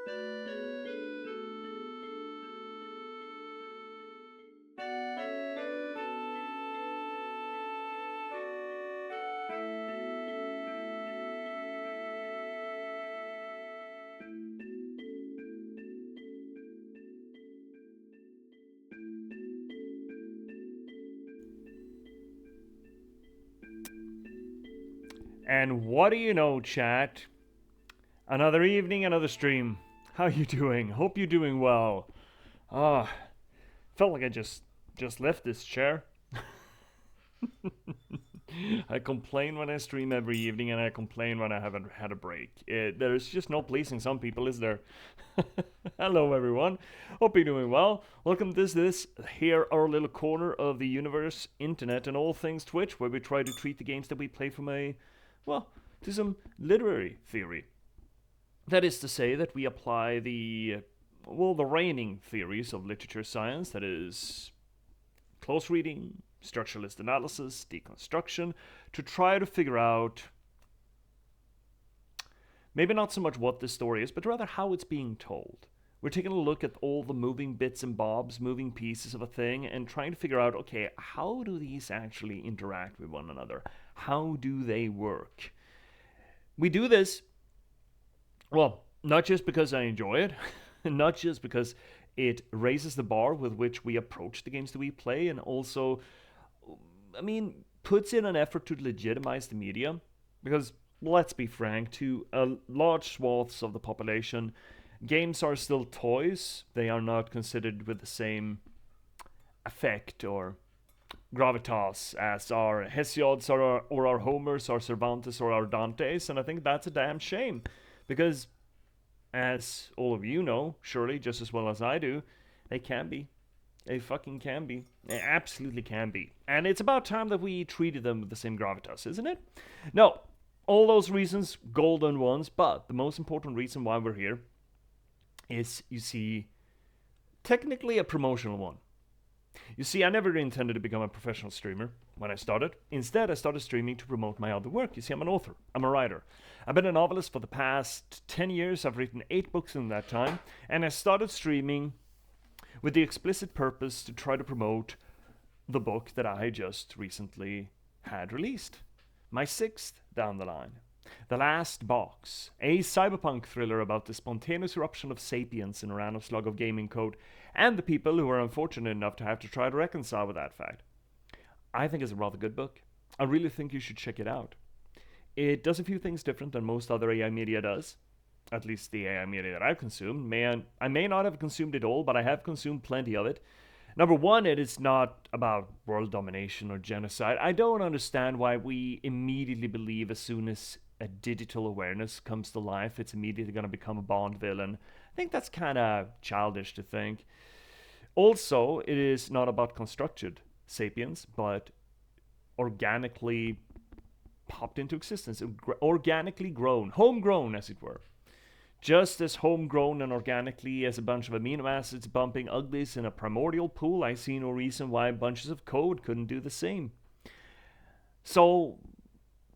And what do you know, chat? Another evening, another stream. How you doing? Hope you're doing well. Ah, felt like I just left this chair. I complain when I stream every evening, and I complain when I haven't had a break. There's just no pleasing some people, is there? Hello, everyone. Hope you're doing well. Welcome to this here, our little corner of the universe, internet, and all things Twitch, where we try to treat the games that we play from to some literary theory. That is to say that we apply the reigning theories of literature science, that is, close reading, structuralist analysis, deconstruction, to try to figure out maybe not so much what this story is, but rather how it's being told. We're taking a look at all the moving bits and bobs, moving pieces of a thing, and trying to figure out, okay, how do these actually interact with one another? How do they work? We do this, well, not just because I enjoy it, not just because it raises the bar with which we approach the games that we play, and also, puts in an effort to legitimize the media. Because, let's be frank, to large swaths of the population, games are still toys. They are not considered with the same effect or gravitas as our Hesiod's or our Homers, our Cervantes, or our Dantes, and I think that's a damn shame. Because, as all of you know, surely just as well as I do, they can be. They fucking can be. They absolutely can be. And it's about time that we treated them with the same gravitas, isn't it? No, all those reasons, golden ones, but the most important reason why we're here is, you see, technically a promotional one. You see, I never intended to become a professional streamer when I started. Instead, I started streaming to promote my other work. You see, I'm an author. I'm a writer. I've been a novelist for the past 10 years. I've written 8 books in that time. And I started streaming with the explicit purpose to try to promote the book that I just recently had released. My 6th down the line. The Last Box, a cyberpunk thriller about the spontaneous eruption of sapience in a random slug of gaming code, and the people who are unfortunate enough to have to try to reconcile with that fact. I think it's a rather good book. I really think you should check it out. It does a few things different than most other AI media does. At least the AI media that I've consumed. I may not have consumed it all, but I have consumed plenty of it. Number one, it is not about world domination or genocide. I don't understand why we immediately believe as soon as a digital awareness comes to life, it's immediately going to become a Bond villain. I think that's kind of childish to think. Also, it is not about constructed sapiens, but organically popped into existence, organically grown, homegrown as it were. Just as homegrown and organically as a bunch of amino acids bumping uglies in a primordial pool, I see no reason why bunches of code couldn't do the same. So,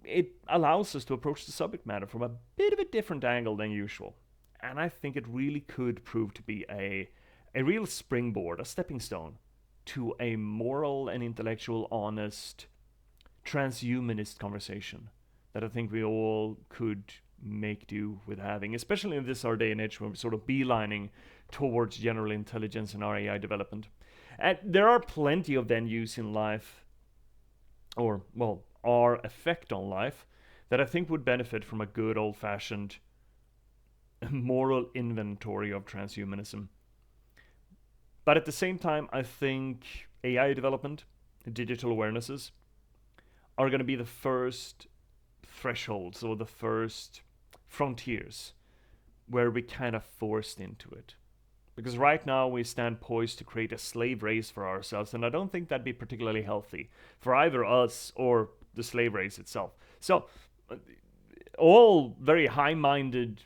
it allows us to approach the subject matter from a bit of a different angle than usual. And I think it really could prove to be a real springboard, a stepping stone, to a moral and intellectual, honest, transhumanist conversation that I think we all could make do with having, especially in this our day and age when we're sort of beelining towards general intelligence and our AI development. And there are plenty of venues in life, or, well, our effect on life, that I think would benefit from a good old-fashioned moral inventory of transhumanism. But at the same time, I think AI development, digital awarenesses, are going to be the first thresholds or the first frontiers where we kind of forced into it. Because right now we stand poised to create a slave race for ourselves, and I don't think that'd be particularly healthy for either us or the slave race itself. So, all very high-minded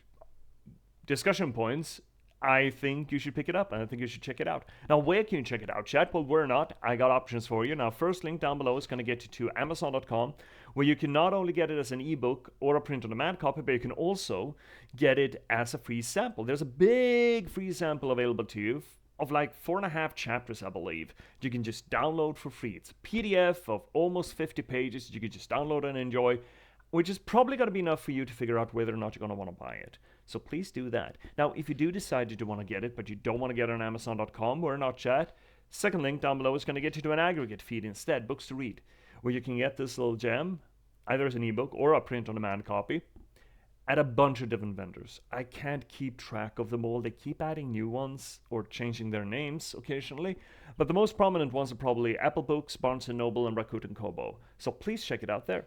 discussion points. I think you should pick it up, and I think you should check it out. Now, where can you check it out, chat? Well, we're not. I got options for you. Now, first link down below is going to get you to Amazon.com, where you can not only get it as an ebook or a print-on-demand copy, but you can also get it as a free sample. There's a big free sample available to you of like 4.5 chapters, I believe. You can just download for free. It's a PDF of almost 50 pages. You can just download and enjoy, which is probably going to be enough for you to figure out whether or not you're going to want to buy it. So please do that. Now, if you do decide you do want to get it, but you don't want to get it on Amazon.com, we're not chat. Second link down below is going to get you to an aggregate feed instead, Books to Read, where you can get this little gem, either as an ebook or a print-on-demand copy, at a bunch of different vendors. I can't keep track of them all. They keep adding new ones or changing their names occasionally, but the most prominent ones are probably Apple Books, Barnes & Noble, and Rakuten Kobo. So please check it out there.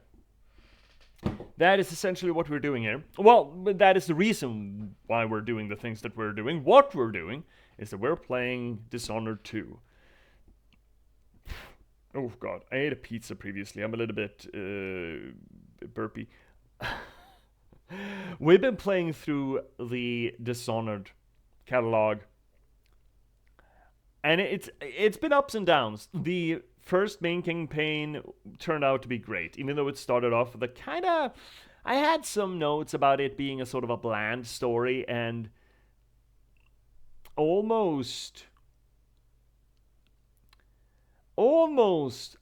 That is essentially what we're doing here. Well, that is the reason why we're doing the things that we're doing. What we're doing is that we're playing Dishonored 2. Oh god, I ate a pizza previously. I'm a little bit burpy. We've been playing through the Dishonored catalog, and it's been ups and downs. The first main campaign turned out to be great, even though it started off with a kind of... I had some notes about it being a sort of a bland story and almost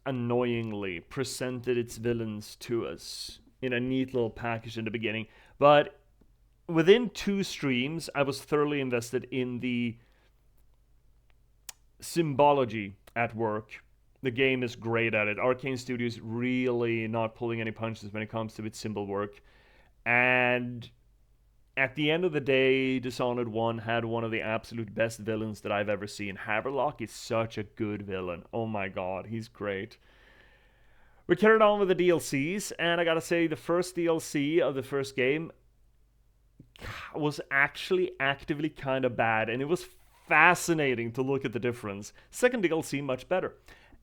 annoyingly presented its villains to us in a neat little package in the beginning. But within 2 streams, I was thoroughly invested in the symbology at work. The game is great at it. Arkane Studios really not pulling any punches when it comes to its symbol work. And at the end of the day, Dishonored 1 had one of the absolute best villains that I've ever seen. Haverlock is such a good villain. Oh my god, he's great. We carried on with the DLCs, and I gotta say, the first DLC of the first game was actually actively kind of bad, and it was fascinating to look at the difference. Second DLC, much better.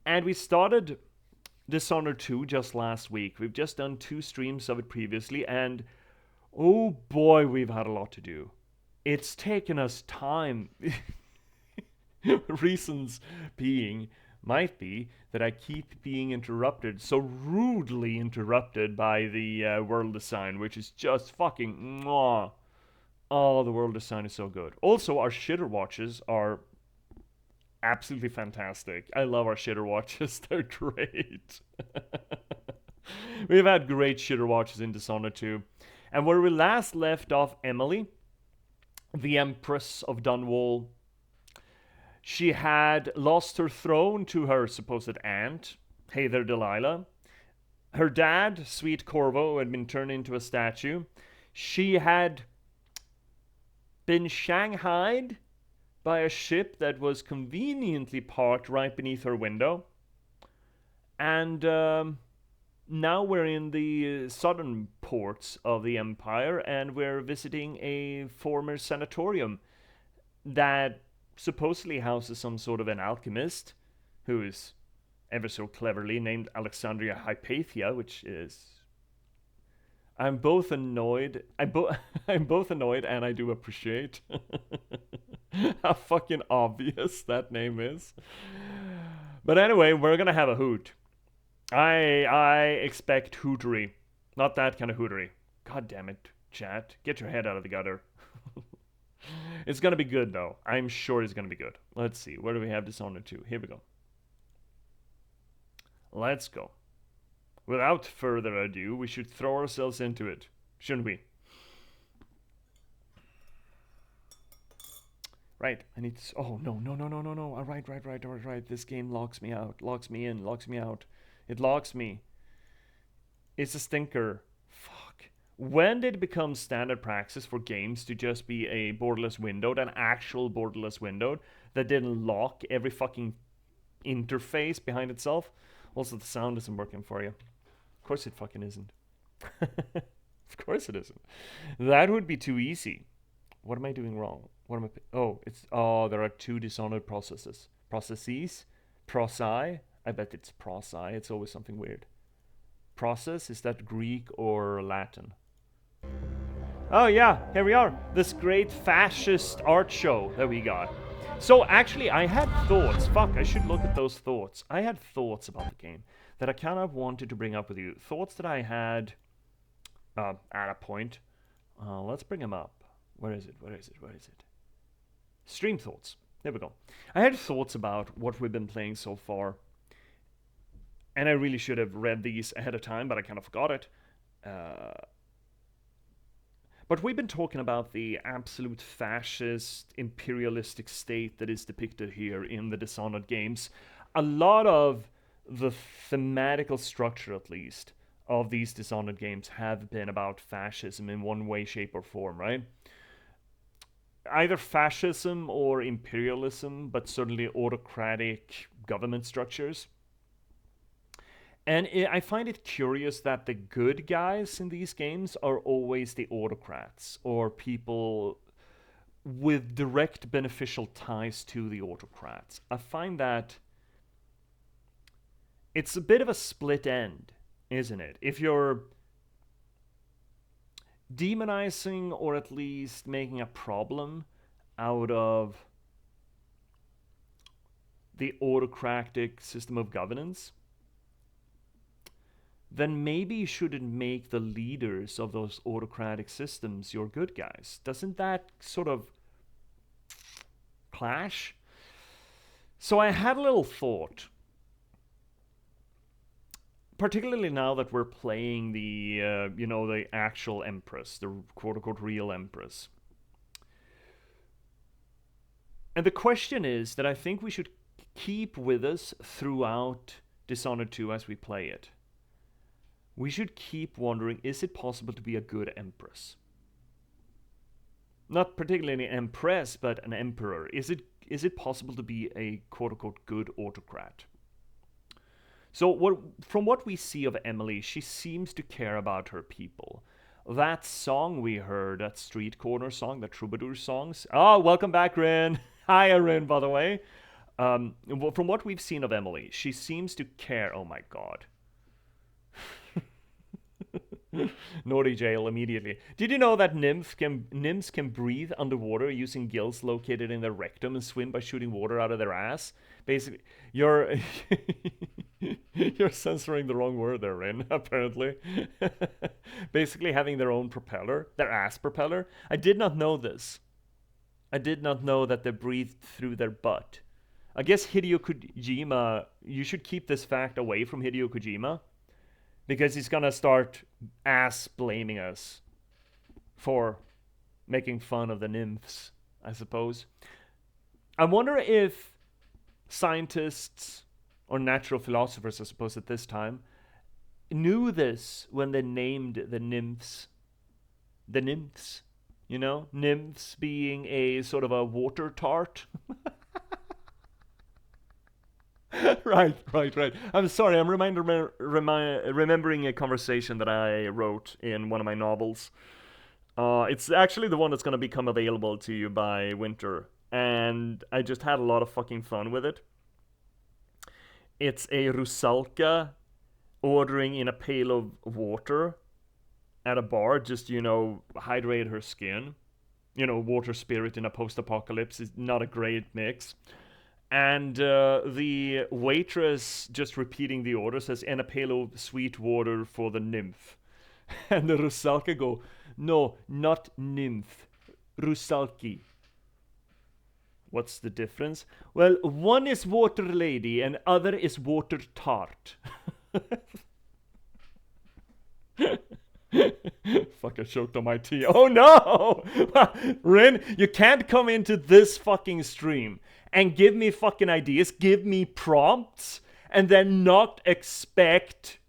And we started Dishonored 2 just last week. We've just done 2 streams of it previously, and oh boy, we've had a lot to do. It's taken us time. Reasons might be that I keep being interrupted, so rudely interrupted by the world design, which is just fucking mwah. Oh, the world design is so good. Also, our shitter watches are absolutely fantastic. I love our shitter watches. They're great. We've had great shitter watches in Dishonored 2. And where we last left off Emily, the Empress of Dunwall, she had lost her throne to her supposed aunt, hey there Delilah. Her dad, Sweet Corvo, had been turned into a statue. She had been shanghaied by a ship that was conveniently parked right beneath her window. And now we're in the southern ports of the Empire, and we're visiting a former sanatorium that supposedly houses some sort of an alchemist who is ever so cleverly named Alexandria Hypatia, which is... I'm both annoyed and I do appreciate how fucking obvious that name is. But anyway, we're gonna have a hoot. I expect hootery. Not that kind of hootery. God damn it, chat. Get your head out of the gutter. It's gonna be good though. I'm sure it's gonna be good. Let's see. Where do we have Dishonored 2? Here we go. Let's go. Without further ado, we should throw ourselves into it, shouldn't we? Right, I need to... Oh, no. Right. This game locks me out. Locks me in. Locks me out. It locks me. It's a stinker. Fuck. When did it become standard practice for games to just be a borderless window, an actual borderless window that didn't lock every fucking interface behind itself? Also, the sound isn't working for you. Of course it fucking isn't. Of course it isn't. That would be too easy. What am I doing wrong? What am I... Oh, there are 2 Dishonored processes. Processes? Proci? I bet it's proci. It's always something weird. Process? Is that Greek or Latin? Oh yeah, here we are. This great fascist art show that we got. So actually, I had thoughts. Fuck, I should look at those thoughts. I had thoughts about the game that I kind of wanted to bring up with you. Thoughts that I had at a point. Let's bring them up. Where is it? Where is it? Where is it? Stream thoughts. There we go. I had thoughts about what we've been playing so far. And I really should have read these ahead of time, but I kind of forgot it. But we've been talking about the absolute fascist, imperialistic state that is depicted here in the Dishonored games. A lot of the thematical structure, at least, of these Dishonored games have been about fascism in one way, shape, or form, right? Either fascism or imperialism, but certainly autocratic government structures. And I find it curious that the good guys in these games are always the autocrats, or people with direct beneficial ties to the autocrats. I find that it's a bit of a split end, isn't it? If you're demonizing or at least making a problem out of the autocratic system of governance, then maybe you shouldn't make the leaders of those autocratic systems your good guys. Doesn't that sort of clash? So I had a little thought, particularly now that we're playing the, the actual Empress, the quote-unquote real Empress. And the question is that I think we should keep with us throughout Dishonored 2 as we play it. We should keep wondering, is it possible to be a good empress? Not particularly an empress, but an emperor. Is it possible to be a quote-unquote good autocrat? So from what we see of Emily, she seems to care about her people. That song we heard, that street corner song, the troubadour songs. Oh, welcome back, Rin. Hi, Rin, by the way. From what we've seen of Emily, she seems to care. Oh my god. Naughty jail immediately. Did you know that nymphs can breathe underwater using gills located in their rectum and swim by shooting water out of their ass? Basically, you're censoring the wrong word there, Rin, apparently. Basically having their own propeller, their ass propeller. I did not know this. I did not know that they breathed through their butt. I guess Hideo Kojima, you should keep this fact away from Hideo Kojima, because he's gonna start ass-blaming us for making fun of the nymphs, I suppose. I wonder if scientists, or natural philosophers, I suppose at this time, knew this when they named the nymphs. The nymphs, you know? Nymphs being a sort of a water tart. Right. I'm sorry, I'm remembering a conversation that I wrote in one of my novels. It's actually the one that's going to become available to you by winter, and I just had a lot of fucking fun with it. It's a Rusalka ordering in a pail of water at a bar, just, hydrate her skin. Water spirit in a post-apocalypse is not a great mix. And the waitress, just repeating the order, says, "And a pail of sweet water for the nymph." And the Rusalka go, "No, not nymph. Rusalki." What's the difference? Well, one is water lady and other is water tart. Fuck, I choked on my tea. Oh no! Rin, you can't come into this fucking stream and give me fucking ideas, give me prompts, and then not expect,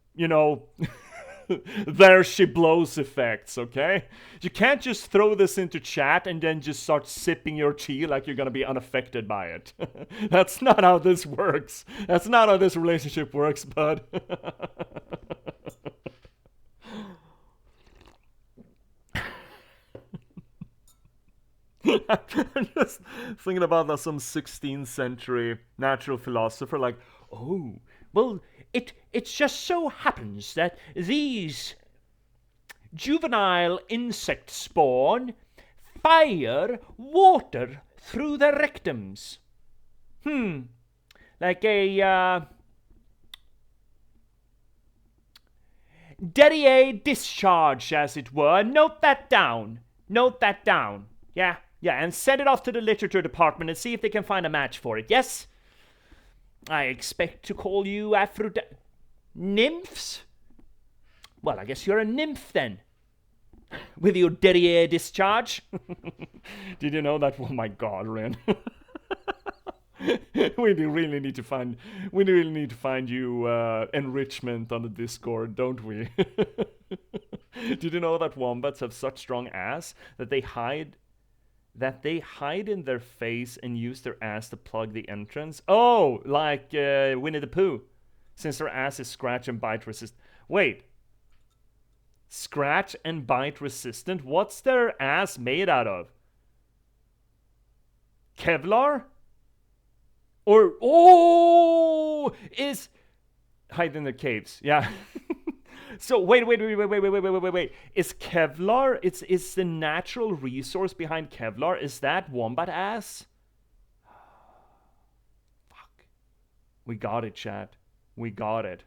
there she blows effects, okay? You can't just throw this into chat and then just start sipping your tea like you're gonna be unaffected by it. That's not how this works. That's not how this relationship works, bud. I'm just thinking about that some 16th century natural philosopher, like, it just so happens that these juvenile insect spawn fire water through their rectums. Like a Derriere discharge, as it were. Note that down. Note that down. Yeah, and send it off to the literature department and see if they can find a match for it, yes? I expect to call you Aphrodite. Nymphs? Well, I guess you're a nymph then. With your derriere discharge. Did you know that? Oh my god, Ren. we really need to find you enrichment on the Discord, don't we? Did you know that wombats have such strong ass that they hide in their face and use their ass to plug the entrance? Oh, like Winnie the Pooh, since their ass is scratch and bite resistant. Wait, scratch and bite resistant? What's their ass made out of? Kevlar? Or, is hide in the caves. Yeah. So wait. Is Kevlar? It's the natural resource behind Kevlar. Is that wombat ass? Fuck. We got it, chat. We got it.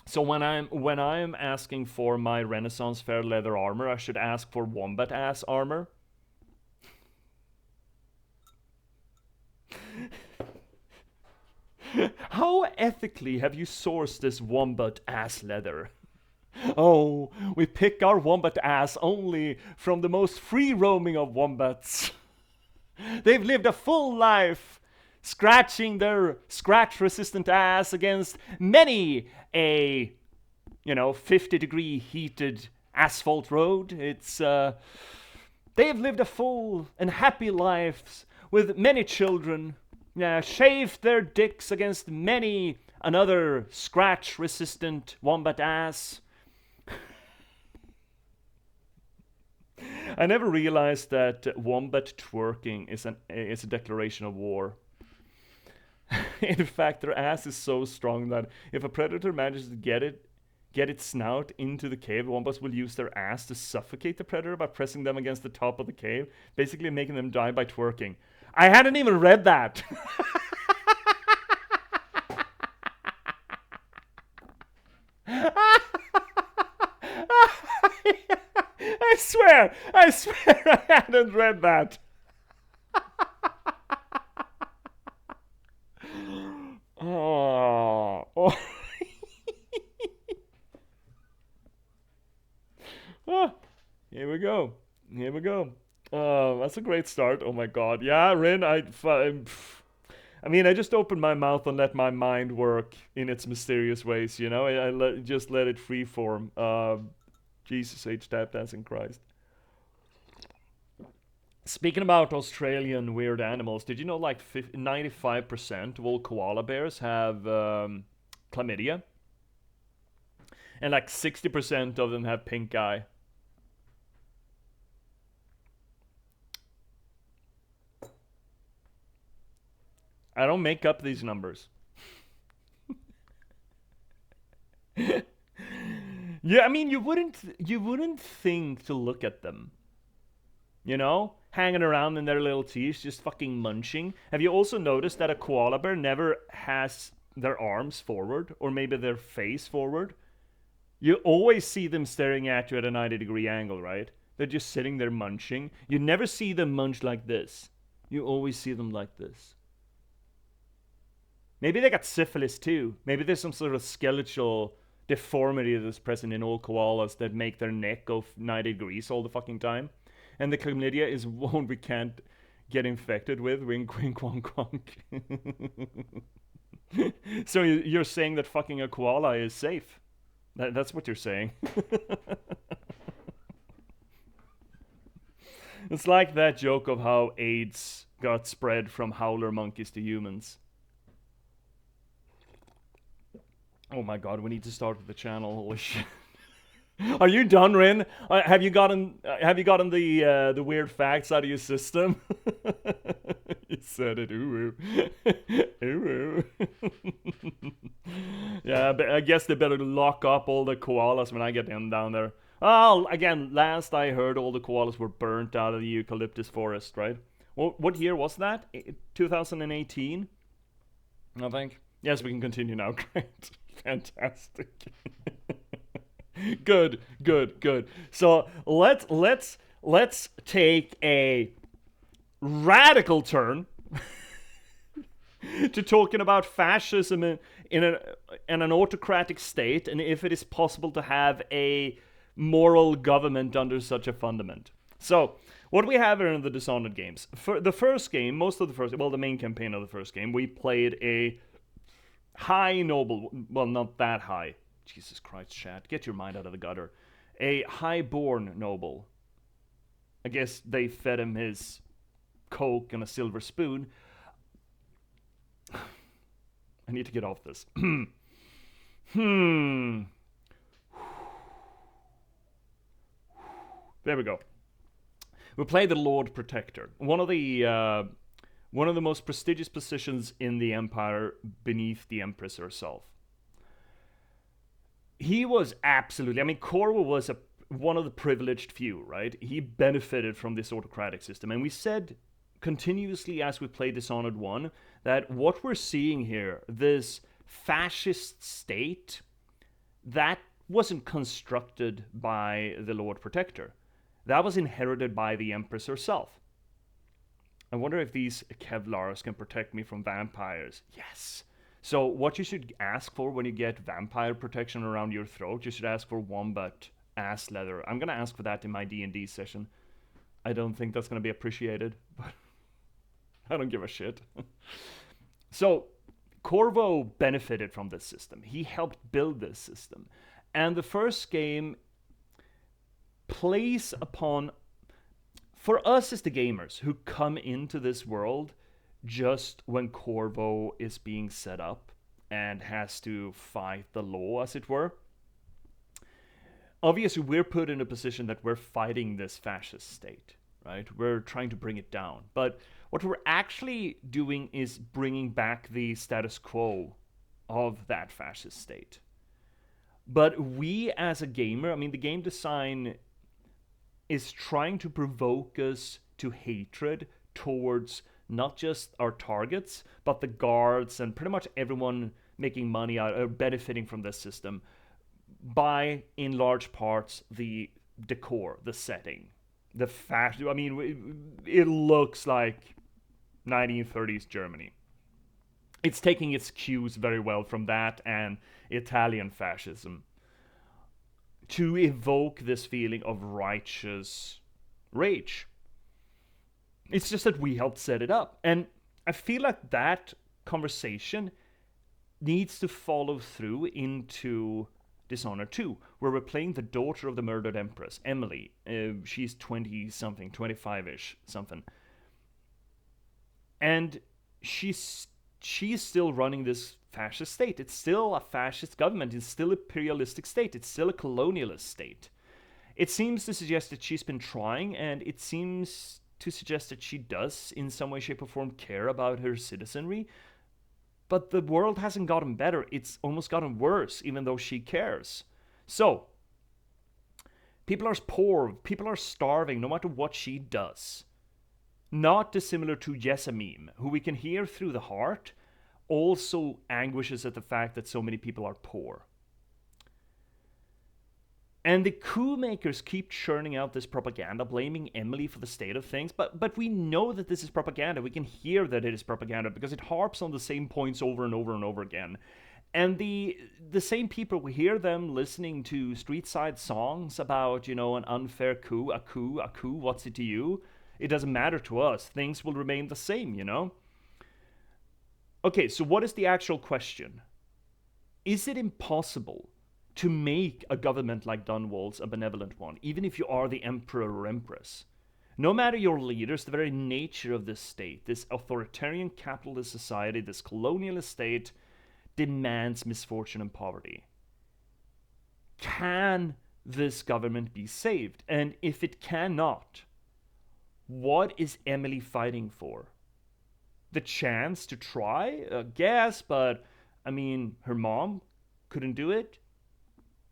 So when I'm asking for my Renaissance fair leather armor, I should ask for wombat ass armor. How ethically have you sourced this wombat ass leather? Oh, we pick our wombat ass only from the most free-roaming of wombats. They've lived a full life, scratching their scratch-resistant ass against many a, 50-degree heated asphalt road. They've lived a full and happy lives with many children. Shaved their dicks against many another scratch-resistant wombat ass. I never realized that wombat twerking is a declaration of war. In fact, their ass is so strong that if a predator manages to get its snout into the cave, wombats will use their ass to suffocate the predator by pressing them against the top of the cave, basically making them die by twerking. I hadn't even read that. I swear I hadn't read that. Oh. Oh. Here we go. That's a great start. Oh my god. Yeah, Rin, I just opened my mouth and let my mind work in its mysterious ways, I just let it freeform. Jesus H. Tap Dancing Christ. Speaking about Australian weird animals, did you know 95% of all koala bears have chlamydia? And 60% of them have pink eye. I don't make up these numbers. Yeah, you wouldn't think to look at them. Hanging around in their little teeth, just fucking munching. Have you also noticed that a koala bear never has their arms forward, or maybe their face forward? You always see them staring at you at a 90-degree angle, right? They're just sitting there munching. You never see them munch like this. You always see them like this. Maybe they got syphilis too. Maybe there's some sort of skeletal deformity that's present in all koalas that make their neck go 90 degrees all the fucking time. And the chlamydia is one we can't get infected with. Wink, wink, wonk, wonk. So you're saying that fucking a koala is safe? That's what you're saying. It's like that joke of how AIDS got spread from howler monkeys to humans. Oh my god, we need to start with the channel. Holy shit. Are you done, Rin? Have you gotten the weird facts out of your system? You said it. Ooh. Ooh. Yeah, but I guess they better lock up all the koalas when I get them down there. Well, again, last I heard, all the koalas were burnt out of the eucalyptus forest, right? Well, what year was that? 2018, I think. Yes, we can continue now. Great. Fantastic. Good, good, good. So let's take a radical turn to talking about fascism in an autocratic state, and if it is possible to have a moral government under such a fundament. So, what we have here in the Dishonored games, for the first game, the main campaign of the first game, we played a high noble, well, not that high. Jesus Christ, chat, get your mind out of the gutter. A high-born noble. I guess they fed him his coke and a silver spoon. I need to get off this. There we go. We play the Lord Protector, one of the most prestigious positions in the Empire beneath the Empress herself. He was absolutely. I mean, Corvo was one of the privileged few, right? He benefited from this autocratic system, and we said continuously as we played Dishonored 1 that what we're seeing here, this fascist state, that wasn't constructed by the Lord Protector. That was inherited by the Empress herself. I wonder if these Kevlars can protect me from vampires. Yes. So what you should ask for when you get vampire protection around your throat, you should ask for wombat ass leather. I'm going to ask for that in my D&D session. I don't think that's going to be appreciated, but I don't give a shit. So, Corvo benefited from this system. He helped build this system. And the first game plays upon, for us as the gamers who come into this world just when Corvo is being set up and has to fight the law, as it were. Obviously, we're put in a position that we're fighting this fascist state, right? We're trying to bring it down. But what we're actually doing is bringing back the status quo of that fascist state. But we as a gamer, I mean, the game design is trying to provoke us to hatred towards not just our targets, but the guards and pretty much everyone making money out or benefiting from this system by, in large parts, the decor, the setting, the fashion. I mean, it looks like 1930s Germany. It's taking its cues very well from that and Italian fascism to evoke this feeling of righteous rage. It's just that we helped set it up. And I feel like that conversation needs to follow through into Dishonored 2, where we're playing the daughter of the murdered empress, Emily. She's 20-something, 25-ish, something. And she's still running this fascist state. It's still a fascist government. It's still a imperialistic state. It's still a colonialist state. It seems to suggest that she's been trying, and it seems to suggest that she does, in some way, shape, or form, care about her citizenry. But the world hasn't gotten better. It's almost gotten worse, even though she cares. So, people are poor. People are starving, no matter what she does. Not dissimilar to Jessamine, who we can hear through the heart, also anguishes at the fact that so many people are poor. And the coup makers keep churning out this propaganda, blaming Emily for the state of things, but we know that this is propaganda. We can hear that it is propaganda because it harps on the same points over and over and over again. And the same people, we hear them listening to street side songs about, an unfair coup, a coup, what's it to you? It doesn't matter to us. Things will remain the same, Okay, so what is the actual question? Is it impossible to make a government like Dunwall's a benevolent one, even if you are the emperor or empress? No matter your leaders, the very nature of this state, this authoritarian capitalist society, this colonialist state, demands misfortune and poverty. Can this government be saved? And if it cannot, what is Emily fighting for? The chance to try? I guess, but, her mom couldn't do it.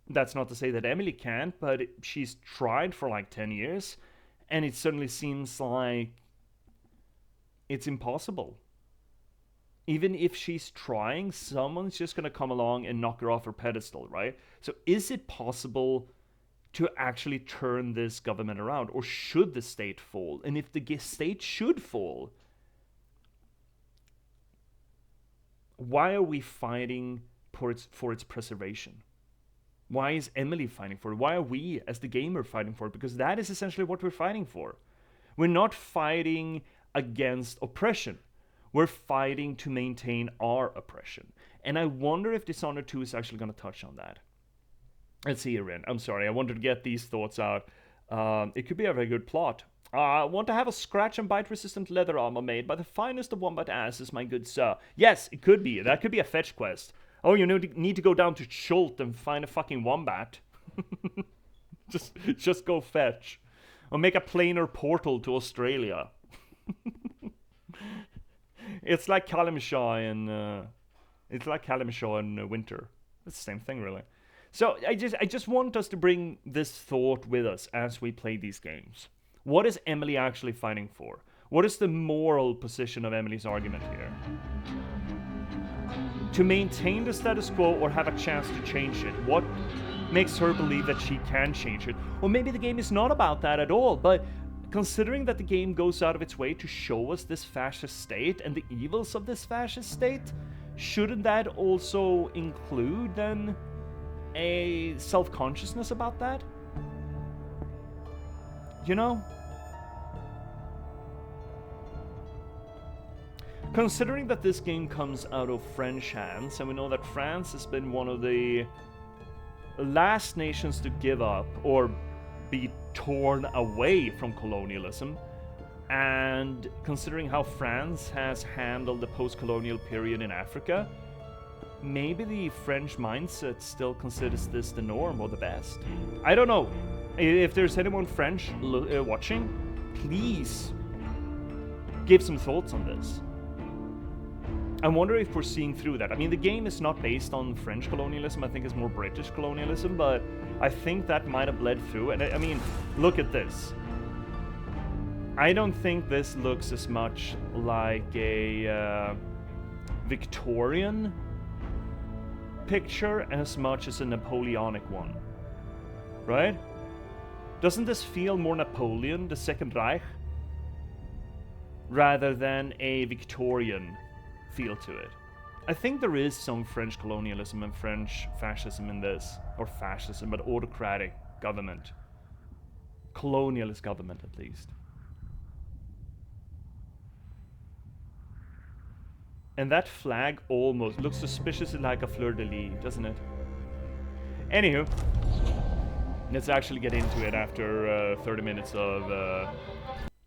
That's not to say that Emily can't, but she's tried for like 10 years, and it certainly seems like it's impossible. Even if she's trying, someone's just going to come along and knock her off her pedestal, right? So is it possible to actually turn this government around, or should the state fall? And if the state should fall, why are we fighting for its preservation? Why is Emily fighting for it? Why are we, as the gamer, fighting for it? Because that is essentially what we're fighting for. We're not fighting against oppression. We're fighting to maintain our oppression. And I wonder if Dishonored 2 is actually going to touch on that. Let's see here, Ren. I'm sorry, I wanted to get these thoughts out. It could be a very good plot. I want to have a scratch and bite resistant leather armor made by the finest of wombat asses, my good sir. Yes, it could be. That could be a fetch quest. Oh, you need to go down to Schult and find a fucking wombat. just go fetch. Or make a planar portal to Australia. It's like Kalimshaw in winter. It's the same thing, really. So I just want us to bring this thought with us as we play these games. What is Emily actually fighting for? What is the moral position of Emily's argument here? To maintain the status quo or have a chance to change it? What makes her believe that she can change it? Or maybe the game is not about that at all, but considering that the game goes out of its way to show us this fascist state and the evils of this fascist state, shouldn't that also include then a self-consciousness about that? You know? Considering that this game comes out of French hands, and we know that France has been one of the last nations to give up or be torn away from colonialism, and considering how France has handled the post-colonial period in Africa, maybe the French mindset still considers this the norm or the best. I don't know. If there's anyone French watching, please give some thoughts on this. I wonder if we're seeing through that. I mean, the game is not based on French colonialism. I think it's more British colonialism, but I think that might have bled through. And I mean, look at this. I don't think this looks as much like a Victorian picture as much as a Napoleonic one, right? Doesn't this feel more Napoleon, the Second Reich, rather than a Victorian feel to it? I think there is some French colonialism and French fascism in this, or fascism, but autocratic government, colonialist government at least. And that flag almost looks suspiciously like a fleur-de-lis, doesn't it? Anywho, let's actually get into it after 30 minutes of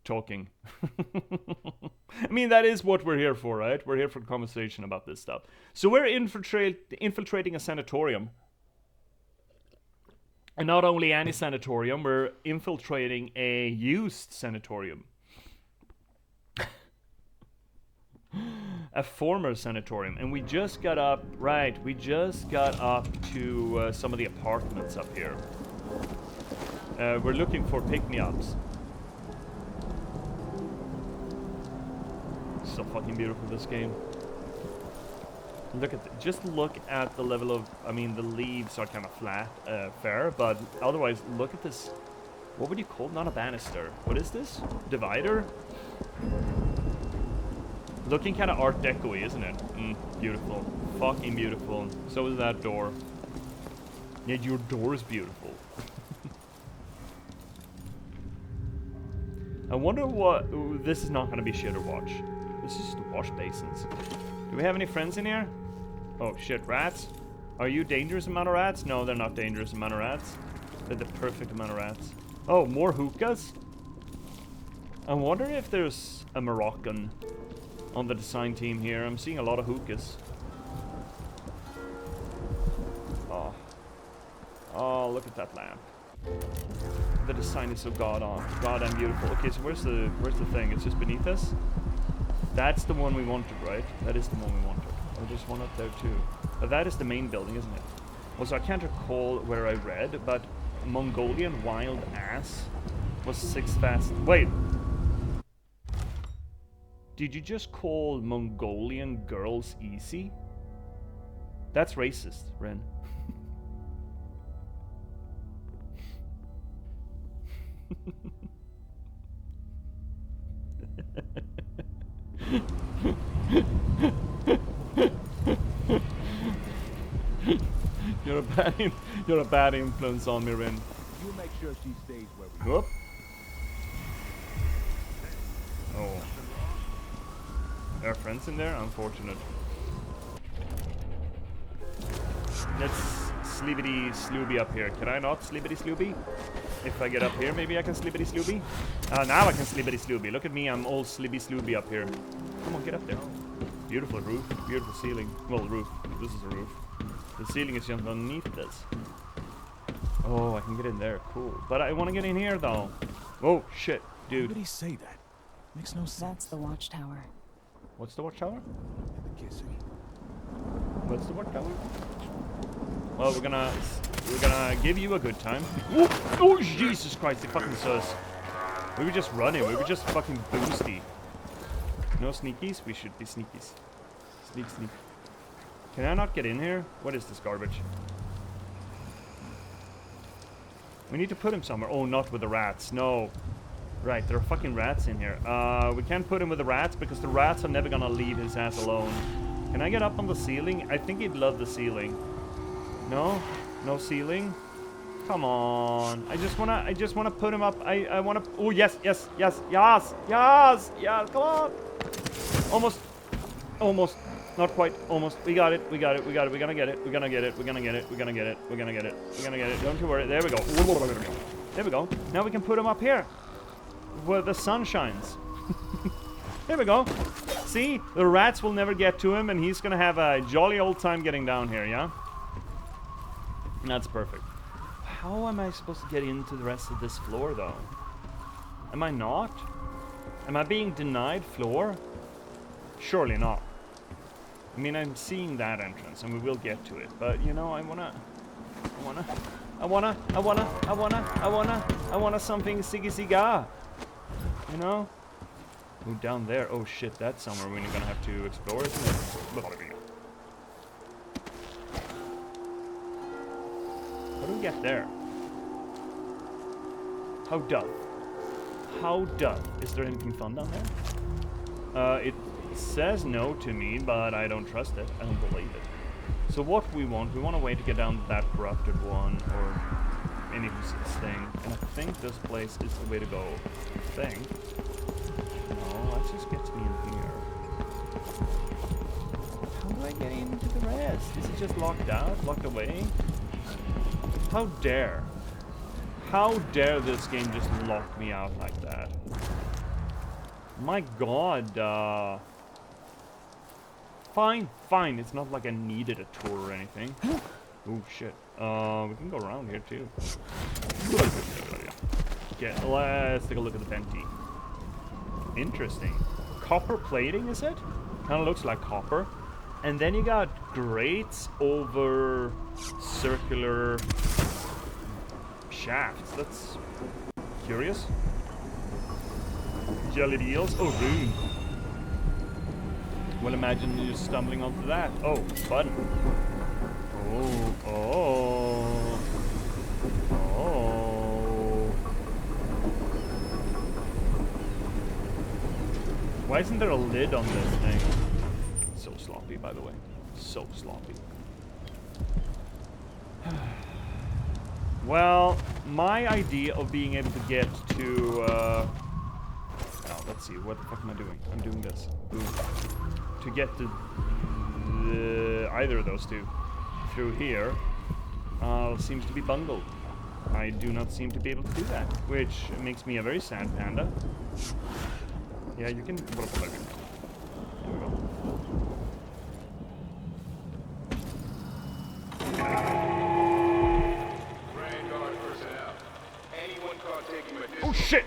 talking. I mean, that is what we're here for, right? We're here for conversation about this stuff. So we're infiltrating a sanatorium. And not only any sanatorium, we're infiltrating a used sanatorium. A former sanatorium. And we just got up, right, we just got up to some of the apartments up here. We're looking for pick-me-ups. So fucking beautiful, this game. Just look at the level of, I mean, the leaves are kind of flat, fair, but otherwise, look at this. What would you call, not a banister? What is this? Divider? Looking kind of Art Deco-y, isn't it? Beautiful. Fucking beautiful. So is that door. Yeah, your door is beautiful. I wonder what... Ooh, this is not going to be shit or watch. This is just the wash basins. Do we have any friends in here? Oh shit, rats? Are you dangerous amount of rats? No, they're not dangerous amount of rats. They're the perfect amount of rats. Oh, more hookahs? I wonder if there's a Moroccan on the design team here. I'm seeing a lot of hookahs. Oh, look at that lamp. The design is so goddamn beautiful. Okay, so where's the thing? It's just beneath us? That's the one we wanted, right? That is the one we wanted. Oh, there's one up there too. But that is the main building, isn't it? Also, I can't recall where I read, but Mongolian wild ass was 6 fast. Wait! Did you just call Mongolian girls easy? That's racist, Ren. You're a bad influence on me, Ren. You make sure she stays where we Whoop. Oh. There are friends in there? Unfortunate. Let's slibbity slooby up here. Can I not slibbity slooby? If I get up here, maybe I can slibbity slooby? Now I can slibbity slooby. Look at me, I'm all slibby slooby up here. Come on, get up there. Beautiful roof, beautiful ceiling. Well, roof. This is a roof. The ceiling is just underneath this. Oh, I can get in there. Cool. But I want to get in here, though. Oh, shit, dude. Why would he say that? Makes no sense. That's the watchtower. What's the watchtower? Kissing. What's the watchtower? Well, we're gonna give you a good time. Ooh, oh, Jesus Christ, they fucking sus. We were just running. We were just fucking boosty. No sneakies? We should be sneakies. Sneak, sneak. Can I not get in here? What is this garbage? We need to put him somewhere. Oh, not with the rats. No. Right, there are fucking rats in here. We can't put him with the rats because the rats are never gonna leave his ass alone. Can I get up on the ceiling? I think he'd love the ceiling. No? No ceiling? Come on. I just wanna put him up. I wanna. Oh, yes, yes, yes, yes, yes, yes, come on. Almost. Almost. Not quite. Almost. We got it. We got it. We got it. We're gonna get it. We're gonna get it. We're gonna get it. We're gonna get it. We're gonna get it. We're gonna get it. Don't you worry. There we go. There we go. Now we can put him up here where the sun shines. There we go. See? The rats will never get to him and he's gonna have a jolly old time getting down here, yeah? That's perfect. How am I supposed to get into the rest of this floor, though? Am I not? Am I being denied floor? Surely not. I mean, I'm seeing that entrance, and we will get to it. But you know, I wanna something siggy siga. You know? Oh, down there. Oh shit, that's somewhere we're gonna have to explore, isn't it? How do we get there? How dull? How dull? Is there anything fun down there? It says no to me, but I don't trust it. I don't believe it. So what we want a way to get down to that corrupted one, or any thing. And I think this place is the way to go. I think. No, let's just get me in here. How do I get into the rest? Is it just locked out? Locked away? How dare? How dare this game just lock me out like that? My god, Fine, fine. It's not like I needed a tour or anything. Oh shit. We can go around here too. Okay, let's take a look at the venti. Interesting. Copper plating, is it? Kind of looks like copper. And then you got grates over circular shafts. That's curious. Jellied eels. Oh, rune. Well, imagine you just stumbling onto that. Oh, button. Oh, oh, oh. Why isn't there a lid on this thing? So sloppy, by the way. So sloppy. Well, my idea of being able to get to, oh, let's see, what the fuck am I doing? I'm doing this. Boom. To get to either of those two through here seems to be bungled. I do not seem to be able to do that, which makes me a very sad panda. Yeah, you can. There we go. Oh shit!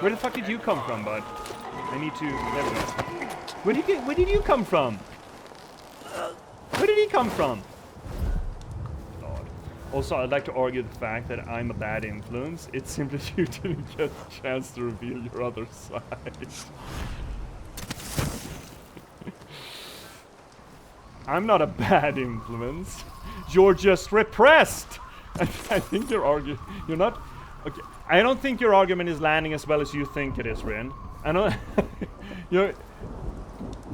Where the fuck did you come from, bud? I need to. There we go. Where did you come from? Where did he come from? Also, I'd like to argue the fact that I'm a bad influence. It's simply you didn't get a chance to reveal your other side. I'm not a bad influence. You're just repressed. I think you're not. Okay, I don't think your argument is landing as well as you think it is, Rin. I know.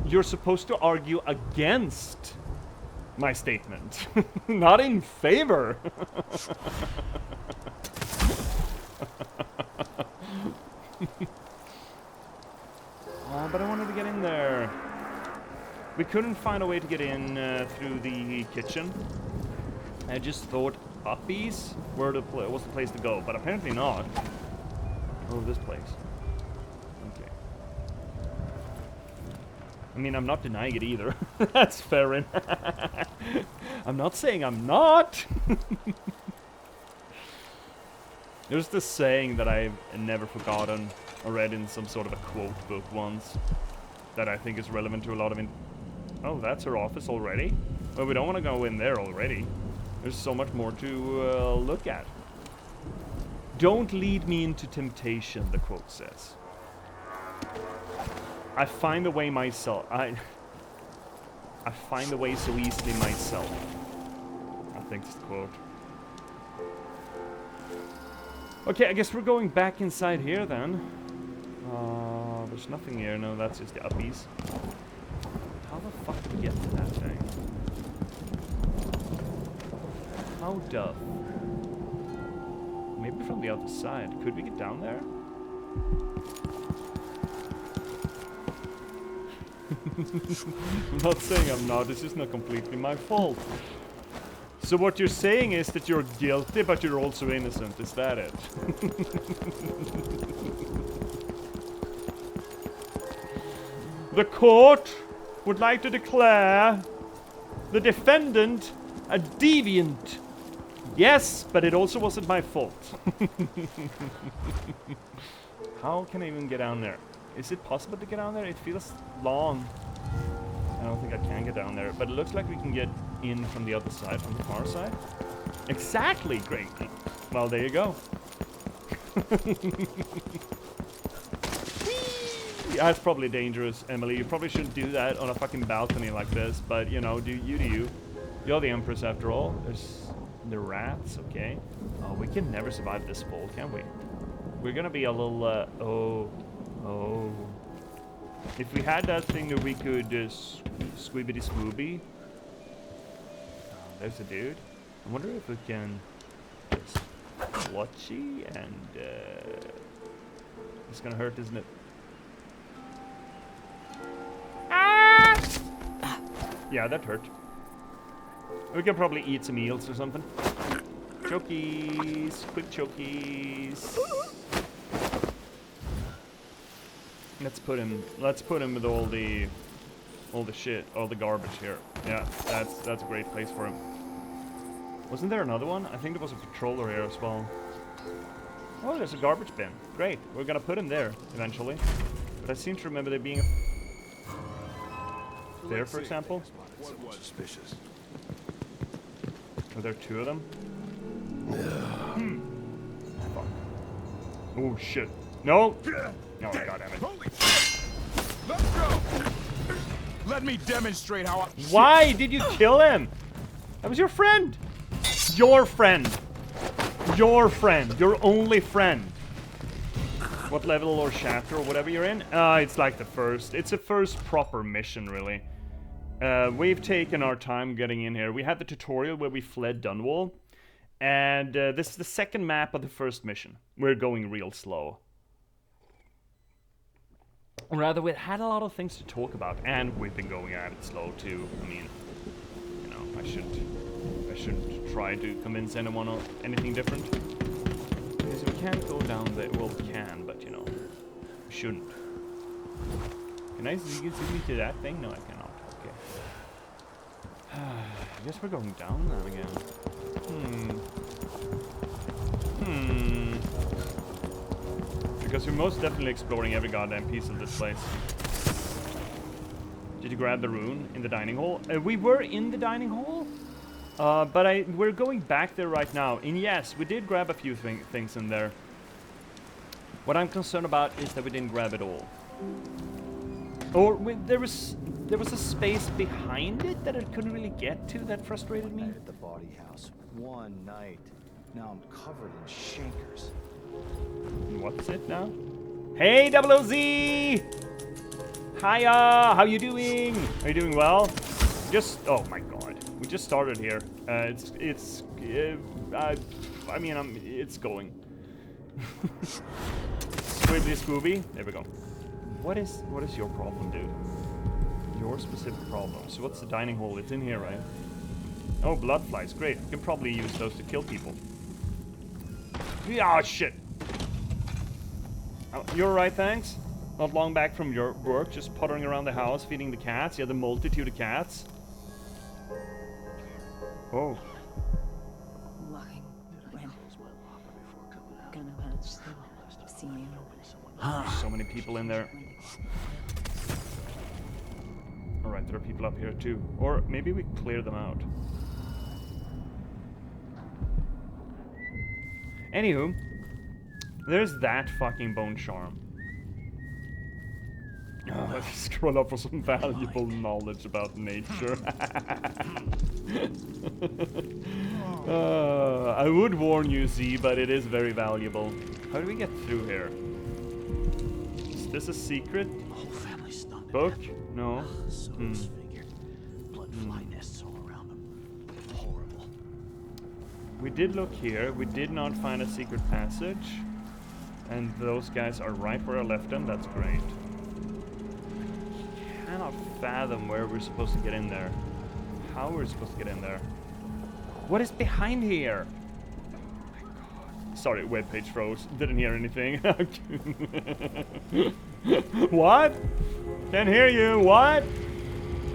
You're supposed to argue against my statement, not in favor. Oh, but I wanted to get in there. We couldn't find a way to get in through the kitchen. I just thought uppies was the place to go, but apparently not. Oh, this place. Okay. I mean, I'm not denying it either. That's fair enough. I'm not saying I'm not. There's this saying that I've never forgotten or read in some sort of a quote book once that I think is relevant to a lot of Oh, that's her office already? Well, we don't want to go in there already. There's so much more to look at. Don't lead me into temptation, the quote says. I find the way myself. I find the way so easily myself. I think it's the quote. Okay, I guess we're going back inside here then. There's nothing here. No, that's just the uppies. How the fuck do we get to that thing? How does? Maybe from the other side. Could we get down there? I'm not saying I'm not. It's just not completely my fault. So what you're saying is that you're guilty, but you're also innocent. Is that it? The court would like to declare the defendant a deviant. Yes, but it also wasn't my fault. How can I even get down there? Is it possible to get down there? It feels long. I don't think I can get down there, but it looks like we can get in from the other side, from the far side. Exactly, great. Well, there you go. That's probably dangerous, Emily. You probably shouldn't do that on a fucking balcony like this, but you know, do you. You're the Empress after all. There's the rats, okay. Oh, we can never survive this fall, can we? We're gonna be a little, oh. If we had that thing that we could squibbity swooby. There's a dude. I wonder if we can just watchy and it's gonna hurt, isn't it? Ah! Yeah, that hurt. We can probably eat some eels or something. Chokies, quick chokies. Let's put him with all the shit, all the garbage here. Yeah, that's a great place for him. Wasn't there another one? I think there was a patroller here as well. Oh, there's a garbage bin. Great. We're gonna put him there eventually. But I seem to remember there being a there, for example. Suspicious. Are there two of them? Fuck. Oh shit. No! No, goddammit. Let's go! Let me demonstrate how I... Why did you kill him? That was your friend! Your friend! Your friend! Your only friend! What level or chapter or whatever you're in? It's like the first. It's a first proper mission, really. We've taken our time getting in here. We had the tutorial where we fled Dunwall. And this is the second map of the first mission. We're going real slow. Rather, we had a lot of things to talk about, and we've been going at it slow too. I mean, you know, I shouldn't try to convince anyone of anything different. Because we can't go down there. Well, we can, but you know, we shouldn't. Can I see me to that thing? No, I cannot. Okay. I guess we're going down there again. Because we're most definitely exploring every goddamn piece of this place. Did you grab the rune in the dining hall? We were in the dining hall? But we're going back there right now, and yes, we did grab a few things in there. What I'm concerned about is that we didn't grab it all. Or there was a space behind it that I couldn't really get to that frustrated me. At the body house, one night. Now I'm covered in shankers. What's it now? Hey, 00Z! Hiya! How you doing? Are you doing well? Oh my god, we just started here. I mean, it's going. Squibbly Scooby. There we go. What is your problem, dude? Your specific problem. So what's the dining hall? It's in here, right? Oh, blood flies. Great. We can probably use those to kill people. Yeah, shit. You're right, thanks. Not long back from your work, just puttering around the house, feeding the cats. Yeah, the multitude of cats. Oh. So many people in there. Alright, there are people up here too. Or maybe we clear them out. Anywho, there's that fucking bone charm. Oh, let's scroll up for some valuable knowledge about nature. I would warn you, Z, but it is very valuable. How do we get through here? Is this a secret book? No. Blood fly nests all around them. Horrible. We did look here. We did not find a secret passage. And those guys are right where I left them. That's great. I cannot fathom where we're supposed to get in there. How we're supposed to get in there. What is behind here? Oh my god. Sorry, webpage froze. Didn't hear anything. What? Can't hear you. What?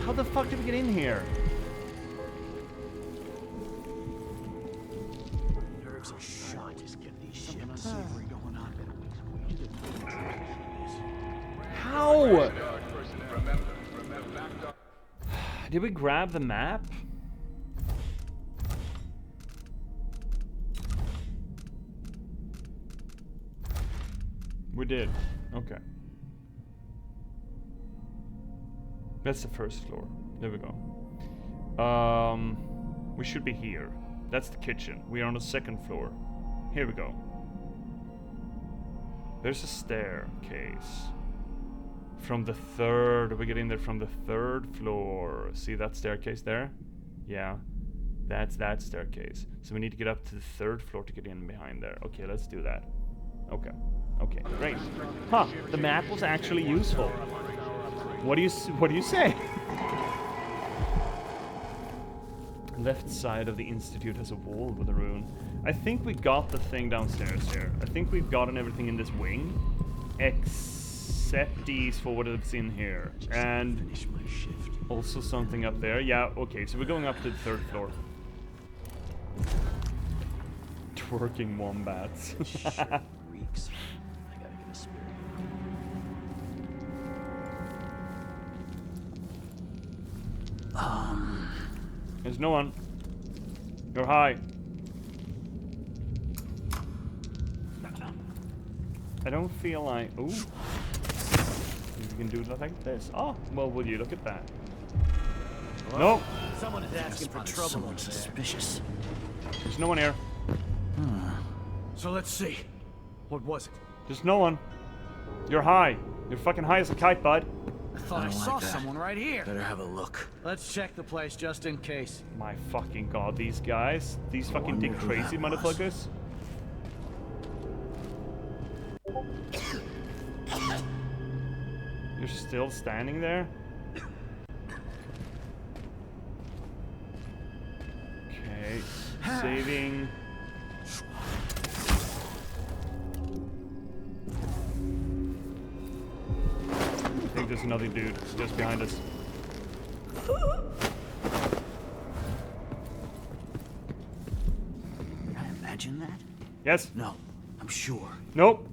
How the fuck did we get in here? Nerves are shot. Just get these shit. Going on. How? Did we grab the map? We did. Okay. That's the first floor. There we go. We should be here. That's the kitchen. We are on the second floor. Here we go. There's a staircase. From the third, we get in there from the third floor. See that staircase there? Yeah. That's that staircase. So we need to get up to the third floor to get in behind there. Okay, let's do that. Okay. Okay, great. Huh, the map was actually useful. What do you say? Left side of the Institute has a wall with a rune. I think we got the thing downstairs here. I think we've gotten everything in this wing. Except these for what is in here. And also something up there. Yeah, okay, so we're going up to the third floor. Twerking wombats. Reeks. I gotta get a spirit. There's no one. You're high. I don't feel like... Ooh. You can do it like this. Oh, well, will you look at that? No. Someone is asking for trouble. Someone suspicious. There's no one here. So let's see. What was it? There's no one. You're high. You're fucking high as a kite, bud. I thought I saw someone right here. Better have a look. Let's check the place just in case. My fucking god, these guys. These fucking dick crazy motherfuckers. You're still standing there? Okay. Saving. I think there's another dude just behind us. Can I imagine that? Yes? No, I'm sure. Nope.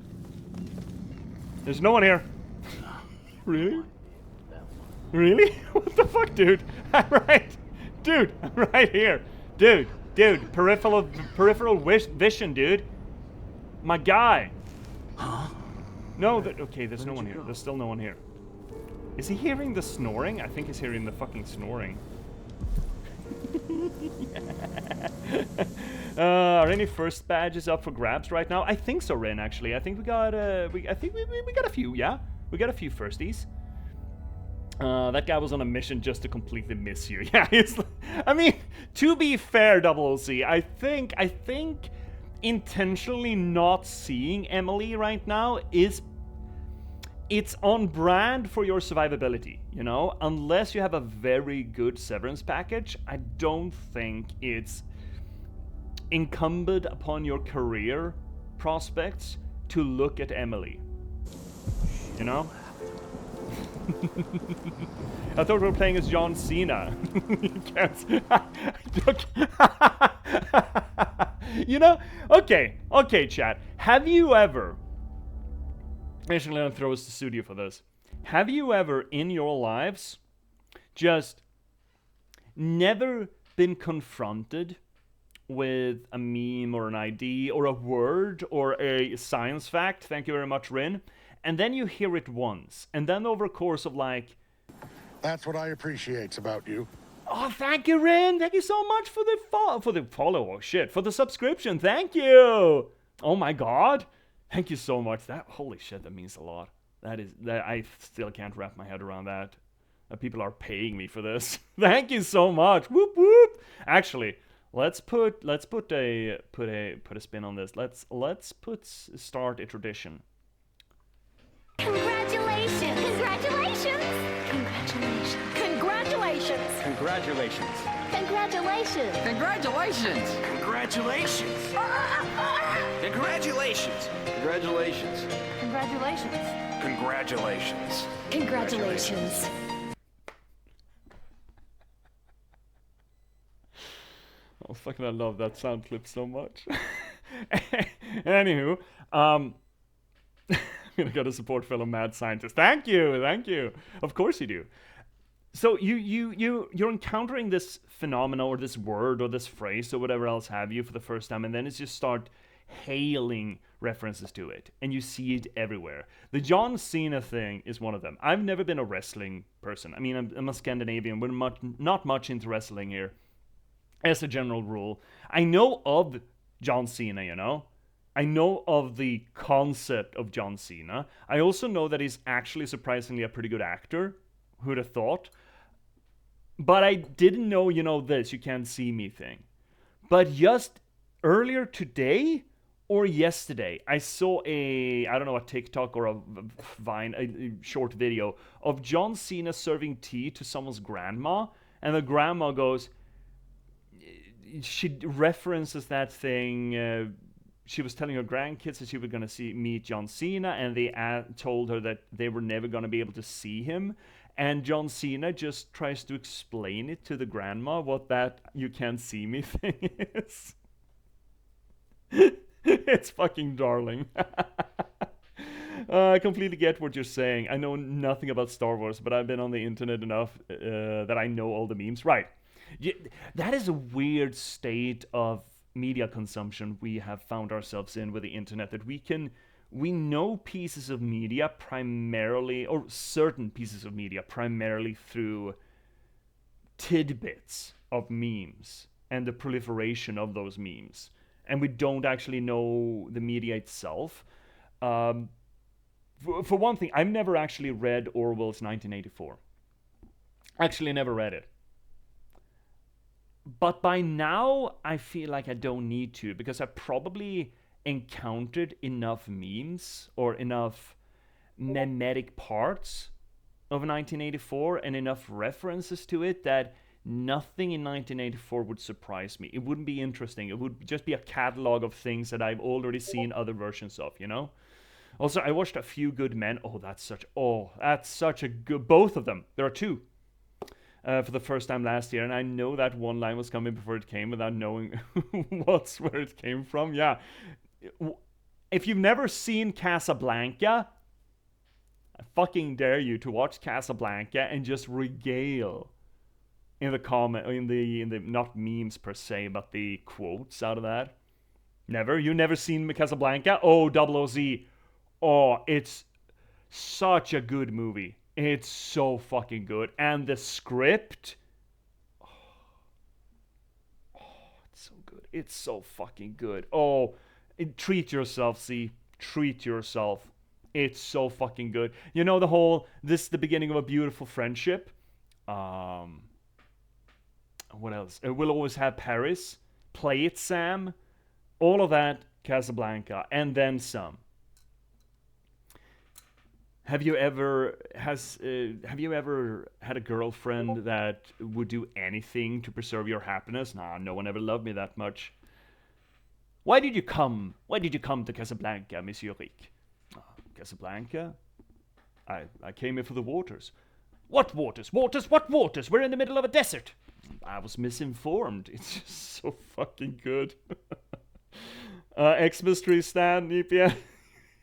There's no one here. Really? Really? What the fuck, dude? I'm right. Dude, I'm right here. Dude, peripheral vision, dude. My guy. Huh? No, okay, there's no one here. There's still no one here. Is he hearing the snoring? I think he's hearing the fucking snoring. Are any first badges up for grabs right now? I think so, Ren. Actually, I think we got we got a few. Yeah, we got a few firsties. That guy was on a mission just to completely miss you. Yeah, I mean, to be fair, Double OC, I think intentionally not seeing Emily right now it's on brand for your survivability, you know? Unless you have a very good severance package, I don't think it's incumbent upon your career prospects to look at Emily. You know? I thought we were playing as John Cena. You can't. You know? Okay, chat. Have you ever... Actually, I'm gonna throw us to studio for this. Have you ever in your lives just never been confronted with a meme or an ID or a word or a science fact? Thank you very much, Rin. And then you hear it once, and then over a course of like... That's what I appreciate about you. Oh, thank you, Rin. Thank you so much for the follow. Oh, shit, for the subscription. Thank you. Oh my god. Thank you so much. That, holy shit, that means a lot. That I still can't wrap my head around that. People are paying me for this. Thank you so much. Whoop whoop. Actually, let's put a spin on this. Let's start a tradition. Congratulations! Congratulations! Congratulations! Congratulations! Congratulations. Congratulations! Congratulations! Congratulations! Congratulations! Congratulations. Congratulations! Congratulations! Congratulations! Oh, fucking I love that sound clip so much. Anywho, I'm gonna support fellow mad scientists. Thank you. Of course you do. So you're encountering this phenomena or this word or this phrase or whatever else have you for the first time, and then it's just start hailing references to it, and you see it everywhere. The John Cena thing is one of them. I've never been a wrestling person. I mean, I'm a Scandinavian. We're not much into wrestling here, as a general rule. I know of John Cena, you know. I know of the concept of John Cena. I also know that he's actually surprisingly a pretty good actor. Who'd have thought? But I didn't know, you know, this you can't see me thing. But just earlier today or yesterday, I saw a TikTok or a Vine, a short video of John Cena serving tea to someone's grandma. And the grandma goes, she references that thing, she was telling her grandkids that she was going to meet John Cena, and they told her that they were never going to be able to see him. And John Cena just tries to explain it to the grandma what that you can't see me thing is. It's fucking darling. I completely get what you're saying. I know nothing about Star Wars, but I've been on the internet enough that I know all the memes. Right. That is a weird state of media consumption we have found ourselves in with the internet, that we know pieces of media primarily, or certain pieces of media primarily through tidbits of memes and the proliferation of those memes, and we don't actually know the media itself. For one thing, I've never actually read Orwell's 1984. Actually never read it. But by now, I feel like I don't need to, because I probably encountered enough memes or enough memetic parts of 1984 and enough references to it that nothing in 1984 would surprise me. It wouldn't be interesting. It would just be a catalog of things that I've already seen other versions of, you know? Also, I watched A Few Good Men. That's such a good... Both of them. There are two. For the first time last year, and I know that one line was coming before it came without knowing where it came from. Yeah. If you've never seen Casablanca, I fucking dare you to watch Casablanca and just regale in the comment, in the not memes per se, but the quotes out of that. Never? You never seen Casablanca? Oh, Double OZ. Oh, it's such a good movie. It's so fucking good. And the script, it's so good. It's so fucking good. Oh, treat yourself, see. Treat yourself. It's so fucking good. You know the whole, this is the beginning of a beautiful friendship. What else? We'll always have Paris. Play It, Sam. All of that, Casablanca, and then some. Have you ever had a girlfriend that would do anything to preserve your happiness? Nah, no one ever loved me that much. Why did you come? Why did you come to Casablanca, Monsieur Rick? Casablanca? I came here for the waters. What waters? Waters? What waters? We're in the middle of a desert. I was misinformed. It's just so fucking good. Xmas tree stand, J.P.S.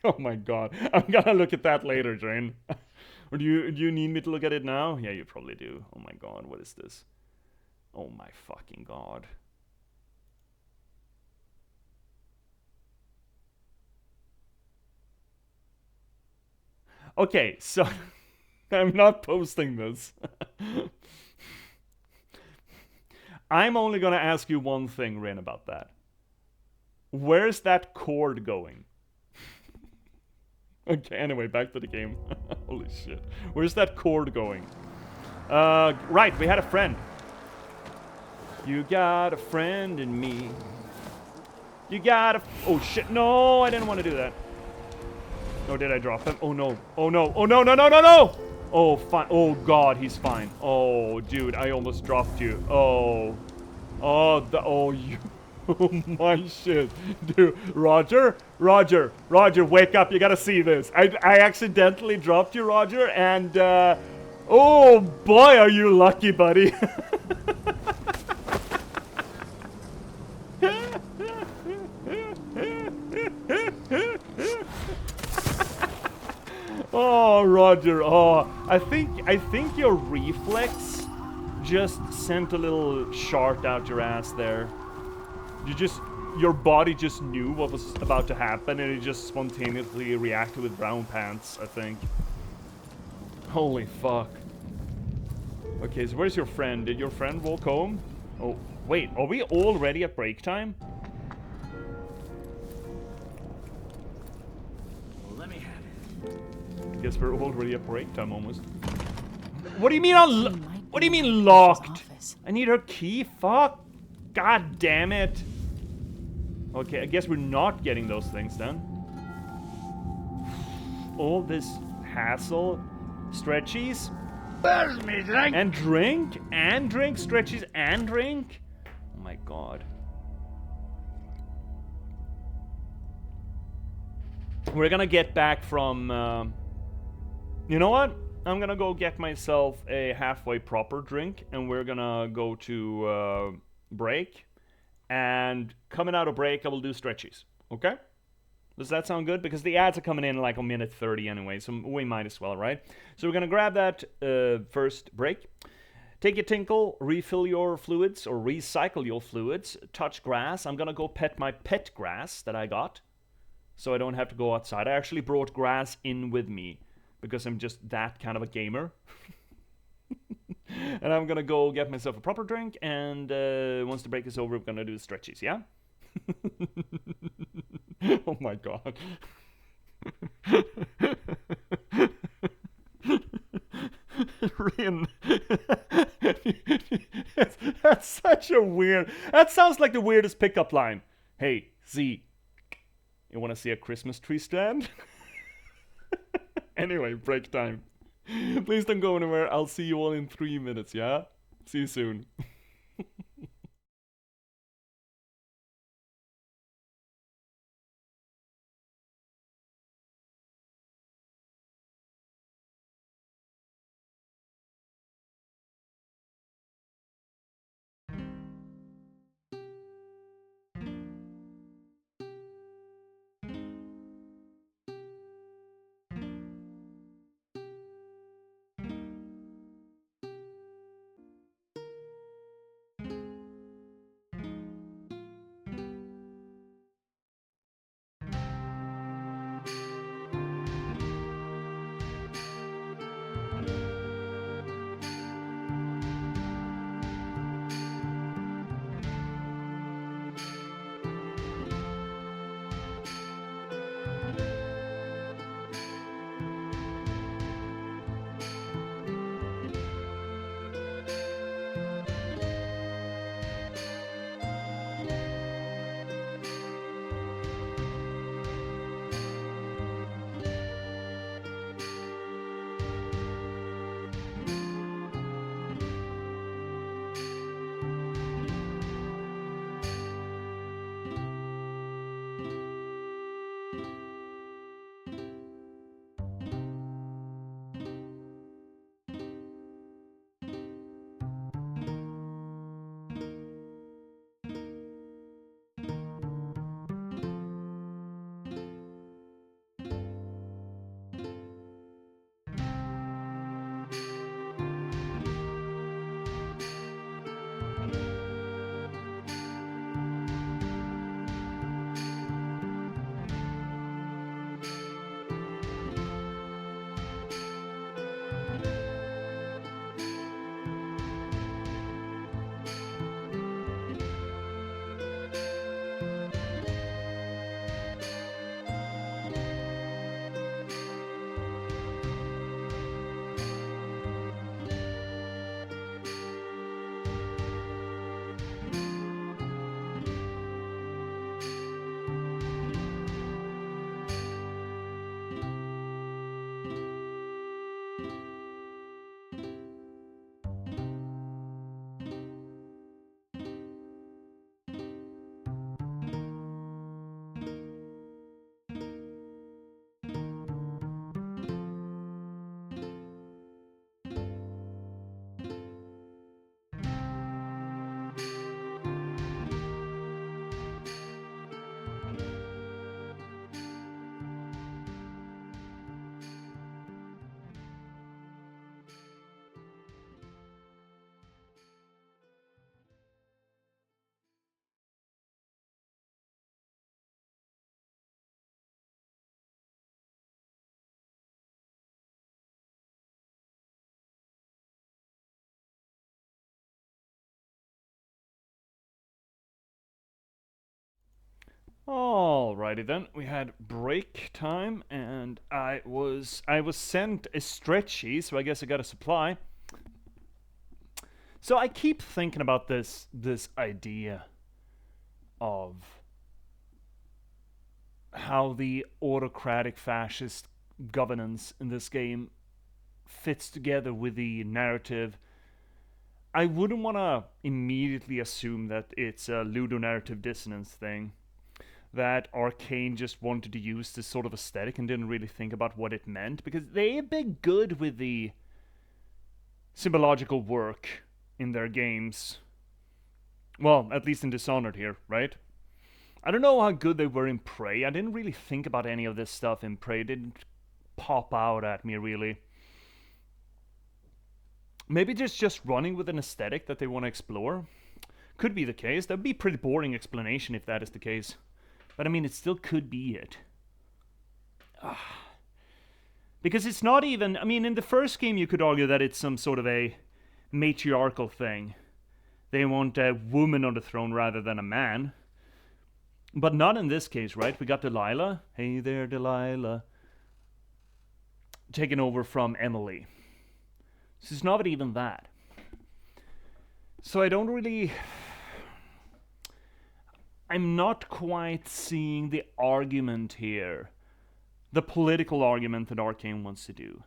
Oh my god. I'm gonna look at that later, Jane. Or do you need me to look at it now? Yeah, you probably do. Oh my god, what is this? Oh my fucking god. Okay, so I'm not posting this. I'm only gonna ask you one thing, Rin, about that. Where's that cord going? Okay, anyway, back to the game. Holy shit. Where's that cord going? Right, we had a friend. You got a friend in me. You got a... Oh shit, no, I didn't want to do that. Oh, did I drop him? Oh no, oh no, oh no, no, no, no, no! Oh, fine. Oh god, he's fine. Oh, dude, I almost dropped you. Oh. Oh, you... Oh my shit. Dude, Roger, wake up, you gotta see this. I accidentally dropped you, Roger, and oh boy, are you lucky, buddy. Oh, Roger, oh, I think your reflex just sent a little shart out your ass there. Your body just knew what was about to happen and it just spontaneously reacted with brown pants, I think. Holy fuck. Okay, so where's your friend? Did your friend walk home? Oh, wait, are we already at break time? Let me have it. Guess we're already at break time almost. What do you mean what do you mean locked? I need her key, fuck. God damn it. Okay, I guess we're not getting those things then. All this hassle. Stretchies? There's me drink. And drink? And drink? Stretchies and drink? Oh my god. We're gonna get back from... you know what? I'm gonna go get myself a halfway proper drink. And we're gonna go to break. And coming out of break, I will do stretchies. Okay? Does that sound good? Because the ads are coming in like on minute 30 anyway, so we might as well, right? So we're gonna grab that first break. Take your tinkle, refill your fluids, or recycle your fluids. Touch grass. I'm gonna go pet my pet grass that I got, so I don't have to go outside. I actually brought grass in with me, because I'm just that kind of a gamer. And I'm gonna go get myself a proper drink, and once the break is over, we're gonna do the stretchies, yeah? Oh my god. Rin. That's such a weird... That sounds like the weirdest pickup line. Hey, Z, you wanna see a Christmas tree stand? Anyway, break time. Please don't go anywhere. I'll see you all in 3 minutes, yeah? See you soon. Alrighty then, we had break time, and I was sent a stretchy, so I guess I got a supply. So I keep thinking about this idea of how the autocratic fascist governance in this game fits together with the narrative. I wouldn't want to immediately assume that it's a ludonarrative dissonance thing, that Arkane just wanted to use this sort of aesthetic and didn't really think about what it meant, because they've been good with the symbological work in their games. Well, at least in Dishonored here, right? I don't know how good they were in Prey. I didn't really think about any of this stuff in Prey. It didn't pop out at me, really. Maybe just running with an aesthetic that they want to explore. Could be the case. That would be a pretty boring explanation if that is the case. But I mean, it still could be it. Because it's not even... I mean, in the first game you could argue that it's some sort of a matriarchal thing. They want a woman on the throne rather than a man. But not in this case, right? We got Delilah. Hey there, Delilah. Taken over from Emily. So it's not even that. So I don't really... I'm not quite seeing the argument here. The political argument that Arkane wants to do.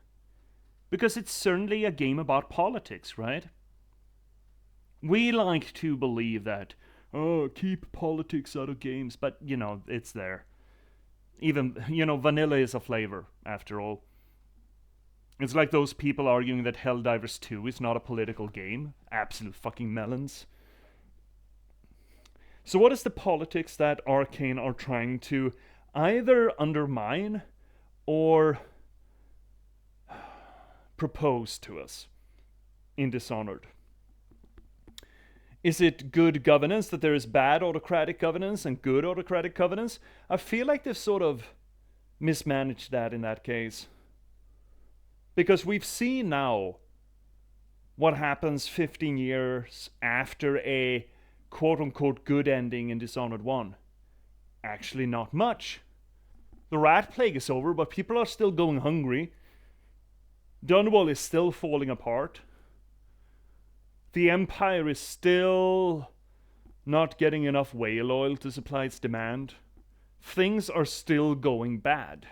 Because it's certainly a game about politics, right? We like to believe that, oh, keep politics out of games, but, you know, it's there. Even, you know, vanilla is a flavor, after all. It's like those people arguing that Helldivers 2 is not a political game. Absolute fucking melons. So what is the politics that Arkane are trying to either undermine or propose to us in Dishonored? Is it good governance, that there is bad autocratic governance and good autocratic governance? I feel like they've sort of mismanaged that in that case. Because we've seen now what happens 15 years after a quote-unquote good ending in Dishonored 1. Actually not much. The rat plague is over, but people are still going hungry. Dunwall is still falling apart. The Empire is still not getting enough whale oil to supply its demand. Things are still going bad.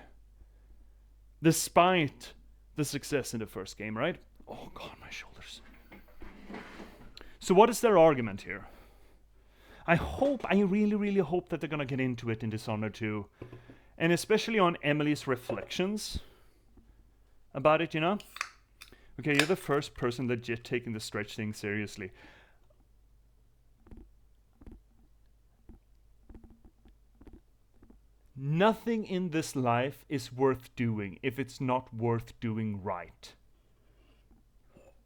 Despite the success in the first game, right? Oh god, my shoulders. So what is their argument here? I really, really hope that they're gonna get into it in Dishonored 2. And especially on Emily's reflections about it, you know? Okay, you're the first person legit taking the stretch thing seriously. Nothing in this life is worth doing if it's not worth doing right.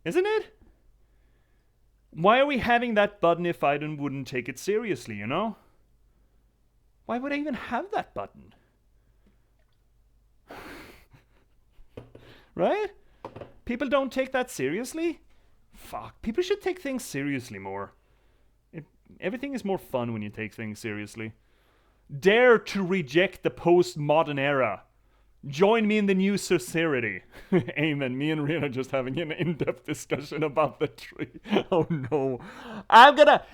Isn't it? Why are we having that button if I wouldn't take it seriously, you know? Why would I even have that button? Right? People don't take that seriously? Fuck, people should take things seriously more. Everything is more fun when you take things seriously. Dare to reject the postmodern era. Join me in the new society. Amen. Me and Rian are just having an in-depth discussion about the tree. Oh no. I'm gonna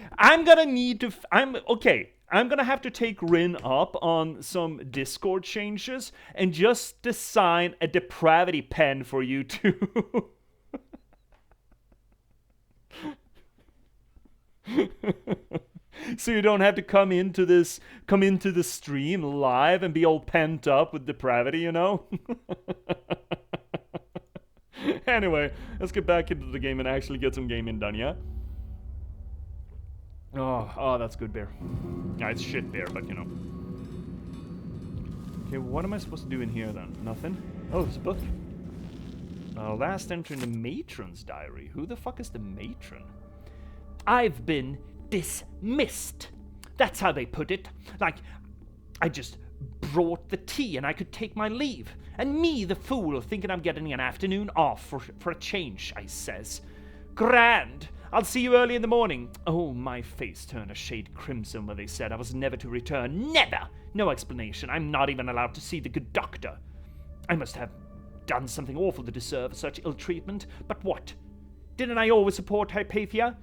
have to take Rin up on some Discord changes and just design a depravity pen for you to So you don't have to come into the stream live and be all pent up with depravity, you know? Anyway, let's get back into the game and actually get some gaming done, yeah? Oh, that's good beer. Yeah, it's shit beer, but you know. Okay, what am I supposed to do in here then? Nothing? Oh, there's a book. Last entry in the matron's diary. Who the fuck is the matron? I've been dismissed. That's how they put it. Like, I just brought the tea and I could take my leave. And me, the fool, thinking I'm getting an afternoon off for a change, I says. Grand. I'll see you early in the morning. Oh, my face turned a shade crimson when they said I was never to return. Never! No explanation. I'm not even allowed to see the good doctor. I must have done something awful to deserve such ill treatment. But what? Didn't I always support Hypatia?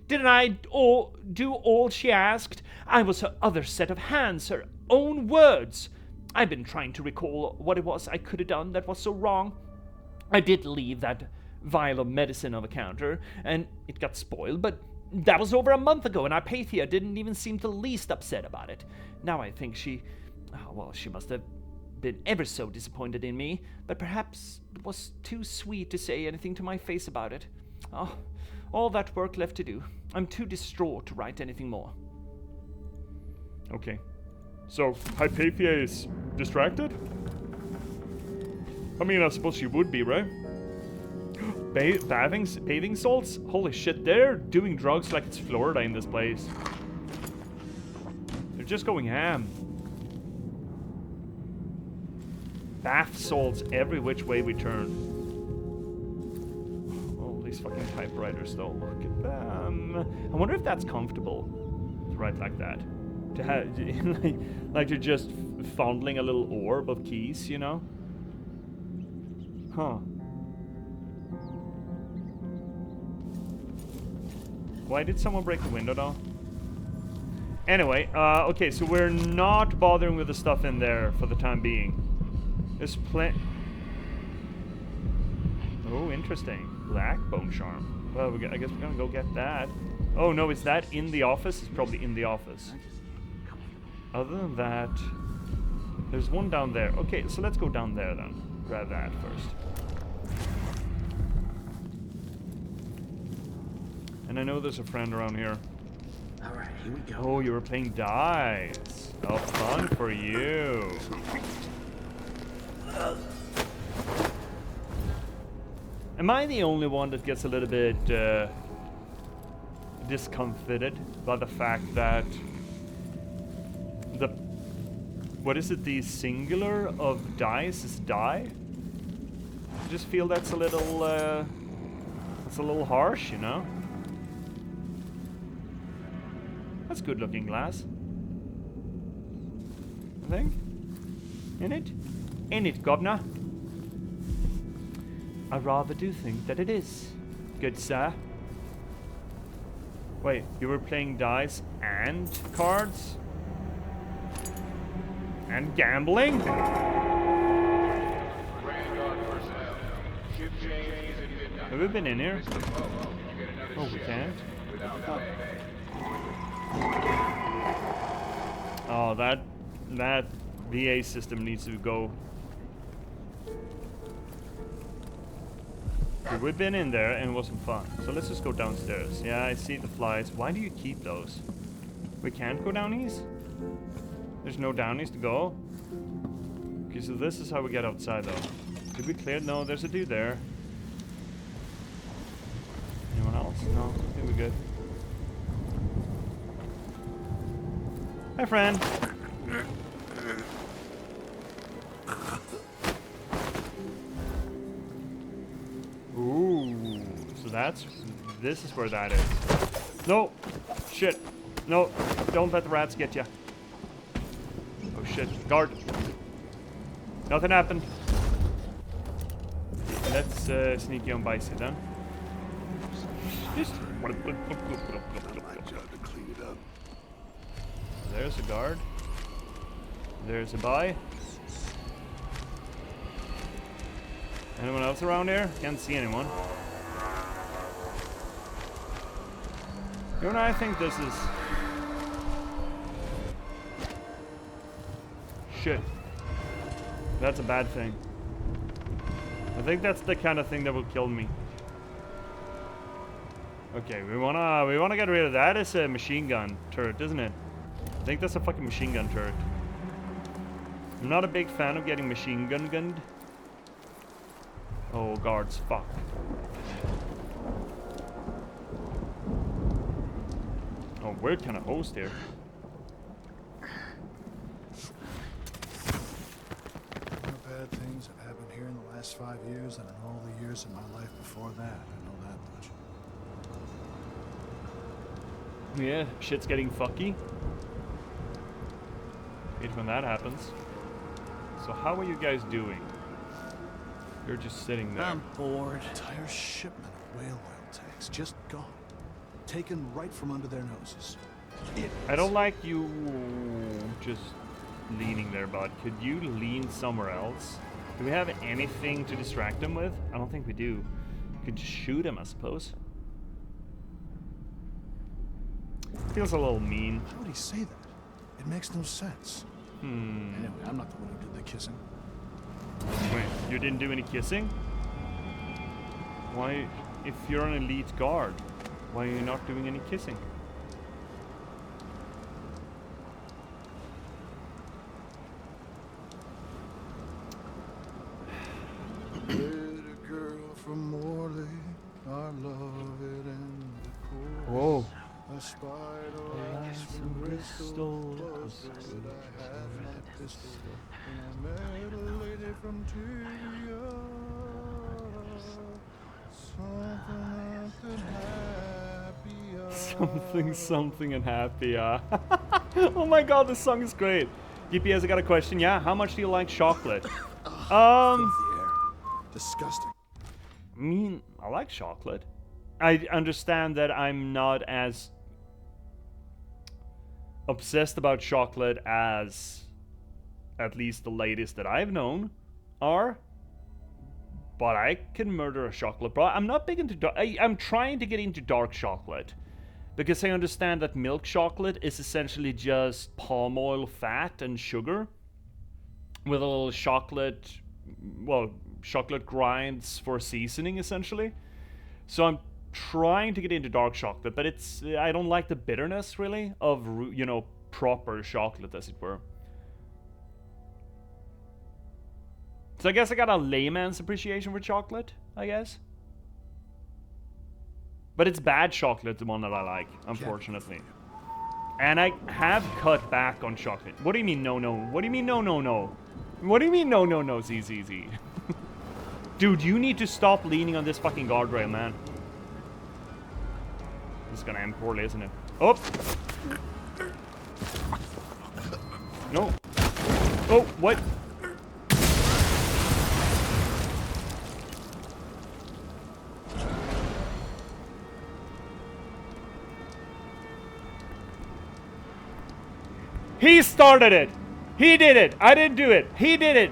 Didn't I do all she asked? I was her other set of hands, her own words. I've been trying to recall what it was I could have done that was so wrong. I did leave that vial of medicine on the counter, and it got spoiled, but that was over a month ago, and Hypatia didn't even seem the least upset about it. Now I think she must have been ever so disappointed in me, but perhaps it was too sweet to say anything to my face about it. Oh, all that work left to do. I'm too distraught to write anything more. Okay. So, Hypatia is distracted? I mean, I suppose she would be, right? Bathing salts? Holy shit, they're doing drugs like it's Florida in this place. They're just going ham. Bath salts every which way we turn. These fucking typewriters though, look at them. I wonder if that's comfortable to write like that. To have, like you're just fondling a little orb of keys, you know? Huh. Why did someone break the window though? Anyway, okay, so we're not bothering with the stuff in there for the time being. There's oh, interesting. Black bone charm. Well, I guess we're gonna go get that. Oh no, is that in the office? It's probably in the office. Other than that, there's one down there. Okay, so let's go down there then. Grab that first. And I know there's a friend around here. Alright, here we go. Oh, you were playing dice. Oh, fun for you. Am I the only one that gets a little bit discomfited by the fact that what is it, the singular of dice is die? I just feel that's a little harsh, you know? That's good looking glass. I think. In it, governor. I rather do think that it is, good sir. Wait, you were playing dice and cards? And gambling? Have we been in here? Oh, we can't? Oh, that VA system needs to go. We've been in there and it wasn't fun. So let's just go downstairs. Yeah, I see the flies. Why do you keep those? We can't go downies? There's no downies to go? Okay, so this is how we get outside though. Did we clear? No, there's a dude there. Anyone else? No, I think we're good. Hi, friend. Ooh, so this is where that is. No, shit. No, don't let the rats get you. Oh shit, guard. Nothing happened. Let's sneak you on bicycle then. There's a guard. There's a buy. Anyone else around here? Can't see anyone. You know, I think this is... Shit. That's a bad thing. I think that's the kind of thing that will kill me. Okay, we wanna get rid of that. It's a machine gun turret, isn't it? I think that's a fucking machine gun turret. I'm not a big fan of getting machine gunned. Oh, guards, fuck. Oh, weird kind of host here. More bad things have happened here in the last 5 years than in all the years of my life before that. I know that much. Yeah, shit's getting fucky. Hate when that happens. So how are you guys doing? You're just sitting there. I'm bored. Entire shipment of whale oil tanks just gone. Taken right from under their noses. I don't like you just leaning there, bud. Could you lean somewhere else? Do we have anything to distract them with? I don't think we do. Could just shoot him, I suppose. Feels a little mean. How would he say that? It makes no sense. Anyway, I'm not the one who did the kissing. Wait, you didn't do any kissing? Why, if you're an elite guard, why are you not doing any kissing? Little girl from Morley, I love it in the chorus. Whoa. A spider eyes from Bristol, was good I had my pistol, and I met a lady from Tibia. Something and happy, Oh my god, this song is great. J.P.S, I got a question. Yeah, how much do you like chocolate? Filthy air. Disgusting. I mean, I like chocolate. I understand that I'm not as obsessed about chocolate as at least the ladies that I've known are. But I can murder a chocolate bar. I'm not big into I'm trying to get into dark chocolate. Because I understand that milk chocolate is essentially just palm oil, fat, and sugar. With a little chocolate, well, chocolate grinds for seasoning, essentially. So I'm trying to get into dark chocolate, but I don't like the bitterness, really, of, you know, proper chocolate, as it were. So I guess I got a layman's appreciation for chocolate, I guess. But it's bad chocolate, the one that I like, unfortunately. And I have cut back on chocolate. What do you mean, no? What do you mean, no? What do you mean, no, ZZZ? Dude, you need to stop leaning on this fucking guardrail, man. This is gonna end poorly, isn't it? Oh! No. Oh, what? He started it! He did it! I didn't do it! He did it!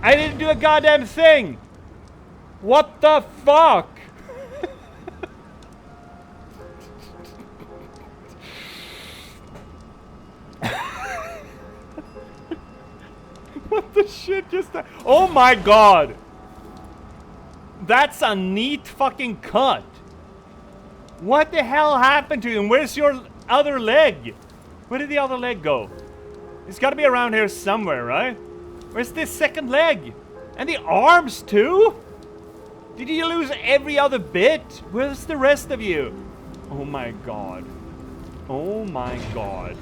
I didn't do a goddamn thing! What the fuck? What the shit just that? Oh my god! That's a neat fucking cut! What the hell happened to you? And where's your other leg? Where did the other leg go? It's gotta be around here somewhere, right? Where's this second leg? And the arms too? Did you lose every other bit? Where's the rest of you? Oh my god. Oh my god.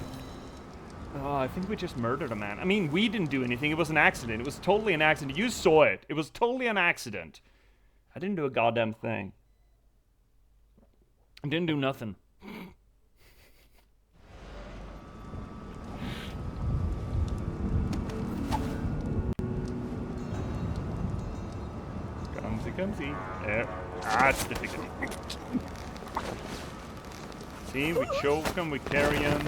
Oh, I think we just murdered a man. I mean, we didn't do anything. It was an accident. It was totally an accident. You saw it. It was totally an accident. I didn't do a goddamn thing. I didn't do nothing. Come see. There. That's the ticket. See, we choke him, we carry him,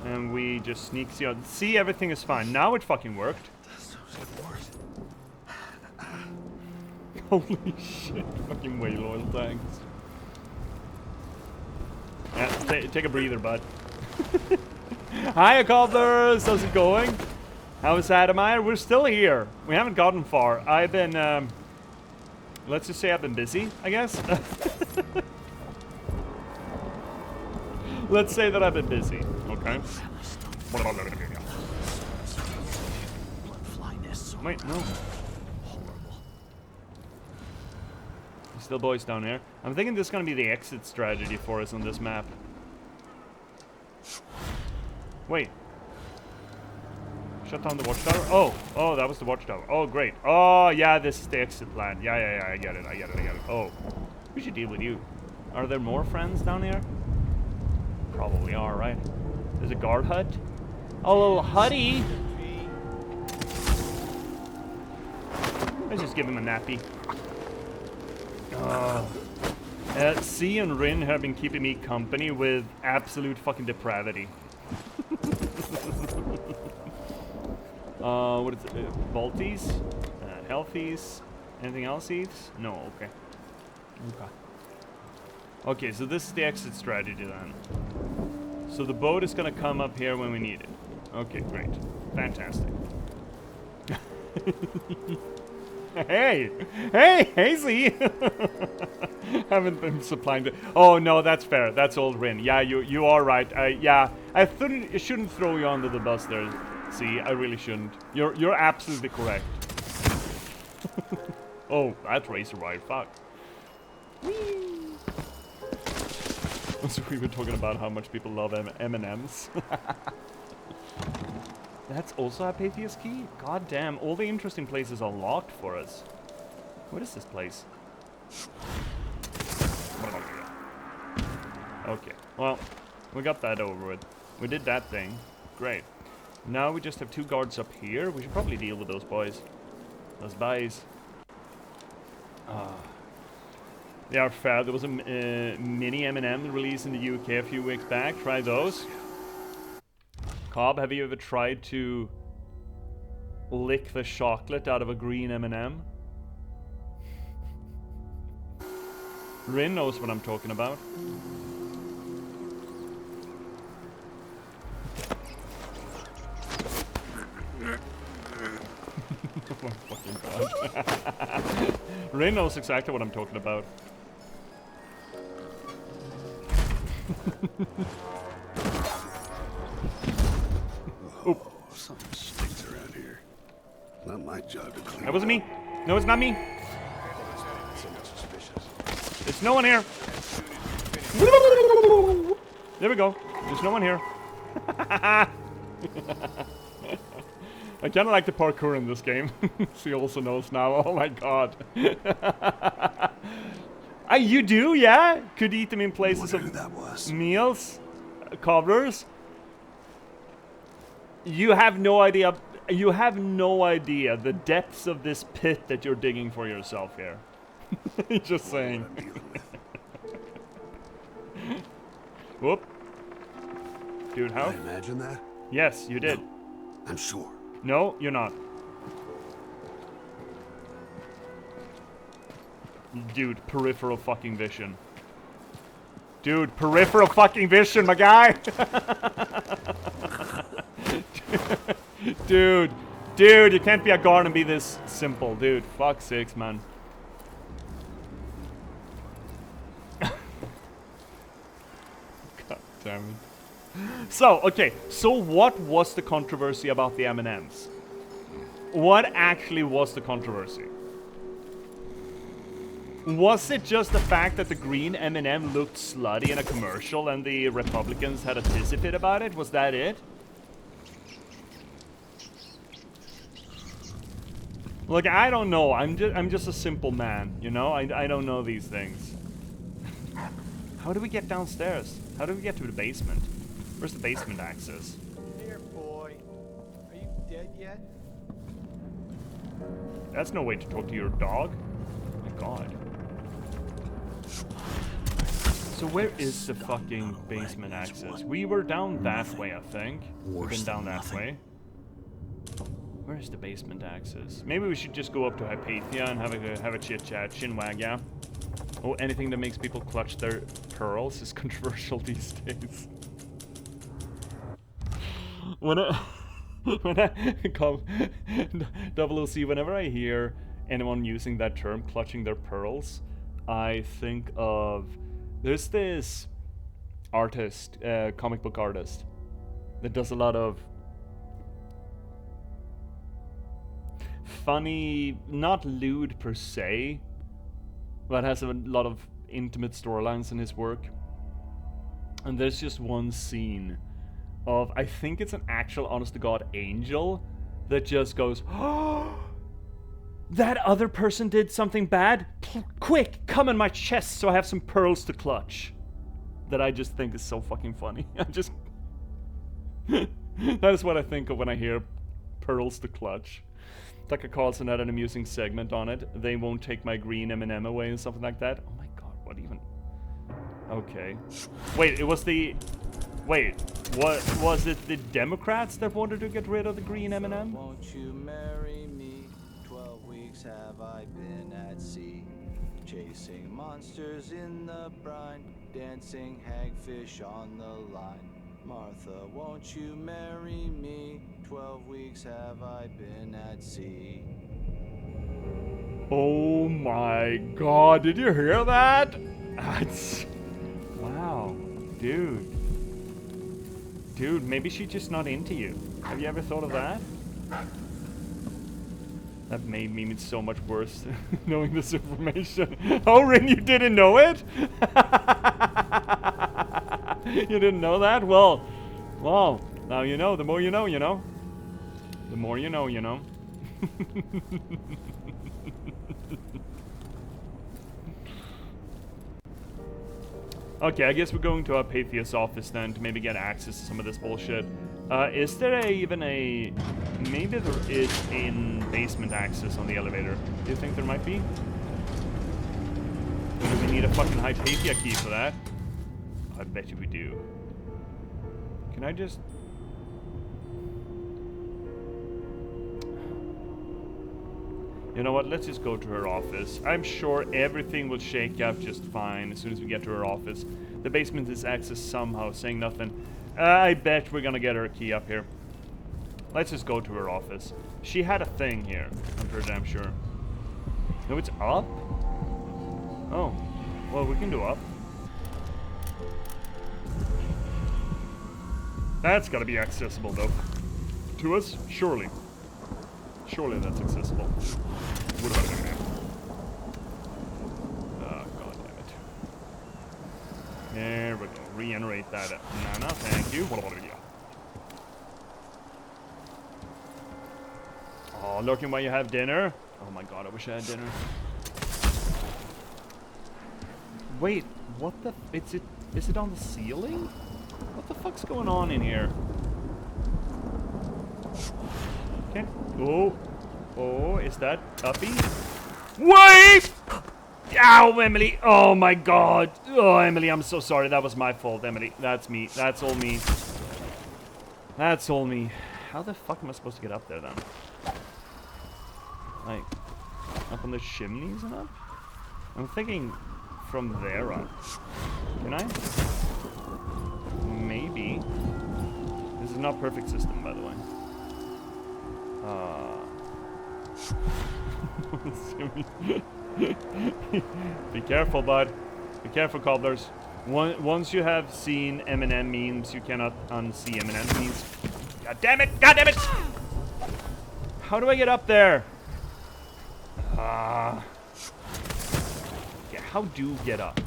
and we just sneak. See, everything is fine. Now it fucking worked. Holy shit, fucking whale oil tanks. Yeah. take a breather, bud. Hiya, cobblers! How's it going? How is Adamire? We're still here. We haven't gotten far. I've been, let's just say I've been busy, I guess. Let's say that I've been busy, okay? Wait, no. Still boys down here. I'm thinking this is gonna be the exit strategy for us on this map. Wait. Shut down the watchtower? Oh, that was the watchtower. Oh, great. Oh, yeah, this is the exit plan. Yeah, I get it. Oh, we should deal with you. Are there more friends down here? Probably are, right? There's a guard hut. Oh, a little hutty. Let's just give him a nappy. C and Rin have been keeping me company with absolute fucking depravity. What is it? Balties? Healthies? Anything else eats? No, okay. Okay, so this is the exit strategy then. So the boat is gonna come up here when we need it. Okay, great. Fantastic. Hey, Z. Haven't been supplying the. Oh no, that's fair. That's old Rin. Yeah, you are right. I shouldn't throw you under the bus there. Z, I really shouldn't. You're absolutely correct. Oh, that's Razor Wire. Fuck. So we were talking about how much people love M&Ms. That's also a Patheus key? God damn, all the interesting places are locked for us. What is this place? Okay, well, we got that over with. We did that thing. Great. Now we just have 2 guards up here. We should probably deal with those boys. Those guys. They are fair. There was a mini M&M released in the UK a few weeks back. Try those. Cobb, have you ever tried to lick the chocolate out of a green M&M? Rin knows what I'm talking about. Oh my fucking god. Rin knows exactly what I'm talking about. Oh, something stinks around here. Not my job to clean. That wasn't me. No, it's not me. There's no one here. There we go. There's no one here. I kind of like the parkour in this game. She also knows now. Oh my god. You do, yeah? Could eat them in places of meals, cobblers. You have no idea. You have no idea the depths of this pit that you're digging for yourself here. Just saying. Whoop. Dude, how? Did I imagine that? Yes, you did. No, I'm sure. No, you're not. Dude, peripheral fucking vision. Dude, peripheral fucking vision, my guy! Dude, you can't be a guard and be this simple, dude. Fuck sakes, man. God damn it. So, okay, so what was the controversy about the M&Ms? What actually was the controversy? Was it just the fact that the green M&M looked slutty in a commercial and the Republicans had a tizzy fit about it? Was that it? Look, I don't know. I'm just a simple man, you know? I don't know these things. How do we get downstairs? How do we get to the basement? Where's the basement access? Here, boy. Are you dead yet? That's no way to talk to your dog. Oh my god. So where is the fucking basement access? We were down that way, I think. We've been down that way. Where is the basement access? Maybe we should just go up to Hypatia and have a chit chat, chinwag, yeah? Oh, anything that makes people clutch their pearls is controversial these days. When I call OOC, whenever I hear anyone using that term, clutching their pearls, I think of, there's this artist, comic book artist, that does a lot of funny, not lewd per se, but has a lot of intimate storylines in his work. And there's just one scene of, I think it's an actual honest-to-God angel that just goes, "Oh, that other person did something bad? Quick, come in my chest so I have some pearls to clutch." That I just think is so fucking funny. I just... that is what I think of when I hear pearls to clutch. Tucker Carlson had an amusing segment on it. They won't take my green M&M away and something like that. Oh my god, what even... Okay. Wait, it was the... Wait, what was it the Democrats that wanted to get rid of the green M&M? Won't you marry me? 12 weeks have I been at sea, chasing monsters in the brine, dancing hagfish on the line. Martha, won't you marry me? 12 weeks have I been at sea. Oh my god, did you hear that? That's... Wow, dude. Dude, maybe she's just not into you. Have you ever thought of that? That made me so much worse knowing this information. Oh, Rin, you didn't know it? You didn't know that? Well, now you know. The more you know, you know. The more you know, you know. Okay, I guess we're going to our Patheus office then to maybe get access to some of this bullshit. Is there even a... Maybe there is in basement access on the elevator. Do you think there might be? Or do we need a fucking Hypatia key for that? I bet you we do. Can I just... You know what, let's just go to her office. I'm sure everything will shake out just fine as soon as we get to her office. The basement is accessed somehow, saying nothing. I bet we're gonna get her key up here. Let's just go to her office. She had a thing here, I'm pretty damn sure. No, it's up? Oh, well, we can do up. That's gotta be accessible, though. To us? Surely. Surely that's accessible. What about it? Oh, god damn it. There we go. Regenerate that. No, thank you. What about it? Oh, looking while you have dinner. Oh my god, I wish I had dinner. Wait, what the... Is it on the ceiling? What the fuck's going on in here? Okay. Oh, is that uppy? Wait! Ow, Emily! Oh my god! Oh, Emily, I'm so sorry. That was my fault, Emily. That's me. That's all me. That's all me. How the fuck am I supposed to get up there then? Like, up on the chimneys and up? I'm thinking from there up. Can I? Maybe. This is not perfect system, by the way. Be careful, bud. Be careful, cobblers. Once you have seen M&M memes, you cannot unsee M&M memes. God damn it! God damn it! How do I get up there? Yeah, how do get up?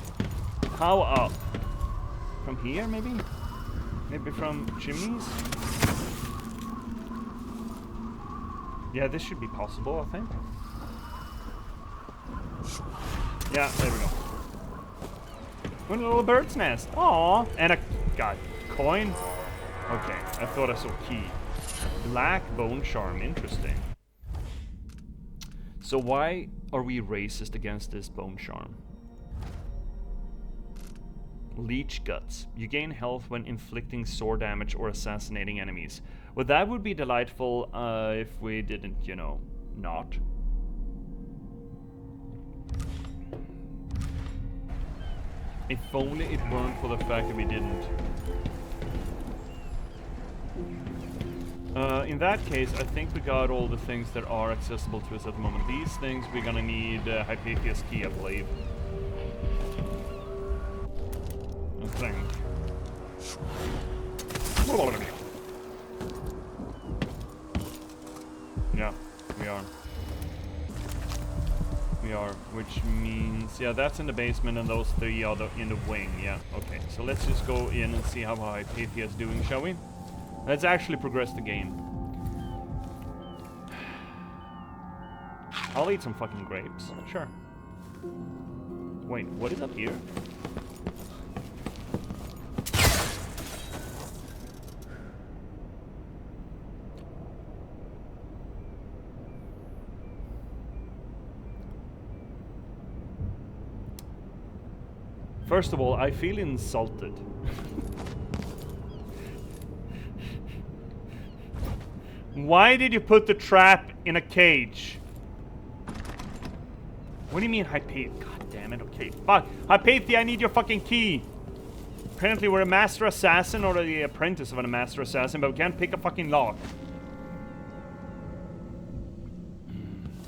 How up? From here, maybe? Maybe from chimneys? Yeah, this should be possible, I think. Yeah, there we go. One little bird's nest. Aww. And a... God. Coin? Okay, I thought I saw key. Black bone charm. Interesting. So why are we racist against this bone charm? Leech guts. You gain health when inflicting sore damage or assassinating enemies. Well, that would be delightful if we didn't, you know, not. If only it weren't for the fact that we didn't. In that case, I think we got all the things that are accessible to us at the moment. These things we're gonna need J.P.S key, I believe. I think. Yeah, we are. We are, which means, yeah, that's in the basement and those three are in the wing, yeah. Okay, so let's just go in and see how J.P.S is doing, shall we? Let's actually progress the game. I'll eat some fucking grapes, sure. Wait, what is up here? First of all, I feel insulted. Why did you put the trap in a cage? What do you mean, J.P.S? God damn it, okay, fuck. J.P.S, I need your fucking key. Apparently we're a master assassin or the apprentice of a master assassin, but we can't pick a fucking lock.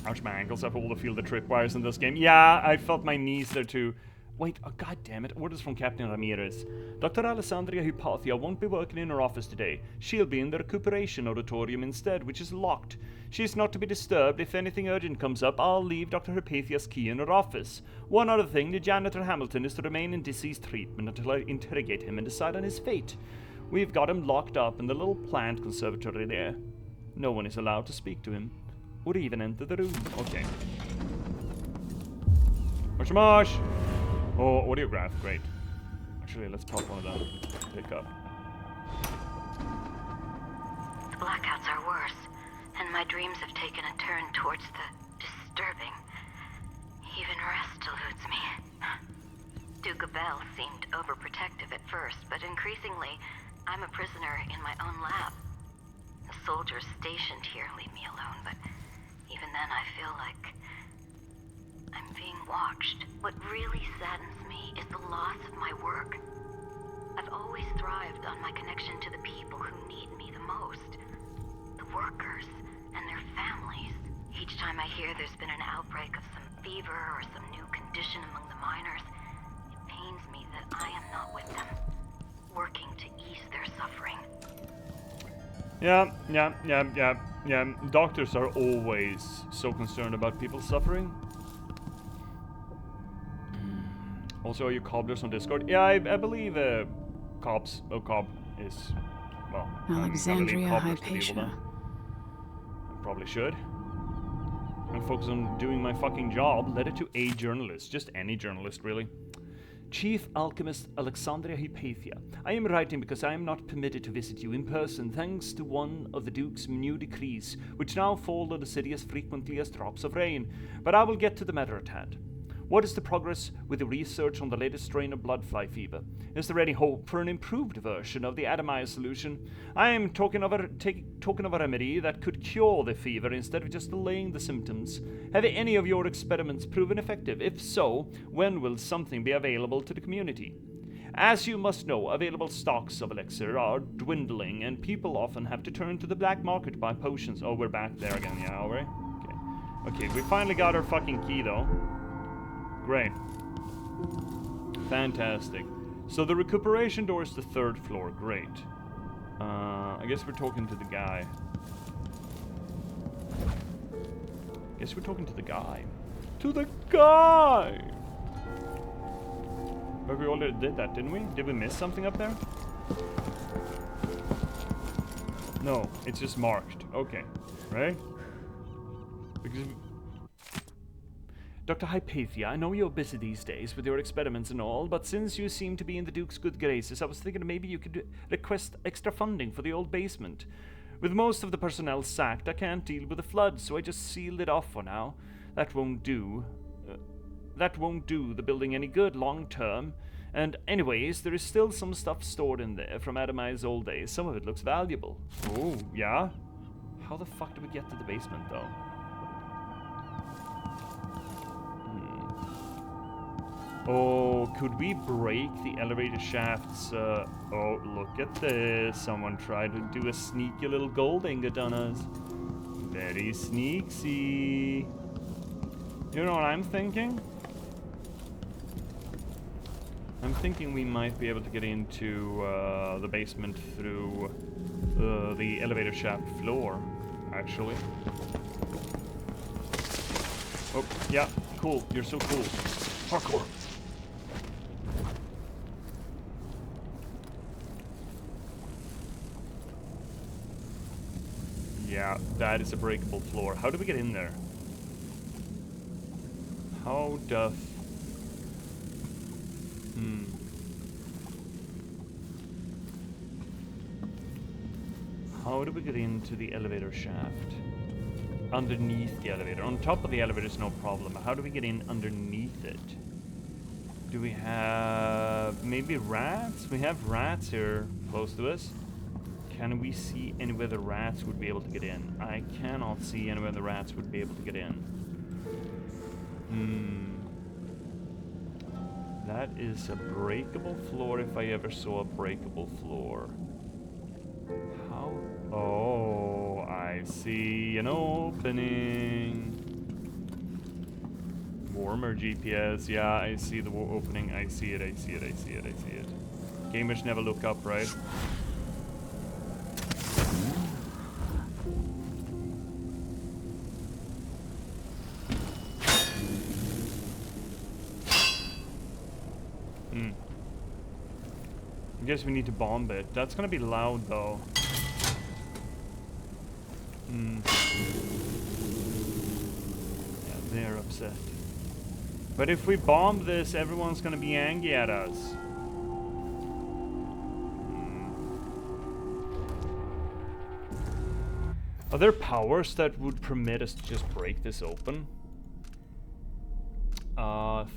Ouch, my ankles. I all to feel the tripwires in this game. Yeah, I felt my knees there too. Wait, oh god damn it. Orders from Captain Ramirez. Dr. Alessandria Hypatia won't be working in her office today. She'll be in the recuperation auditorium instead, which is locked. She's not to be disturbed. If anything urgent comes up, I'll leave Dr. Hypatia's key in her office. One other thing, the janitor Hamilton is to remain in deceased treatment until I interrogate him and decide on his fate. We've got him locked up in the little plant conservatory there. No one is allowed to speak to him, or even enter the room. Okay. Mosh mosh! Oh, audiograph, great. Actually, let's pop one of them. Pick up. The blackouts are worse, and my dreams have taken a turn towards the disturbing. Even rest eludes me. Duke Bell seemed overprotective at first, but increasingly, I'm a prisoner in my own lab. The soldiers stationed here leave me alone, but even then I feel like I'm being watched. What really saddens me is the loss of my work. I've always thrived on my connection to the people who need me the most. The workers and their families. Each time I hear there's been an outbreak of some fever or some new condition among the miners, it pains me that I am not with them, working to ease their suffering. Yeah. Doctors are always so concerned about people suffering. Also, are you cobblers on Discord? Yeah, I believe Cobb is, well, Alexandria Hypatia. I probably should. I'm focused on doing my fucking job. Let it to a journalist, just any journalist, really. Chief Alchemist Alexandria Hypatia. I am writing because I am not permitted to visit you in person, thanks to one of the Duke's new decrees, which now fall on the city as frequently as drops of rain. But I will get to the matter at hand. What is the progress with the research on the latest strain of bloodfly fever? Is there any hope for an improved version of the atomized solution? I am talking of a remedy that could cure the fever instead of just delaying the symptoms. Have any of your experiments proven effective? If so, when will something be available to the community? As you must know, available stocks of elixir are dwindling, and people often have to turn to the black market to buy potions. Oh, we're back there again, yeah, are we? Okay, we finally got our fucking key, though. Great. Fantastic. So the recuperation door is the 3rd floor. Great. I guess we're talking to the guy. To the guy! But we already did that, didn't we? Did we miss something up there? No, it's just marked. Okay. Right? Because... Dr. Hypatia, I know you're busy these days with your experiments and all, but since you seem to be in the Duke's good graces, I was thinking maybe you could request extra funding for the old basement. With most of the personnel sacked, I can't deal with the flood, so I just sealed it off for now. That won't do. The building any good long term. And anyways, there is still some stuff stored in there from Adamai's old days. Some of it looks valuable. Oh, yeah? How the fuck do we get to the basement, though? Oh, could we break the elevator shafts? Oh, look at this. Someone tried to do a sneaky little gold ingot on us. Very sneaky. You know what I'm thinking? I'm thinking we might be able to get into the basement through the elevator shaft floor, actually. Oh, yeah, cool. You're so cool. Parkour. Yeah, that is a breakable floor. How do we get in there? How doth... How do we get into the elevator shaft? Underneath the elevator. On top of the elevator is no problem. How do we get in underneath it? Do we have... maybe rats? We have rats here close to us. Can we see anywhere the rats would be able to get in? I cannot see anywhere the rats would be able to get in. That is a breakable floor if I ever saw a breakable floor. How? Oh, I see an opening. Warmer J.P.S. Yeah, I see the opening. I see it, I see it, I see it, I see it. Gamers never look up, right? I guess we need to bomb it. That's gonna be loud though. Yeah, they're upset. But if we bomb this, everyone's gonna be angry at us. Are there powers that would permit us to just break this open?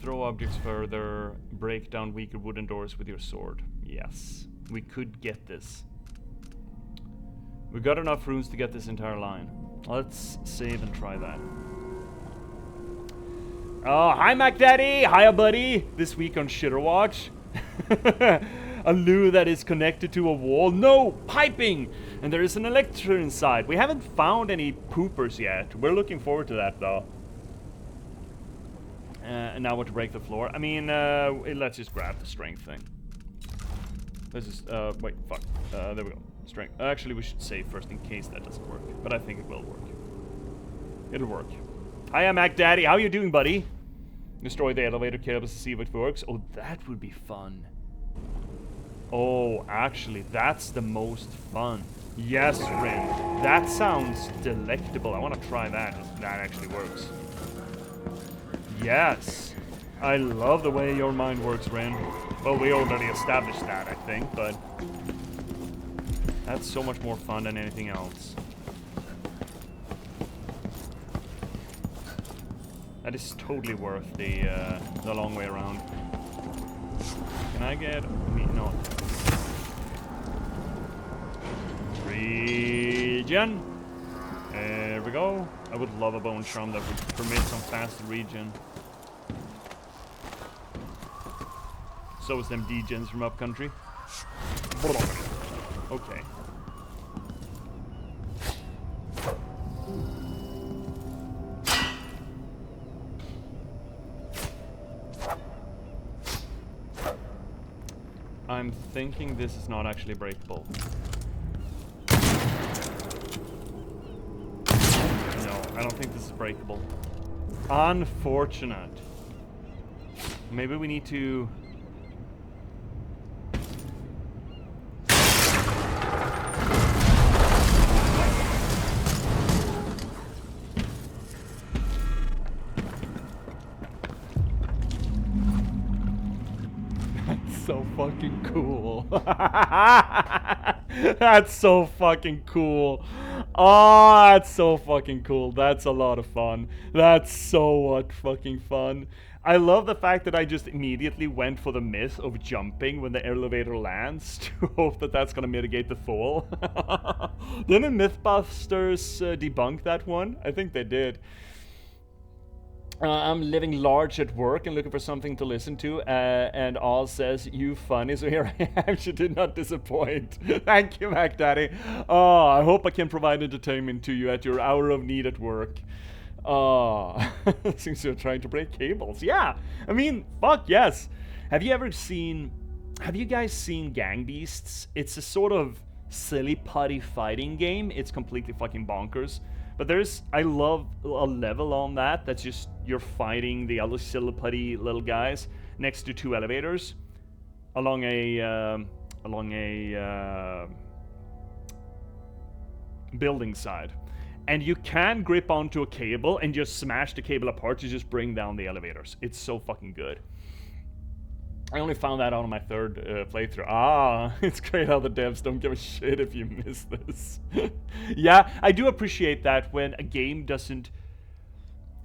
Throw objects further, break down weaker wooden doors with your sword. Yes, we could get this. We got enough runes to get this entire line. Let's save and try that. Oh, hi Mac Daddy! Hiya buddy! This week on Shitter Watch. A loo that is connected to a wall. No! Piping! And there is an electric inside. We haven't found any poopers yet. We're looking forward to that though. And now what to break the floor? I mean, let's just grab the strength thing. Let's just, wait, fuck. There we go. Strength. Actually, we should save first in case that doesn't work. But I think it will work. It'll work. Hiya, Mac Daddy. How you doing, buddy? Destroy the elevator cables to see if it works. Oh, that would be fun. Oh, actually, that's the most fun. Yes, Rin. That sounds delectable. I want to try that if that actually works. Yes. I love the way your mind works, Rin. Well, we already established that, I think, but that's so much more fun than anything else. That is totally worth the long way around. Can I get... no. Regen. There we go. I would love a bone charm that would permit some fast regen. So is them degens from upcountry. Okay. I'm thinking this is not actually breakable. No, I don't think this is breakable. Unfortunate. Maybe we need to... so fucking cool. That's so fucking cool. Oh, that's so fucking cool. That's a lot of fun. That's so much fucking fun. I love the fact that I just immediately went for the myth of jumping when the elevator lands to hope that that's gonna mitigate the fall. Didn't Mythbusters debunk that one? I think they did. I'm living large at work and looking for something to listen to, and Oz says, you funny, so here I am. She did not disappoint. Thank you, Mac Daddy. Oh, I hope I can provide entertainment to you at your hour of need at work. Oh, since you're trying to break cables. Yeah, I mean, fuck yes. Have you guys seen Gang Beasts? It's a sort of silly putty fighting game. It's completely fucking bonkers. But I love a level on that that's just you're fighting the other silly putty little guys next to two elevators along a building side. And you can grip onto a cable and just smash the cable apart to just bring down the elevators. It's so fucking good. I only found that out on my third playthrough. Ah, it's great how the devs don't give a shit if you miss this. Yeah, I do appreciate that when a game doesn't...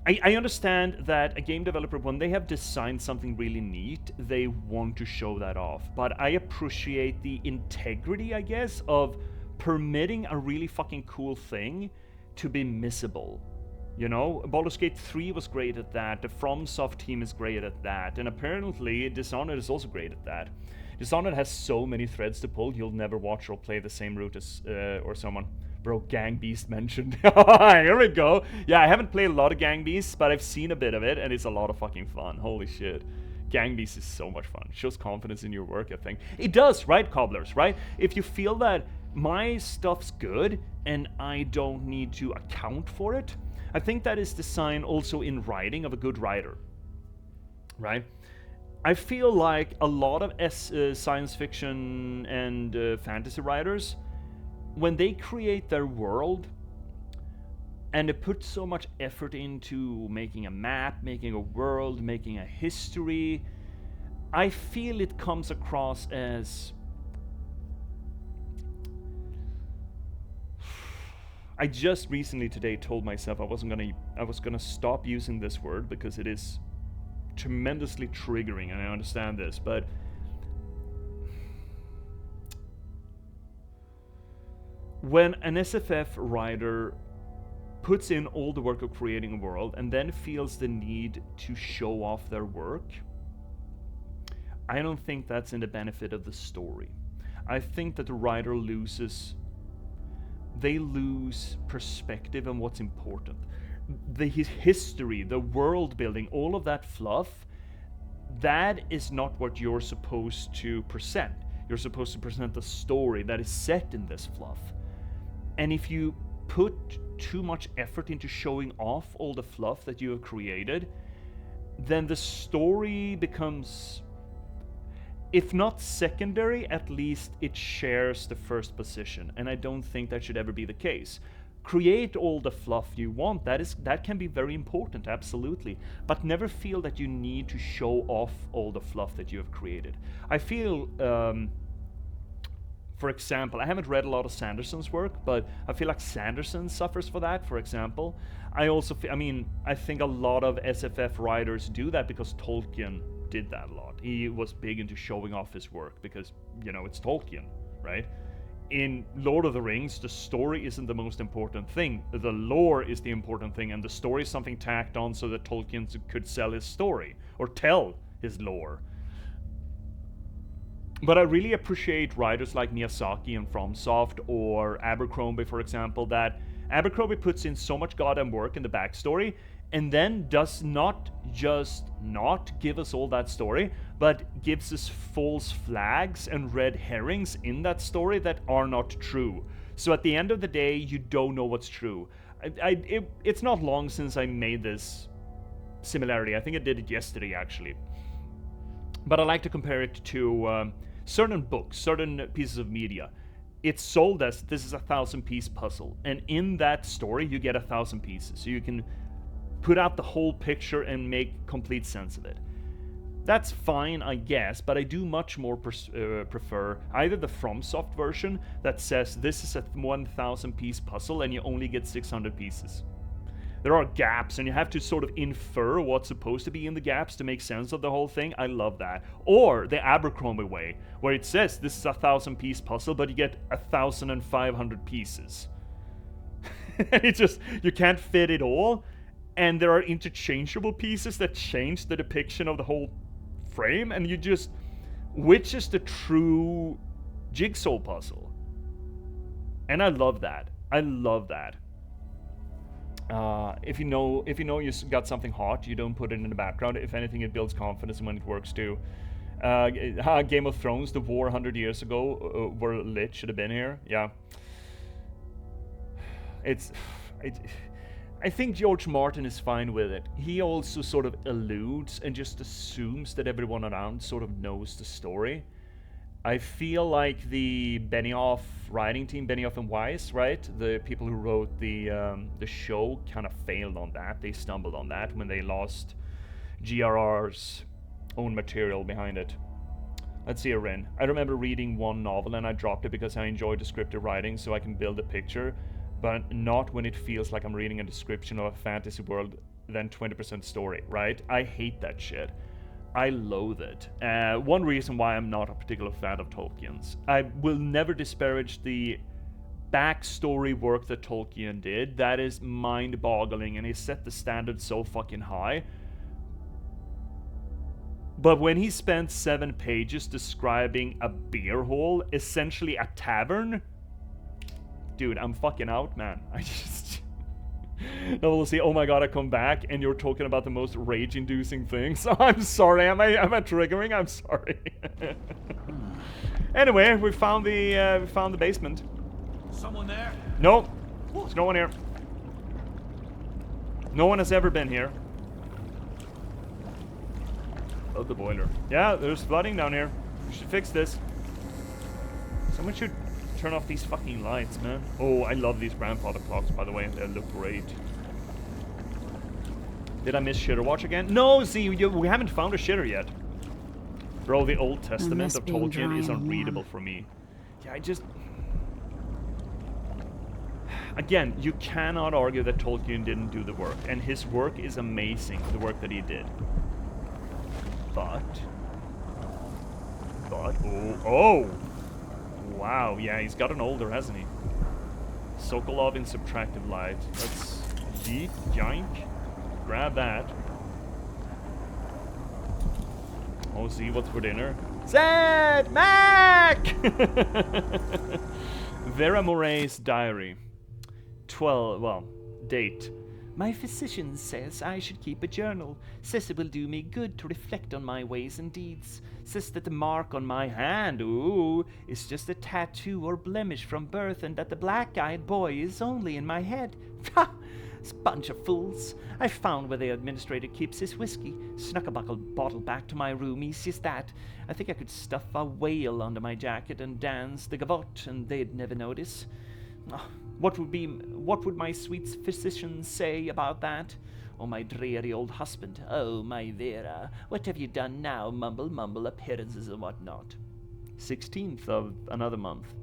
I understand that a game developer, when they have designed something really neat, they want to show that off. But I appreciate the integrity, I guess, of permitting a really fucking cool thing to be missable. You know, Baldur's Gate 3 was great at that, the FromSoft team is great at that, and apparently Dishonored is also great at that. Dishonored has so many threads to pull, you'll never watch or play the same route as, or someone. Bro, Gang Beast mentioned. Here we go. Yeah, I haven't played a lot of Gang Beasts, but I've seen a bit of it, and it's a lot of fucking fun. Holy shit. Gang Beasts is so much fun. It shows confidence in your work, I think. It does, right, cobblers, right? If you feel that my stuff's good, and I don't need to account for it, I think that is the sign also in writing of a good writer, right? I feel like a lot of science fiction and fantasy writers, when they create their world and they put so much effort into making a map, making a world, making a history, I feel it comes across as... I just recently today told myself I was gonna stop using this word because it is tremendously triggering, and I understand this, but when an SFF writer puts in all the work of creating a world and then feels the need to show off their work, I don't think that's in the benefit of the story. I think that the writer loses perspective on what's important. His history, the world building, all of that fluff, that is not what you're supposed to present. You're supposed to present the story that is set in this fluff. And if you put too much effort into showing off all the fluff that you have created, then the story becomes, if not secondary, at least it shares the first position, and I don't think that should ever be the case. Create all the fluff you want, that can be very important, absolutely, but never feel that you need to show off all the fluff that you have created. I feel, for example, I haven't read a lot of Sanderson's work, but I feel like Sanderson suffers for that, for example. I think a lot of SFF writers do that because Tolkien did that a lot. He was big into showing off his work because, you know, it's Tolkien, right? In Lord of the Rings, the story isn't the most important thing. The lore is the important thing, and the story is something tacked on so that Tolkien could sell his story or tell his lore. But I really appreciate writers like Miyazaki and FromSoft or Abercrombie, for example, that Abercrombie puts in so much goddamn work in the backstory and then does not just not give us all that story, but gives us false flags and red herrings in that story that are not true. So at the end of the day, you don't know what's true. It's not long since I made this similarity. I think I did it yesterday, actually. But I like to compare it to certain books, certain pieces of media. It's sold as this is a 1,000-piece puzzle, and in that story you get 1,000 pieces, so you can put out the whole picture and make complete sense of it. That's fine, I guess, but I do much more prefer either the FromSoft version that says this is a 1,000-piece puzzle and you only get 600 pieces. There are gaps, and you have to sort of infer what's supposed to be in the gaps to make sense of the whole thing. I love that. Or the Abercrombie way, where it says this is a 1,000-piece puzzle, but you get 1,500 pieces. It's just, you can't fit it all. and there are interchangeable pieces that change the depiction of the whole frame, and you just, which is the true jigsaw puzzle? And I love that. I love that. If you know you got something hot, you don't put it in the background. If anything, it builds confidence when it works too. Game of Thrones, the war 100 years ago, where lit should have been here. Yeah. I think George Martin is fine with it. He also sort of alludes and just assumes that everyone around sort of knows the story. I feel like the Benioff writing team, Benioff and Weiss, right? The people who wrote the show kind of failed on that. They stumbled on that when they lost GRR's own material behind it. Let's see a Rin. I remember reading one novel and I dropped it because I enjoy descriptive writing so I can build a picture, but not when it feels like I'm reading a description of a fantasy world, then 20% story, right? I hate that shit. I loathe it. One reason why I'm not a particular fan of Tolkien's. I will never disparage the backstory work that Tolkien did. That is mind-boggling, and he set the standard so fucking high. But when he spent 7 pages describing a beer hall, essentially a tavern, dude, I'm fucking out, man. I just... Now we'll see, oh my god, I come back and you're talking about the most rage-inducing things. I'm sorry, am I triggering? I'm sorry. Anyway, we found the basement. Someone there? No, there's no one here. No one has ever been here. Oh, the boiler. Yeah, there's flooding down here. We should fix this. Someone should turn off these fucking lights, man. Oh, I love these grandfather clocks, by the way. They look great. Did I miss Shitter Watch again? No, see, we haven't found a shitter yet. Bro, the Old Testament of Tolkien is unreadable for me. Yeah, I just... Again, you cannot argue that Tolkien didn't do the work, and his work is amazing, the work that he did. But... Oh! Wow, yeah, he's gotten older, hasn't he? Sokolov in subtractive light. Let's yeet, yoink. Grab that. Oh, see what's for dinner? Zed! Mac! Vera Moray's diary. Date. My physician says I should keep a journal. Says it will do me good to reflect on my ways and deeds. Says that the mark on my hand, is just a tattoo or blemish from birth, and that the black-eyed boy is only in my head. Ha! This bunch of fools. I found where the administrator keeps his whiskey. Snuck a bottle back to my room, easy as that. I think I could stuff a whale under my jacket and dance the gavotte, and they'd never notice. What would my sweet physician say about that? Oh, my dreary old husband. Oh, my Vera. What have you done now? Mumble, appearances and whatnot. 16th of another month.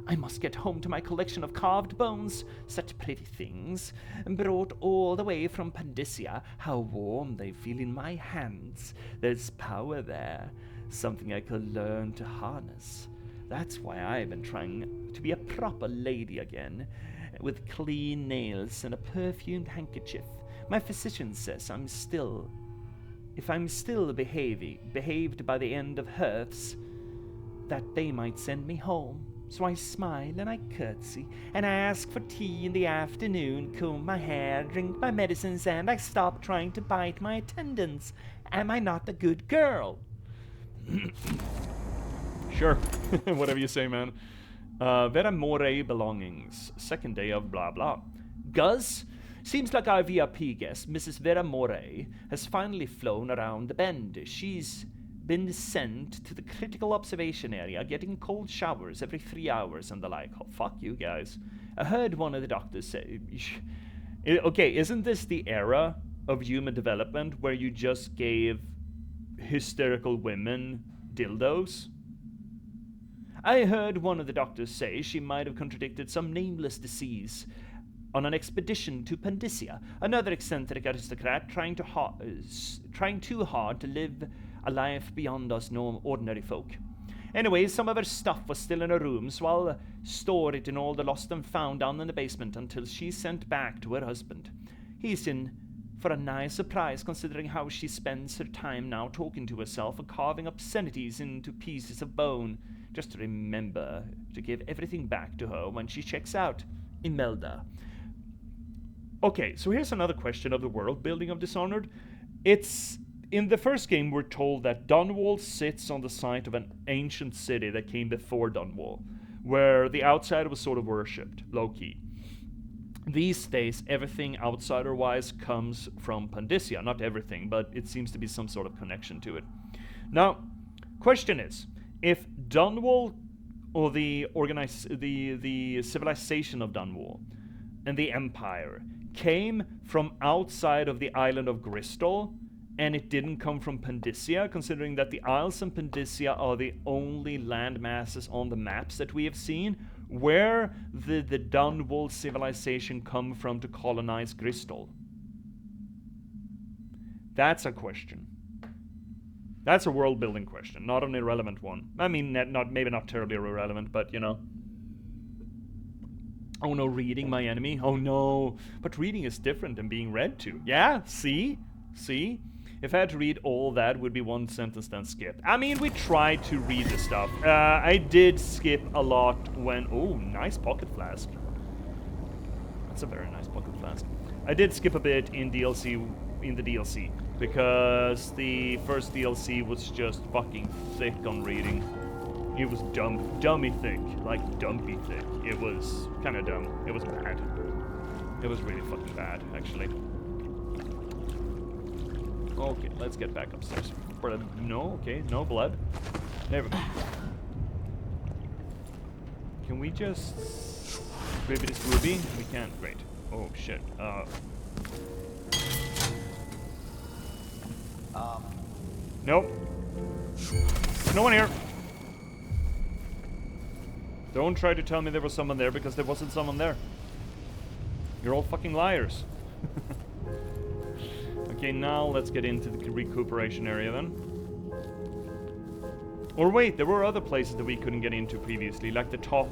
I must get home to my collection of carved bones. Such pretty things. Brought all the way from Pandysia. How warm they feel in my hands. There's power there. Something I could learn to harness. That's why I've been trying to be a proper lady again, with clean nails and a perfumed handkerchief. My physician says if I'm still behaved by the end of hearths, that they might send me home. So I smile and I curtsy, and I ask for tea in the afternoon, comb my hair, drink my medicines, and I stop trying to bite my attendants. Am I not a good girl? Sure. Whatever you say, man. Vera More belongings. Second day of blah blah. Gus? Seems like our VIP guest, Mrs. Vera More, has finally flown around the bend. She's been sent to the critical observation area, getting cold showers every 3 hours and the like. Oh, fuck you guys. I heard one of the doctors say... Okay, isn't this the era of human development where you just gave hysterical women dildos? I heard one of the doctors say she might have contradicted some nameless disease on an expedition to Pandysia, another eccentric aristocrat trying too hard to live a life beyond us ordinary folk. Anyway, some of her stuff was still in her room, so I'll store it in all the lost and found down in the basement until she's sent back to her husband. He's in for a nice surprise considering how she spends her time now talking to herself and carving obscenities into pieces of bone, just to remember to give everything back to her when she checks out. Imelda. Okay, so here's another question of the world building of Dishonored. It's in the first game we're told that Dunwall sits on the site of an ancient city that came before Dunwall, where the outsider was sort of worshipped, low-key. These days, everything outsider-wise comes from Pandysia. Not everything, but it seems to be some sort of connection to it. Now, question is, if Dunwall, or the civilization of Dunwall, and the Empire, came from outside of the island of Gristol, and it didn't come from Pandysia, considering that the Isles and Pandysia are the only land masses on the maps that we have seen, where the Dunwall civilization come from to colonize Gristol? That's a question. That's a world-building question, not an irrelevant one. I mean, maybe not terribly irrelevant, but, you know. Oh no, reading my enemy? Oh no. But reading is different than being read to. Yeah, see? See? If I had to read all that, would be one sentence then skip. I mean, we tried to read the stuff. I did skip a lot when... Oh, nice pocket flask. That's a very nice pocket flask. I did skip a bit in the DLC, because the first DLC was just fucking thick on reading. It was dummy thick, like dumpy thick. It was kind of dumb. It was bad. It was really fucking bad, actually. Okay, let's get back upstairs. No, okay, no blood. There we go. Can we just... Maybe this ruby? We can't. Great. Oh, shit. Nope. No one here. Don't try to tell me there was someone there, because there wasn't someone there. You're all fucking liars. Okay, now let's get into the recuperation area then. Or wait, there were other places that we couldn't get into previously, like the top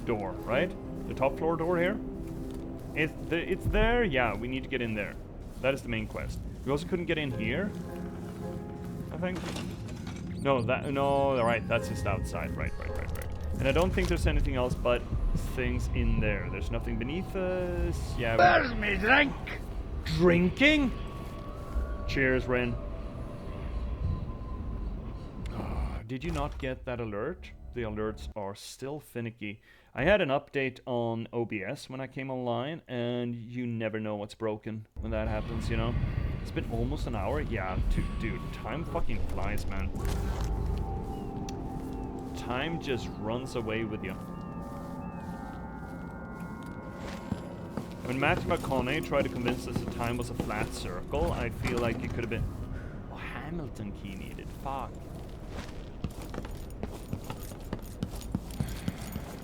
door, right? The top floor door here? It's there? Yeah, we need to get in there. That is the main quest. We also couldn't get in here, I think. No, alright, that's just outside. Right. And I don't think there's anything else but things in there. There's nothing beneath us. Yeah. Where's me drink? Drinking? Cheers, Ren. Did you not get that alert? The alerts are still finicky. I had an update on OBS when I came online, and you never know what's broken when that happens, you know? It's been almost an hour. Yeah, dude, time fucking flies, man. Time just runs away with you. When Matthew McConaughey tried to convince us that time was a flat circle, I feel like it could have been... Oh, Hamilton key needed. Fuck.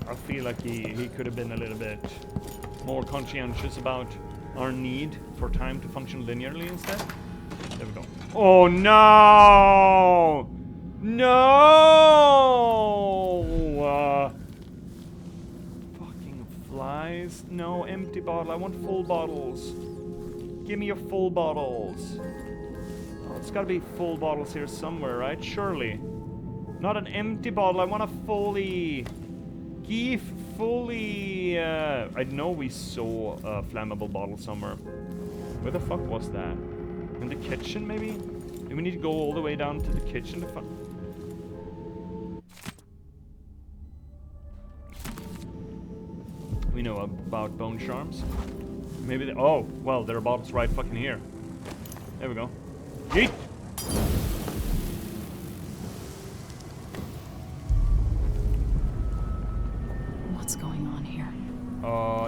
I feel like he could have been a little bit more conscientious about our need for time to function linearly instead. There we go. Oh no! No! Fucking flies. No, empty bottle. I want full bottles. Give me your full bottles. Oh, it's gotta be full bottles here somewhere, right? Surely. Not an empty bottle. I want a fully... Give fully... I know we saw a flammable bottle somewhere. Where the fuck was that? In the kitchen, maybe? Do we need to go all the way down to the kitchen to find... We know about bone charms. Maybe they... Oh, well, there are bottles right fucking here. There we go. Yeet! What's going on here?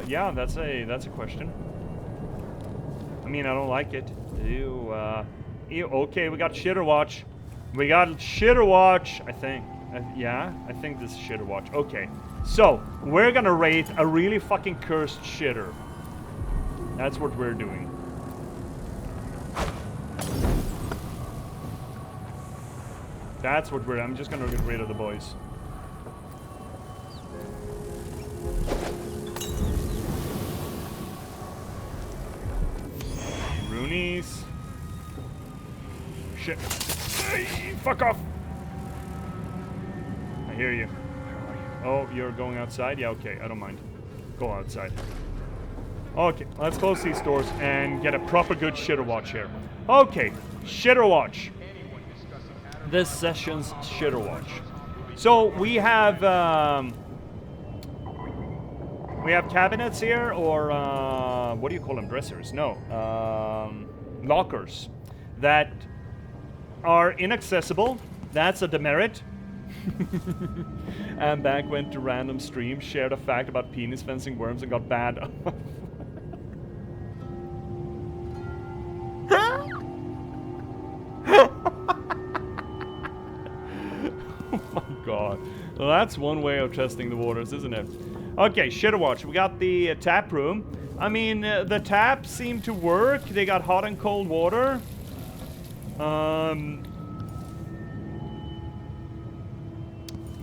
Yeah, that's a question. I mean, I don't like it. Ew, okay, we got Shitter Watch. We got Shitter Watch, I think. Yeah, I think this is Shitter Watch. Okay, so, we're gonna rate a really fucking cursed shitter. That's what we're doing. That's what I'm just gonna get rid of the boys. knees. Shit. Hey, fuck off! I hear you. Where are you? Oh, you're going outside? Yeah, okay, I don't mind. Go outside. Okay, let's close these doors and get a proper good shitter watch here. Okay, shitter watch. This session's shitter watch. So we have cabinets here, or what do you call them? Dressers? No, lockers that are inaccessible. That's a demerit. And back went to random streams, shared a fact about penis fencing worms, and got banned. Oh my god. Well, that's one way of testing the waters, isn't it? Okay, shitter watch. We got the tap room. I mean, the taps seem to work. They got hot and cold water.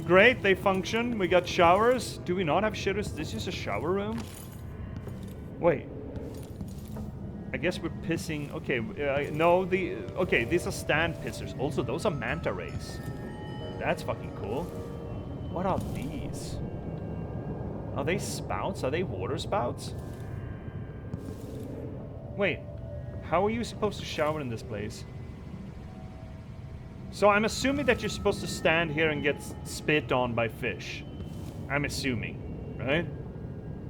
Great, they function. We got showers. Do we not have shitters? This is a shower room? Wait. I guess we're pissing. Okay, no, okay, these are stand pissers. Also, those are manta rays. That's fucking cool. What are these? Are they spouts? Are they water spouts? Wait, how are you supposed to shower in this place? So I'm assuming that you're supposed to stand here and get spit on by fish. I'm assuming, right?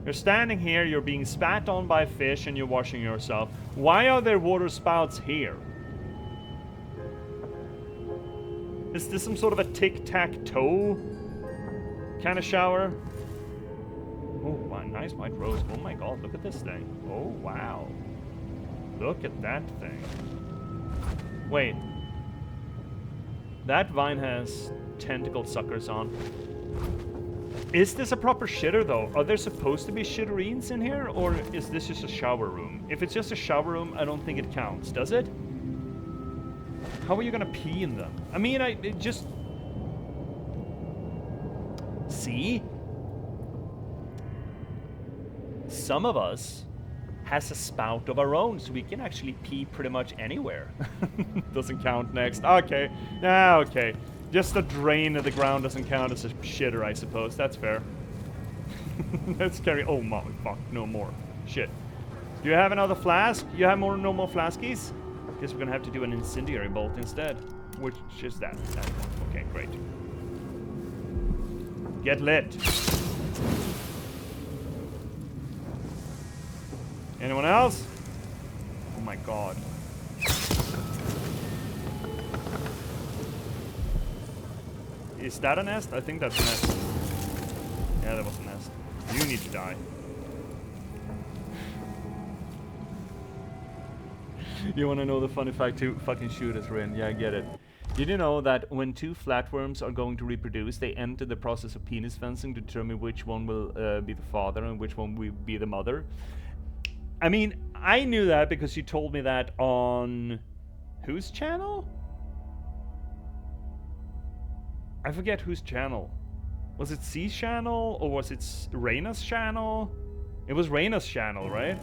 You're standing here, you're being spat on by fish, and you're washing yourself. Why are there water spouts here? Is this some sort of a tic-tac-toe kind of shower? Oh, wow, nice white rose. Oh my god, look at this thing. Oh, wow. Look at that thing. Wait. That vine has tentacle suckers on. Is this a proper shitter, though? Are there supposed to be shitterines in here, or is this just a shower room? If it's just a shower room, I don't think it counts, does it? How are you gonna pee in them? I mean, it just... See? Some of us has a spout of our own, so we can actually pee pretty much anywhere. Doesn't count next. Okay. Ah, okay. Just a drain of the ground doesn't count as a shitter, I suppose. That's fair. Let's carry... Oh, my fuck. No more. Shit. Do you have another flask? You have more normal flaskies? Guess we're gonna have to do an incendiary bolt instead. Which is that one. Okay, great. Get lit. Anyone else? Oh my god. Is that a nest? I think that's a nest. Yeah, that was a nest. You need to die. You wanna know the funny fact too? Fucking shoot us, Rin. Yeah, I get it. Did you know that when two flatworms are going to reproduce, they enter the process of penis fencing to determine which one will be the father and which one will be the mother? I mean, I knew that because you told me that on... whose channel? I forget whose channel. Was it C's channel or was it Reina's channel? It was Reina's channel, right?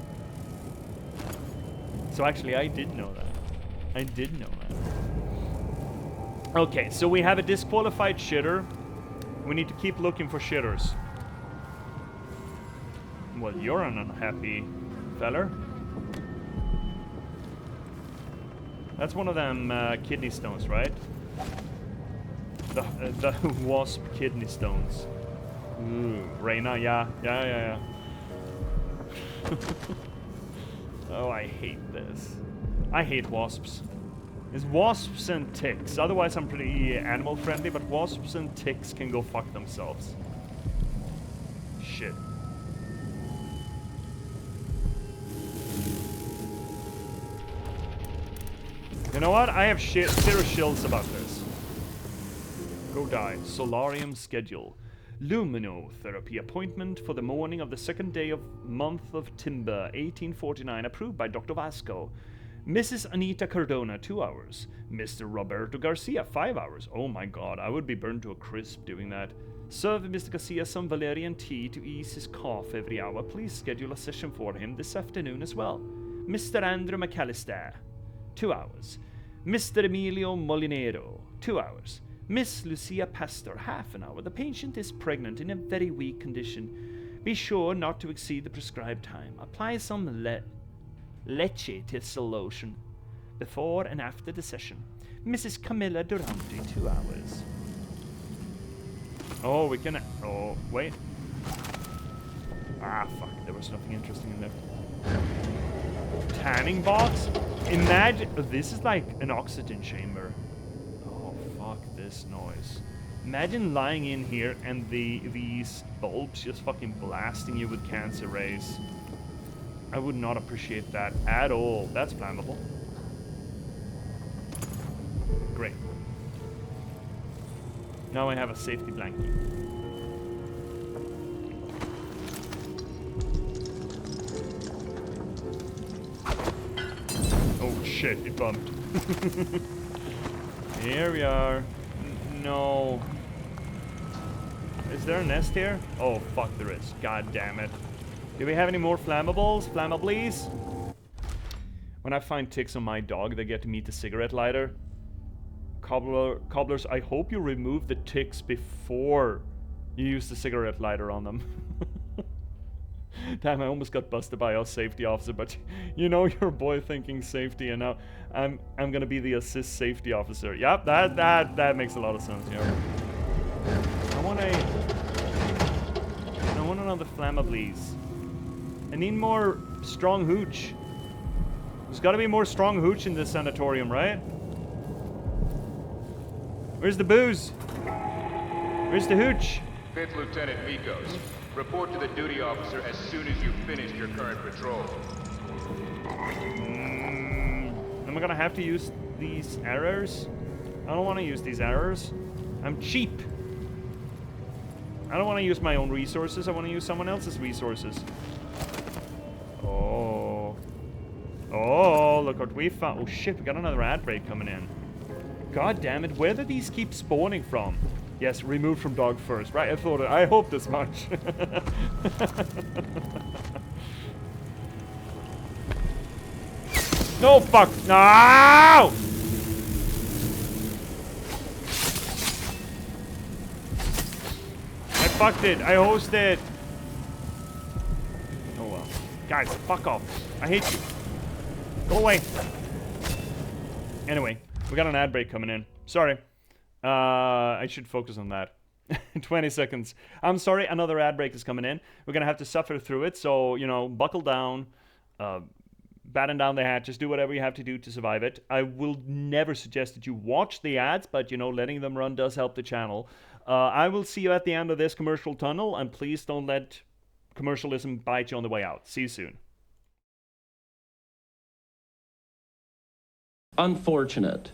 So actually, I did know that. I did know that. Okay, so we have a disqualified shitter. We need to keep looking for shitters. Well, you're an unhappy feller. That's one of them kidney stones, right? The wasp kidney stones. Ooh, Reina, yeah. Oh, I hate this. I hate wasps. It's wasps and ticks. Otherwise, I'm pretty animal friendly, but wasps and ticks can go fuck themselves. Shit. You know what? I have zero shills about this. Go die. Solarium schedule. Luminotherapy appointment for the morning of the second day of month of Timber, 1849, approved by Dr. Vasco. Mrs. Anita Cardona, 2 hours. Mr. Roberto Garcia, 5 hours. Oh my god, I would be burned to a crisp doing that. Serve Mr. Garcia some valerian tea to ease his cough every hour. Please schedule a session for him this afternoon as well. Mr. Andrew McAllister, 2 hours. Mr. Emilio Molinero, 2 hours. Miss Lucia Pastor, half an hour. The patient is pregnant in a very weak condition. Be sure not to exceed the prescribed time. Apply some leche thistle lotion before and after the session. Mrs. Camilla Durante, 2 hours. Oh, we can... Oh, wait. Ah, fuck. There was nothing interesting in there. Tanning box? Imagine... This is like an oxygen chamber. Oh, fuck this noise. Imagine lying in here and these bulbs just fucking blasting you with cancer rays. I would not appreciate that at all. That's flammable. Great. Now I have a safety blanket. Oh shit, it bumped. Here we are. No. Is there a nest here? Oh fuck, there is. God damn it. Do we have any more flammables? Flammablies? When I find ticks on my dog, they get to meet the cigarette lighter. Cobblers, I hope you remove the ticks before you use the cigarette lighter on them. Damn, I almost got busted by our safety officer, but you know your boy thinking safety, and now I'm gonna be the assist safety officer. Yep, that makes a lot of sense. Yeah. I want another flammablies. I need more strong hooch. There's gotta be more strong hooch in this sanatorium, right? Where's the booze? Where's the hooch? 5th Lieutenant Mikos. Report to the duty officer as soon as you've finished your current patrol. Am I gonna have to use these arrows? I don't want to use these arrows. I'm cheap. I don't want to use my own resources. I want to use someone else's resources. Oh. Oh, look what we found. Oh shit, we got another ad break coming in. God damn it, where do these keep spawning from? Yes, removed from dog first, right? I hoped as much. No, fuck, no! I fucked it, I hosted. Oh well. Guys, fuck off. I hate you. Go away. Anyway, we got an ad break coming in. Sorry. I should focus on that. 20 seconds. I'm sorry, another ad break is coming in. We're gonna have to suffer through it, so, you know, buckle down. Batten down the hatches, do whatever you have to do to survive it. I will never suggest that you watch the ads, but, you know, letting them run does help the channel. I will see you at the end of this commercial tunnel, and please don't let commercialism bite you on the way out. See you soon. Unfortunate.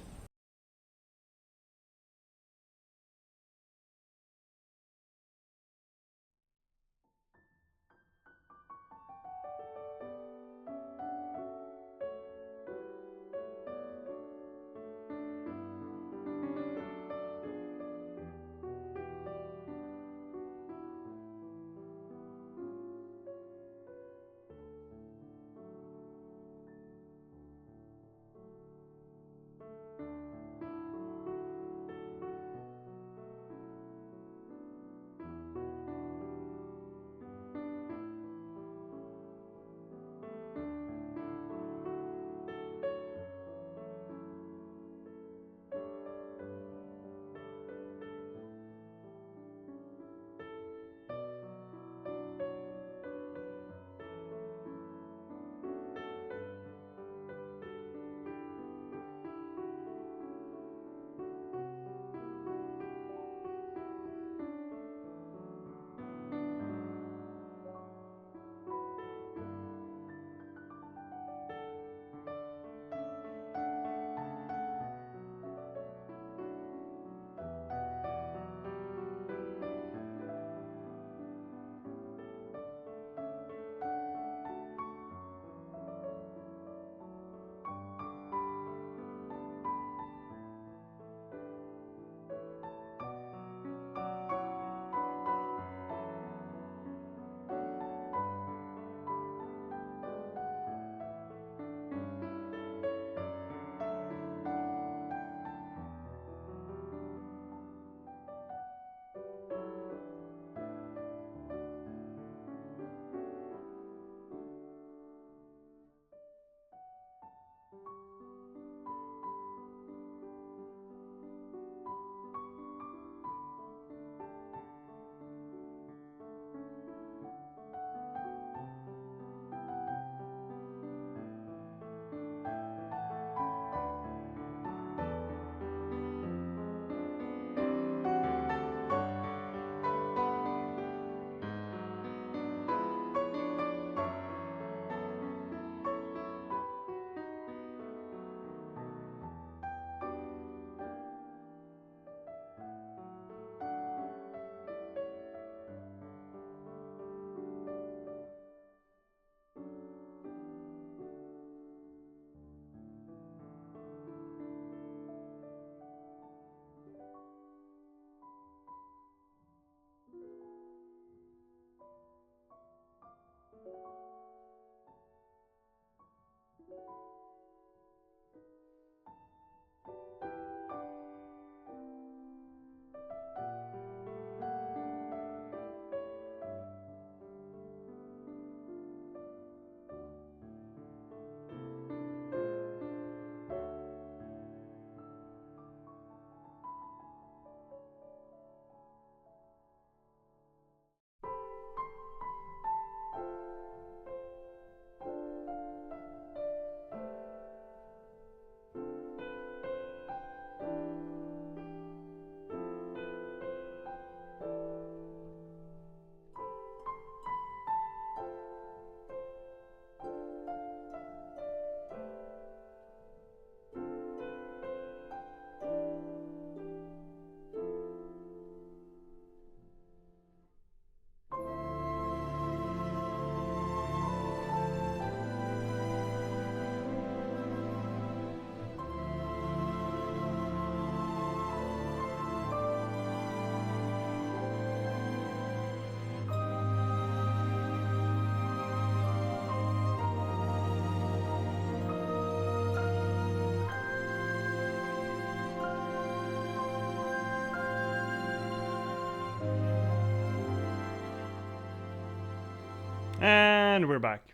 And we're back.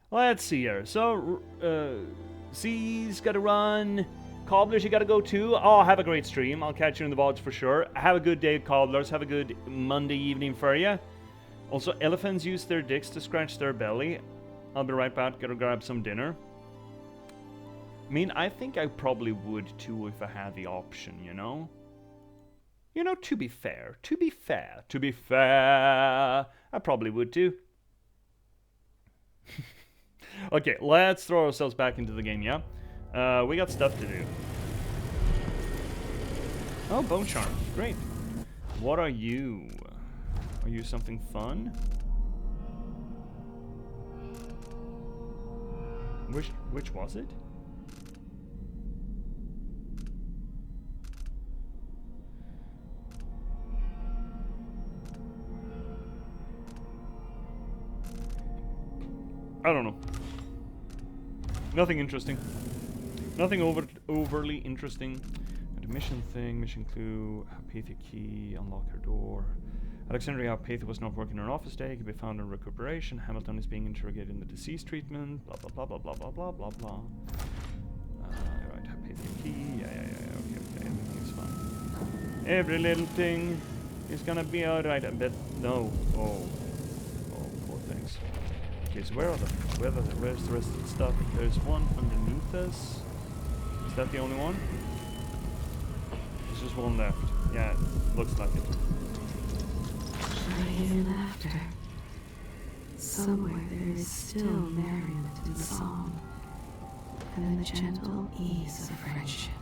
Let's see here. So, C's gotta run. Cobblers, you gotta go too. Oh, have a great stream. I'll catch you in the VODs for sure. Have a good day, Cobblers. Have a good Monday evening for you. Also, elephants use their dicks to scratch their belly. I'll be right back. Gotta grab some dinner. I mean, I think I probably would too if I had the option, you know? You know, to be fair, I probably would too. Okay, let's throw ourselves back into the game, yeah? We got stuff to do. Oh, bone charm. Great. What are you? Are you something fun? Which was it? I don't know. Nothing interesting. Nothing overly interesting. And a mission thing, mission clue, Apathy key, unlock her door. Alexandria Apathy was not working in her office day, could be found in recuperation. Hamilton is being interrogated in the disease treatment. Blah blah blah blah blah blah blah blah blah. Right, Apathy key. Yeah, okay, everything's fine. Every little thing is gonna be alright, I bet. No. Oh, poor things. Okay, so where's the rest of the stuff? There's one underneath us. Is that the only one? There's just one left. Yeah, looks like it. Joy and laughter. Somewhere there is still merriment and song, and the gentle ease of friendship.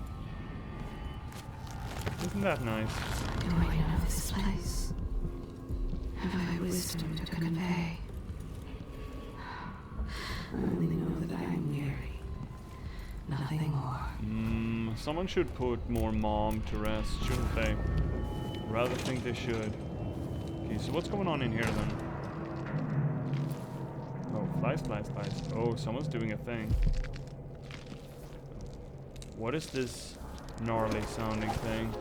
Isn't that nice? Do I know this place? Have I wisdom to convey? I only know that I am weary. Nothing more. Someone should put more mom to rest, shouldn't they? Rather think they should. Okay, so what's going on in here then? Oh, flies. Oh, someone's doing a thing. What is this gnarly sounding thing?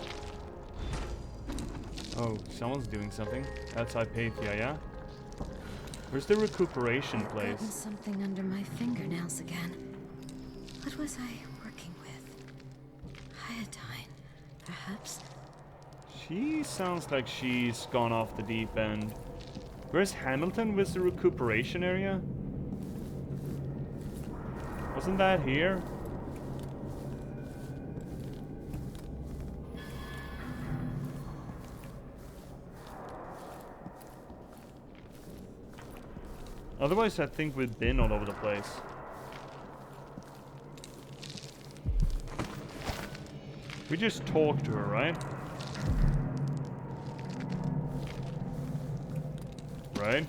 Oh, someone's doing something. That's Hypatia, yeah? Where's the recuperation place? I've gotten something under my fingernails again. What was I working with? Iodine, perhaps? She sounds like she's gone off the deep end. Where's Hamilton with the recuperation area? Wasn't that here? Otherwise, I think we've been all over the place. We just talked to her, right? Right?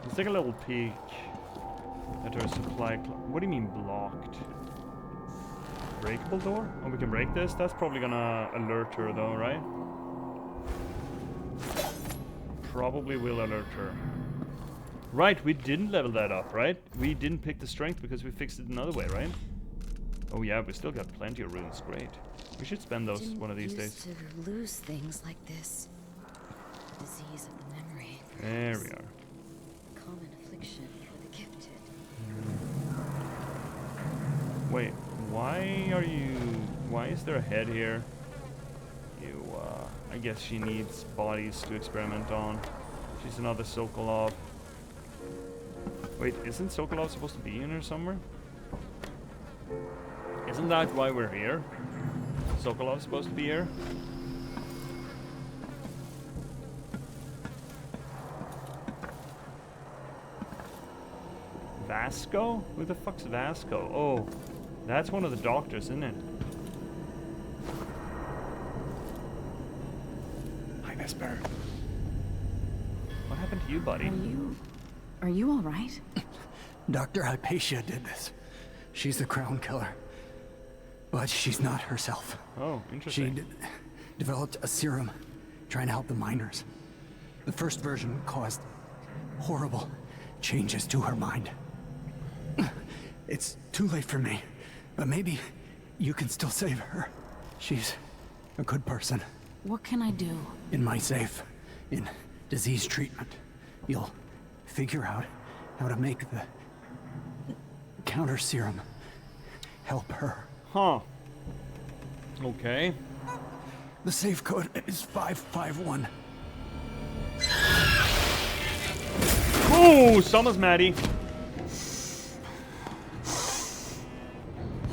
Let's take a little peek at our supply. What do you mean blocked? Breakable door? Oh, we can break this? That's probably gonna alert her though, right? Probably will alert her. Right, we didn't level that up, right? We didn't pick the strength because we fixed it another way, right? Oh yeah, we still got plenty of runes. Great. We should spend those one of these days. To lose things like this. Disease of the memory. There we are. Common affliction for the gifted. Wait, why is there a head here? I guess she needs bodies to experiment on. She's another Sokolov. Wait, isn't Sokolov supposed to be in here somewhere? Isn't that why we're here? Sokolov's supposed to be here? Vasco? Who the fuck's Vasco? Oh, that's one of the doctors, isn't it? Hi, Vesper. What happened to you, buddy? Are you all right? Dr. Hypatia did this. She's the crown killer. But she's not herself. Oh, interesting. developed a serum trying to help the miners. The first version caused horrible changes to her mind. It's too late for me, but maybe you can still save her. She's a good person. What can I do? In my safe, in disease treatment, you'll figure out how to make the counter serum help her. Huh. Okay. The safe code is 551. Ooh, Summer's Maddie.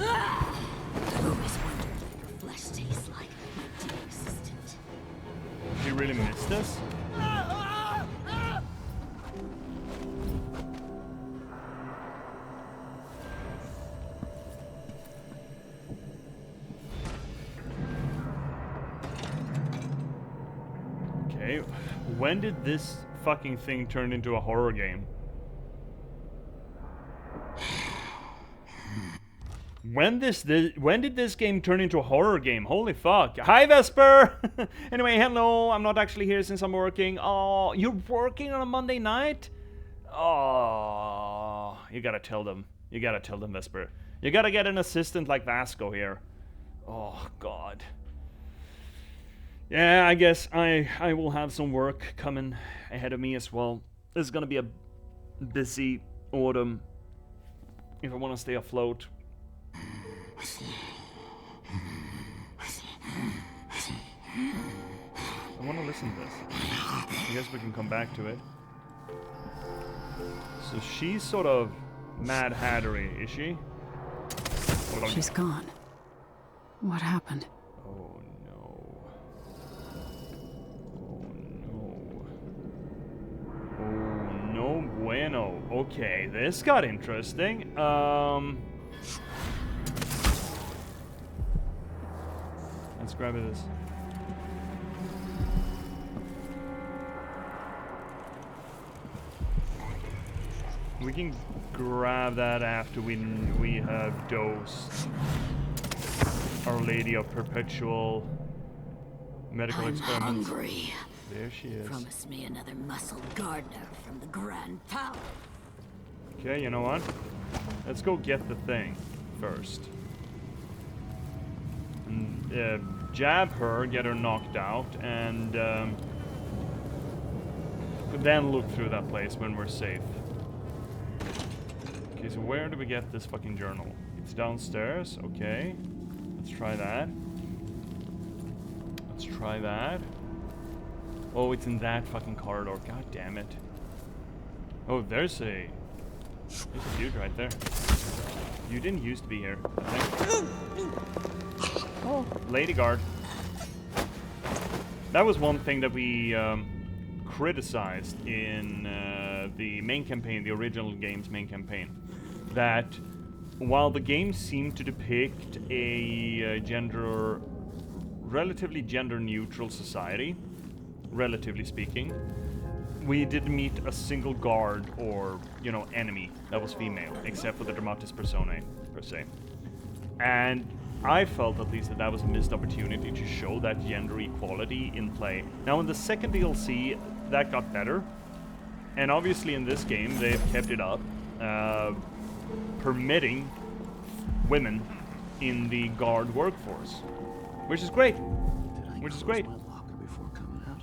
I've always wondered what your flesh tastes like, my dear assistant. She really missed us? Okay, when did this fucking thing turn into a horror game? When did this game turn into a horror game? Holy fuck. Hi, Vesper! Anyway, hello. I'm not actually here since I'm working. Oh, you're working on a Monday night? Oh, you gotta tell them. You gotta tell them, Vesper. You gotta get an assistant like Vasco here. Oh, God. Yeah, I guess I will have some work coming ahead of me as well. This is gonna be a busy autumn if I want to stay afloat. I want to listen to this. I guess we can come back to it. So she's sort of Mad Hattery, is she? She's gone. What happened? Oh no. Oh no. Oh no bueno. Okay, this got interesting. Let's grab this. We can grab that after we have dosed Our Lady of Perpetual Medical Experiments. Hungry. There she is. Promise me another muscle gardener from the Grand Palace. Okay, you know what? Let's go get the thing first. And, jab her, get her knocked out, and then look through that place when we're safe. Okay, so where do we get this fucking journal? It's downstairs, okay. Let's try that. Let's try that. Oh, it's in that fucking corridor. God damn it. Oh, there's a dude right there. You didn't used to be here. Oh, Lady Guard. That was one thing that we criticized in the main campaign, the original game's main campaign. That while the game seemed to depict a relatively gender-neutral society, relatively speaking, we didn't meet a single guard or, you know, enemy that was female, except for the Dramatis Personae, per se. And I felt at least that that was a missed opportunity to show that gender equality in play. Now in the second DLC, that got better. And obviously in this game, they've kept it up, permitting women in the guard workforce, which is great. Which is great. My locker before coming out.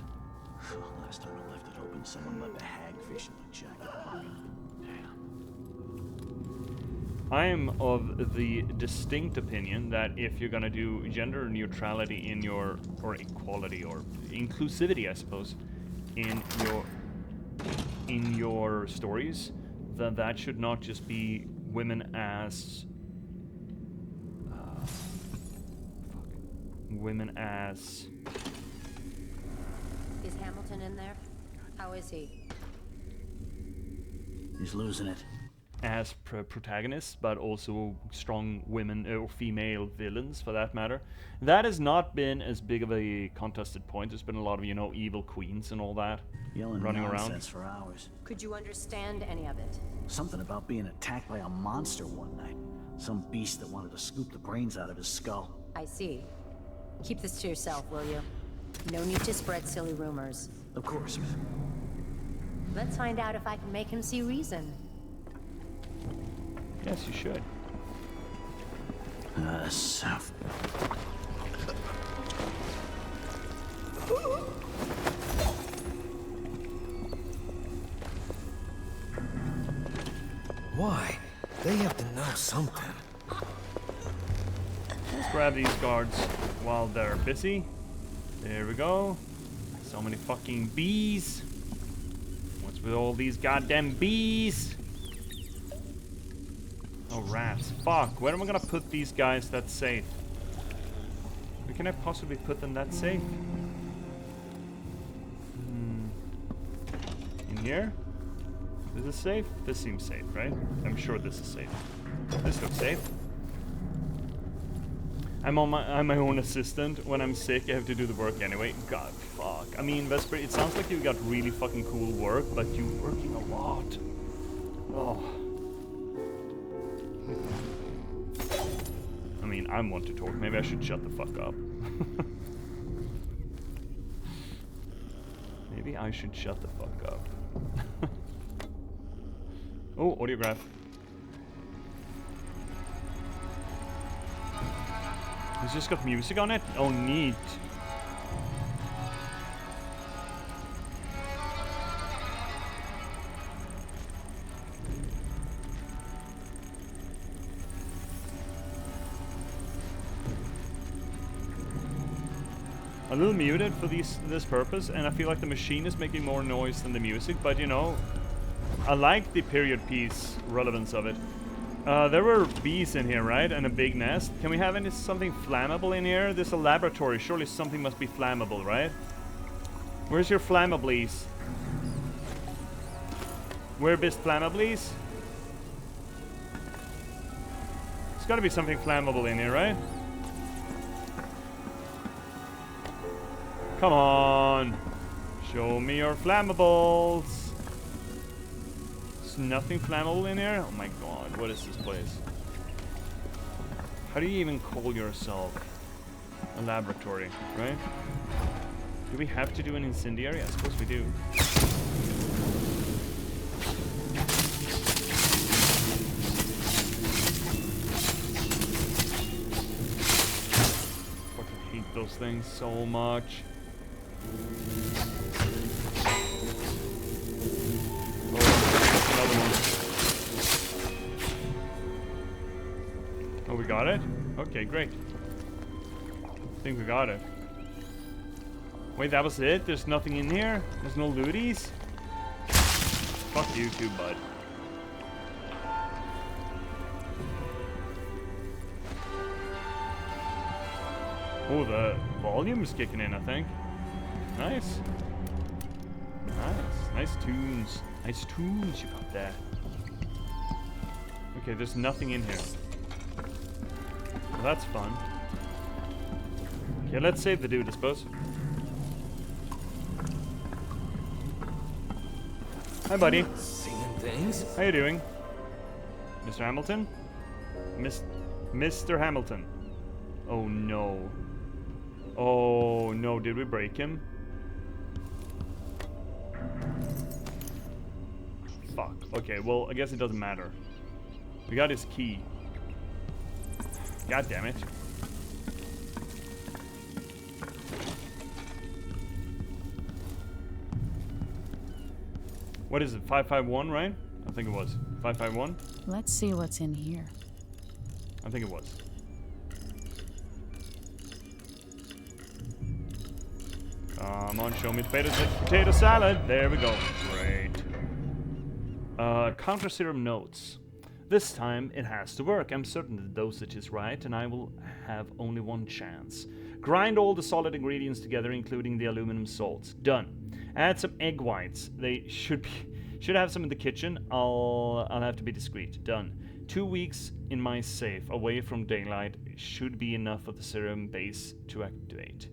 Last time I left it open, someone left a hagfish in my jacket pocket. Damn. I am of the distinct opinion that if you're gonna do gender neutrality in your, or equality, or inclusivity, I suppose, in your stories, then that should not just be women as women as. Is Hamilton in there? How is he? He's losing it. As protagonists, but also strong women or female villains, for that matter. That has not been as big of a contested point. There's been a lot of, you know, evil queens and all that Yelling running nonsense around for hours. Could you understand any of it? Something about being attacked by a monster one night. Some beast that wanted to scoop the brains out of his skull. I see. Keep this to yourself, will you? No need to spread silly rumors. Of course, ma'am. Let's find out if I can make him see reason. Yes, you should. Seth. Why? They have to know something. Let's grab these guards while they're busy. There we go. So many fucking bees. What's with all these goddamn bees? Oh, rats. Fuck. Where am I gonna put these guys that's safe? Where can I possibly put them that safe? In here? Is this safe? This seems safe, right? I'm sure this is safe. This looks safe. I'm my own assistant. When I'm sick, I have to do the work anyway. God, fuck. I mean, Vesper, it sounds like you got really fucking cool work, but you're working a lot. Oh. I mean, I want to talk. Maybe I should shut the fuck up. Maybe I should shut the fuck up. Oh, audiograph. It's just got music on it? Oh, neat. A little muted for this purpose, and I feel like the machine is making more noise than the music, but you know, I like the period piece relevance of it. There were bees in here, right? And a big nest. Can we have something flammable in here? This is a laboratory. Surely something must be flammable, right? Where's your flammablies? Where best flammablies? There's gotta be something flammable in here, right? Come on. Show me your flammables. Nothing flammable in here? Oh my god, what is this place? How do you even call yourself a laboratory, right? Do we have to do an incendiary? I suppose we do. Fucking hate those things so much. Oh, we got it? Okay, great. I think we got it. Wait, that was it? There's nothing in here? There's no looties? Fuck you too, bud. Oh, the volume is kicking in, I think. Nice. Nice. Nice tunes. Nice tunes you got there. Okay, there's nothing in here. Well, that's fun. Okay, let's save the dude, I suppose. Hi, buddy. Seeing things? How you doing? Mr. Hamilton? Mr. Hamilton. Oh, no. Oh, no. Did we break him? Fuck. Okay, well, I guess it doesn't matter. We got his key. God damn it. What is it? 551, right? I think it was. 551? Let's see what's in here. I think it was. Come on, show me potato salad. There we go. Great. Counter serum notes. This time it has to work. I'm certain the dosage is right, and I will have only one chance. Grind all the solid ingredients together, including the aluminum salts. Done. Add some egg whites. They should have some in the kitchen. I'll have to be discreet. Done. 2 weeks in my safe, away from daylight, should be enough of the serum base to activate.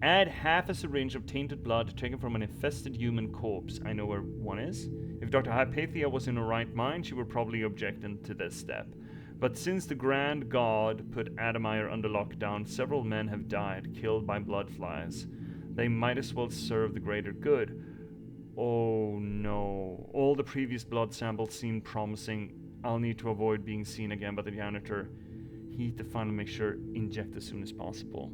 Add half a syringe of tainted blood taken from an infested human corpse. I know where one is. If Dr. Hypatia was in her right mind, she would probably object to this step. But since the Grand God put Adamire under lockdown, several men have died, killed by blood flies. They might as well serve the greater good. Oh no. All the previous blood samples seem promising. I'll need to avoid being seen again by the janitor. Heat the final mixture, inject as soon as possible.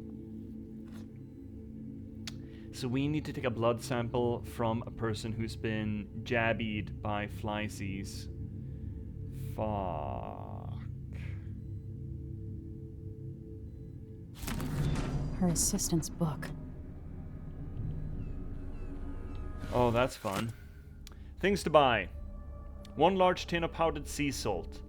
So we need to take a blood sample from a person who's been jabbied by flies. Fuck. Her assistant's book. Oh, that's fun. Things to buy. 1 large tin of powdered sea salt.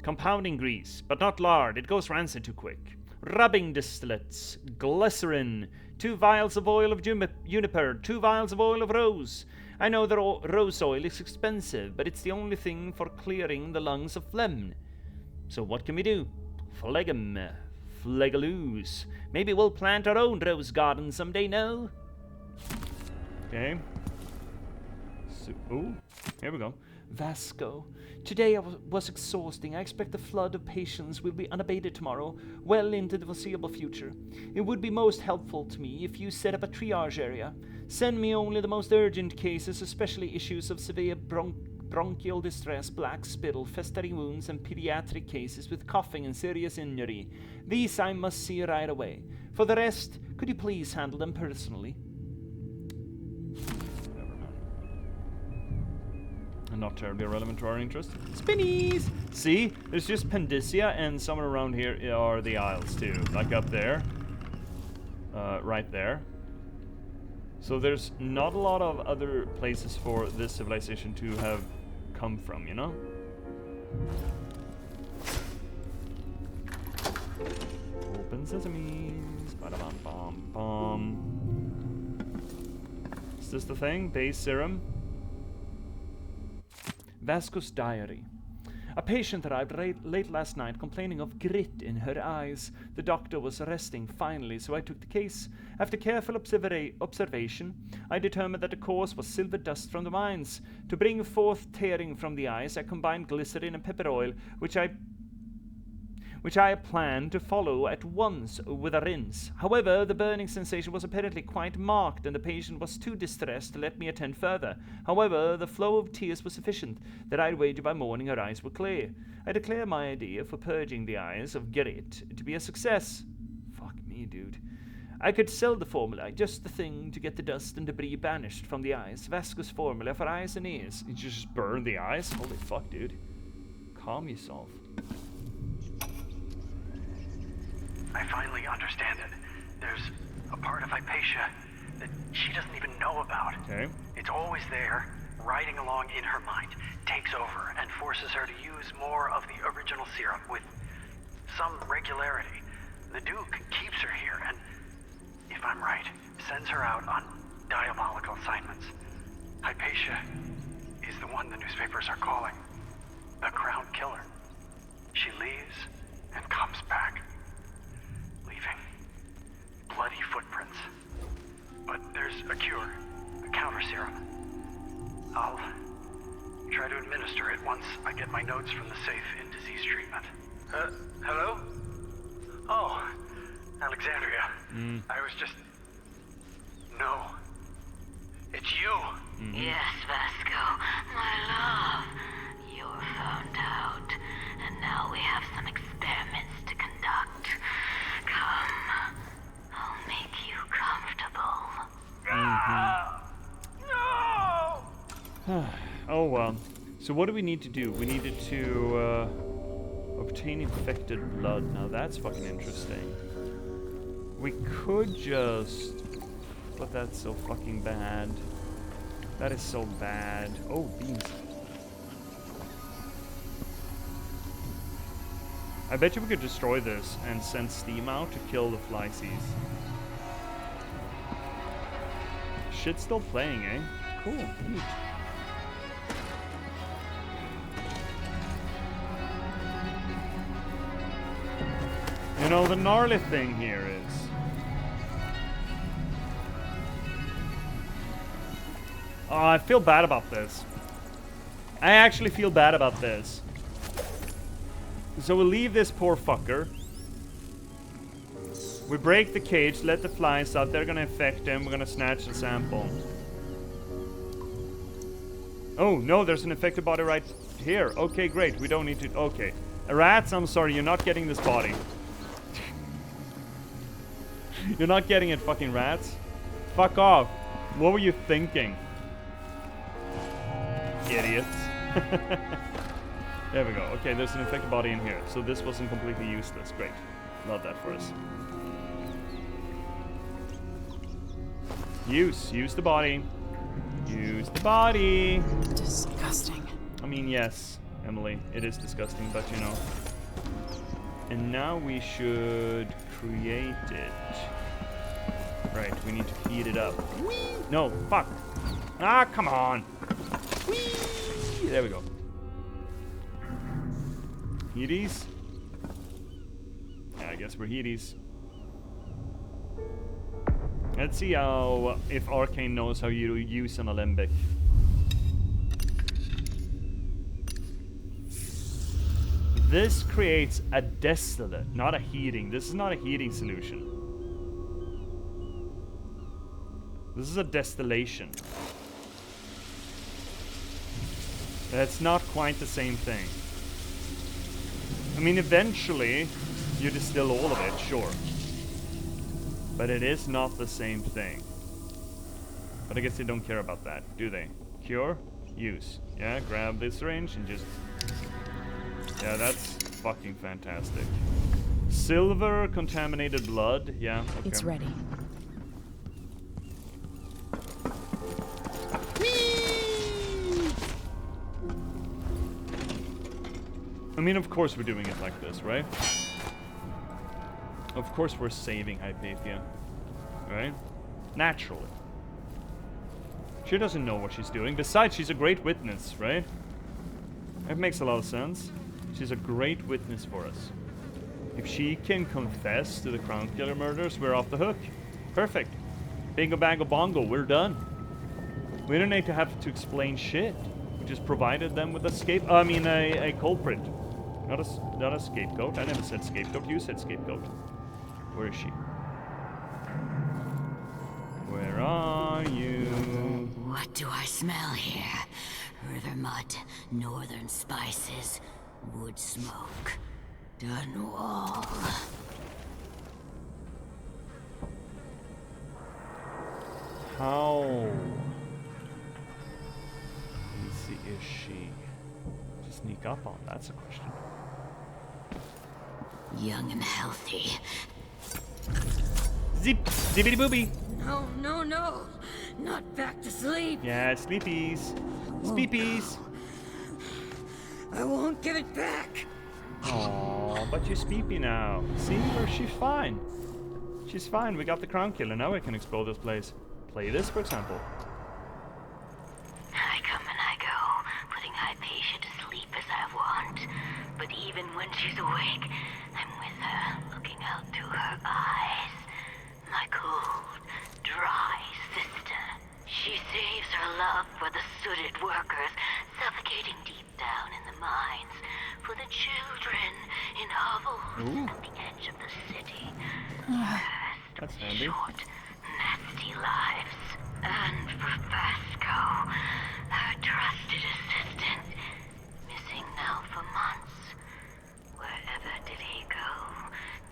Compounding grease, but not lard, it goes rancid too quick. Rubbing distillates. Glycerin. 2 vials of oil of juniper. 2 vials of oil of rose. I know that rose oil is expensive, but it's the only thing for clearing the lungs of phlegm. So what can we do? Phlegm. Phlegaloos. Maybe we'll plant our own rose garden someday, no? Okay. So, oh, here we go. Vasco. Today was exhausting. I expect the flood of patients will be unabated tomorrow, well into the foreseeable future. It would be most helpful to me if you set up a triage area. Send me only the most urgent cases, especially issues of severe bronchial distress, black spittle, festering wounds, and pediatric cases with coughing and serious injury. These I must see right away. For the rest, could you please handle them personally? Not terribly relevant to our interest. Spinnies! See? There's just Pandicia, and somewhere around here are the Isles too. Like up there. Right there. So there's not a lot of other places for this civilization to have come from, you know? Open sesames. Ba-da-bum-bum-bum. Is this the thing? Base serum? Vasco's diary. A patient arrived late last night complaining of grit in her eyes. The doctor was resting finally, so I took the case. After careful observation, I determined that the cause was silver dust from the mines. To bring forth tearing from the eyes, I combined glycerin and pepper oil, which I planned to follow at once with a rinse. However, the burning sensation was apparently quite marked, and the patient was too distressed to let me attend further. However, the flow of tears was sufficient that I'd wager by morning her eyes were clear. I declare my idea for purging the eyes of grit to be a success. Fuck me, dude. I could sell the formula, just the thing to get the dust and debris banished from the eyes. Vasco's formula for eyes and ears. You just burn the eyes? Holy fuck, dude. Calm yourself. I finally understand it. There's a part of Hypatia that she doesn't even know about. Okay. It's always there, riding along in her mind, takes over, and forces her to use more of the original serum with some regularity. The Duke keeps her here, and, if I'm right, sends her out on diabolical assignments. Hypatia is the one the newspapers are calling the Crown Killer. She leaves and comes back. Bloody footprints. But there's a cure, a counter serum. I'll try to administer it once I get my notes from the safe in disease treatment. Hello? Oh, Alexandria. I was just... No. It's you! Yes, Vasco, my love. You're found out, and now we have some experiments to conduct. Come. I'll make you comfortable. No! Oh well. So what do we need to do? We needed to obtain infected blood. Now that's fucking interesting. We could just... But that's so fucking bad. That is so bad. Oh, beans. I bet you we could destroy this and send steam out to kill the flyseas. Shit's still playing, eh? Cool. Neat. You know, the gnarly thing here is... Oh, I feel bad about this. I actually feel bad about this. So we'll leave this poor fucker. We break the cage, let the flies out. They're gonna infect him. We're gonna snatch the sample. Oh, no, there's an infected body right here. Okay, great. We don't need to... Okay. Rats, I'm sorry. You're not getting this body. You're not getting it, fucking rats. Fuck off. What were you thinking? Idiots. There we go. Okay, there's an infected body in here. So this wasn't completely useless. Great. Love that for us. Use the body. Use the body. Disgusting. I mean, yes, Emily, it is disgusting, but you know. And now we should create it. Right, we need to heat it up. Whee! No, fuck. Ah, come on. Whee! There we go. Heaties? Yeah, I guess we're heaties. Let's see how, if Arkane knows how you use an Lindberg. This creates a distillate, not a heating. This is not a heating solution. This is a distillation. That's not quite the same thing. I mean, eventually, you distill all of it, sure. But it is not the same thing. But I guess they don't care about that, do they? Cure? Use. Yeah, grab this syringe and just... Yeah, that's fucking fantastic. Silver, contaminated blood. Yeah, okay. It's ready. I mean, of course we're doing it like this, right? Of course we're saving Hypatia, right? Naturally. She doesn't know what she's doing. Besides, she's a great witness, right? It makes a lot of sense. She's a great witness for us. If she can confess to the Crown Killer murders, we're off the hook. Perfect. Bingo bango bongo, we're done. We don't need to have to explain shit. We just provided them with a culprit. Not a scapegoat. I never said scapegoat. You said scapegoat. Where is she? Where are you? What do I smell here? River mud, northern spices, wood smoke, done wall. How easy is she to sneak up on? That's a question. Young and healthy. Zip, zippity booby. No, no, no. Not back to sleep. Yeah, sleepies. Sleepies. I won't give it back. Aww, but you're sleepy now. See, she's fine. She's fine. We got the Crown Killer. Now we can explore this place. Play this, for example. I come and I go, putting Hypatia to sleep as I want. But even when she's awake, I'm with her, looking out through her eyes. My cold, dry sister. She saves her love for the sooted workers, suffocating deep down in the mines. For the children in hovels at the edge of the city. That's handy. Short, nasty lives. And for Vasco, her trusted assistant, missing now for months. Wherever did he go,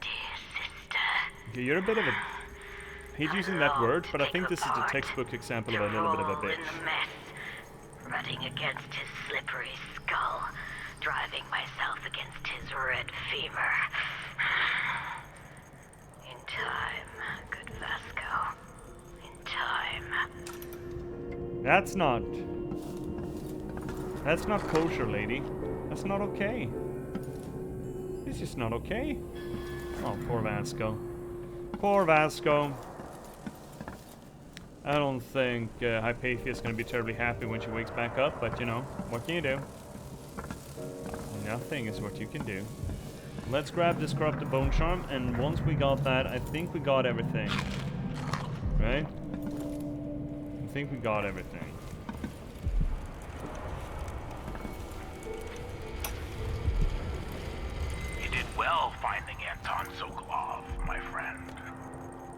dear sister? Okay, you're a bit of a... I hate using that word, but I think this is the textbook example of a little bit of a bitch. Rutting against his slippery skull, driving myself against his red fever. In time, good Vasco. In time. That's not kosher, lady. That's not okay. It's just not okay. Oh, poor Vasco. Poor Vasco. I don't think Hypatia is going to be terribly happy when she wakes back up, but you know, what can you do? Nothing is what you can do. Let's grab this corrupted bone charm, and once we got that, I think we got everything. Right? I think we got everything. well finding Anton Sokolov, my friend.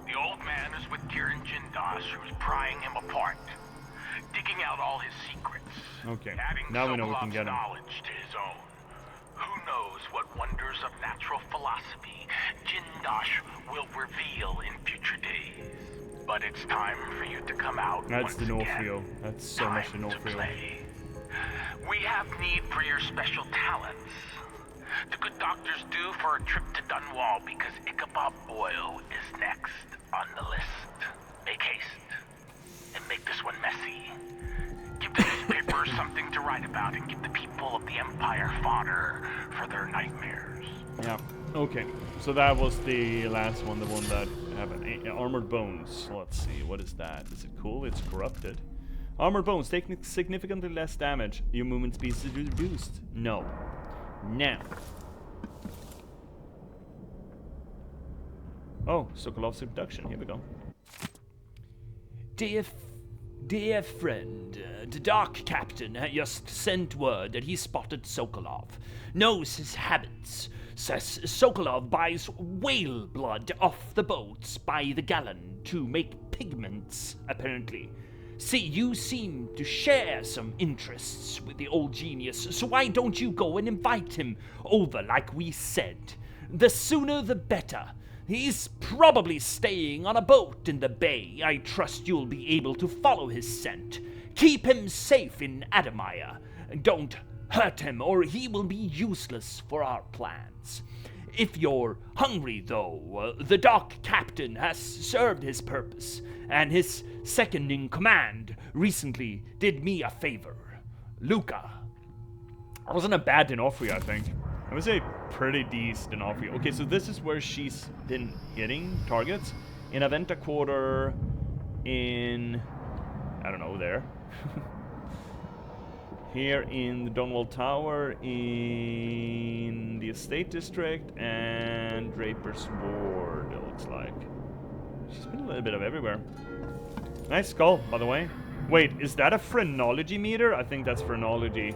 The old man is with Kirin Jindosh, who's prying him apart, digging out all his secrets, Okay, adding now we know we can Sokolov's get him. knowledge to his own. Who knows what wonders of natural philosophy Jindosh will reveal in future days. But it's time for you to come out That's once D'Onofrio. again. That's so much D'Onofrio. We have need for your special talents. The good doctors do for a trip to Dunwall because Ichabod Boyle is next on the list. Make haste. And make this one messy. Give the newspapers something to write about and give the people of the Empire fodder for their nightmares. Yeah. Okay. So that was the last one, the one that happened. Armored Bones. Let's see. What is that? Is it cool? It's corrupted. Armored Bones. Take significantly less damage. Your movement speed is reduced. No. Now. Oh, Sokolov's abduction. Here we go. Dear friend, the Dark Captain has just sent word that he spotted Sokolov. Knows his habits. Says Sokolov buys whale blood off the boats by the gallon to make pigments, apparently. See, you seem to share some interests with the old genius, so why don't you go and invite him over like we said? The sooner the better. He's probably staying on a boat in the bay. I trust you'll be able to follow his scent. Keep him safe in Adamaya. Don't hurt him, or he will be useless for our plans. If you're hungry, though, the Dark Captain has served his purpose, and his second-in-command recently did me a favor. Luca. That wasn't a bad D'Onofrio, I think. I would say pretty decent D'Onofrio. Okay, so this is where she's been hitting targets. In Aventa Quarter, in... I don't know, there. Here in the Dunwall Tower, in the Estate District, and Draper's Ward, it looks like. She's been a little bit of everywhere. Nice skull, by the way. Wait, is that a phrenology meter? I think that's phrenology.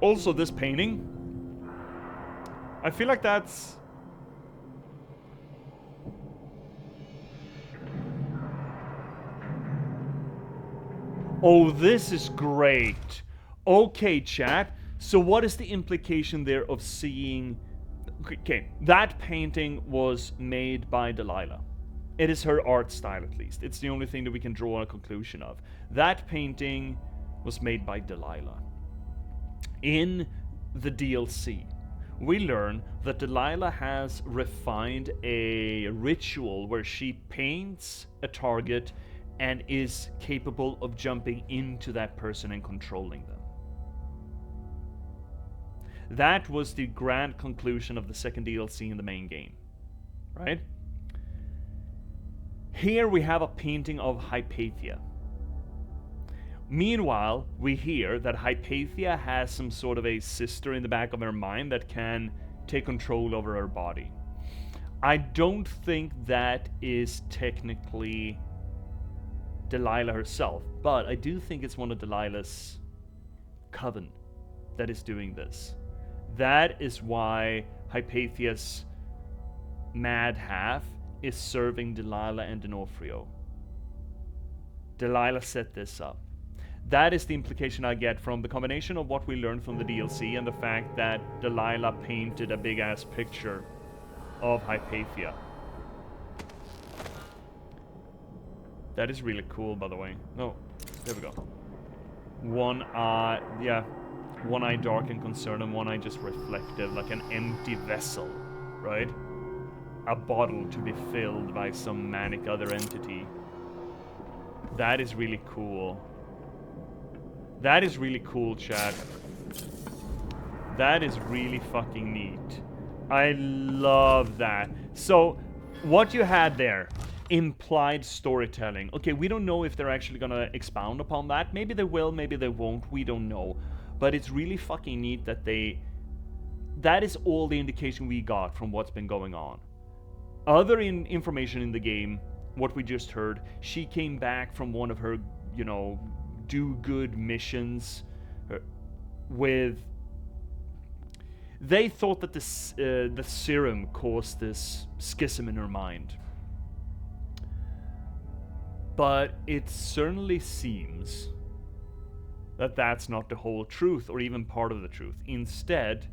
Also, this painting, I feel like that's... Oh, this is great. Okay, chat. So what is the implication there of seeing... Okay, that painting was made by Delilah. It is her art style, at least. It's the only thing that we can draw a conclusion of. That painting was made by Delilah. In the DLC, we learn that Delilah has refined a ritual where she paints a target and is capable of jumping into that person and controlling them. That was the grand conclusion of the second DLC in the main game, right? Here we have a painting of Hypatia. Meanwhile, we hear that Hypatia has some sort of a sister in the back of her mind that can take control over her body. I don't think that is technically Delilah herself, but I do think it's one of Delilah's coven that is doing this. That is why Hypatia's mad half is serving Delilah and D'Onofrio. Delilah set this up. That is the implication I get from the combination of what we learned from the DLC and the fact that Delilah painted a big-ass picture of Hypatia. That is really cool, by the way. Oh, there we go. One eye, yeah. One eye dark and concerned, and one eye just reflective, like an empty vessel, right? A bottle to be filled by some manic other entity. That is really cool. That is really cool, chat. That is really fucking neat. I love that. So, what you had there, implied storytelling. Okay, we don't know if they're actually gonna expound upon that. Maybe they will, maybe they won't, we don't know. But it's really fucking neat that that is all the indication we got from what's been going on. Other information in the game, what we just heard, she came back from one of her, you know, do-good missions with They thought that the serum caused this schism in her mind. But it certainly seems that that's not the whole truth, or even part of the truth. Instead,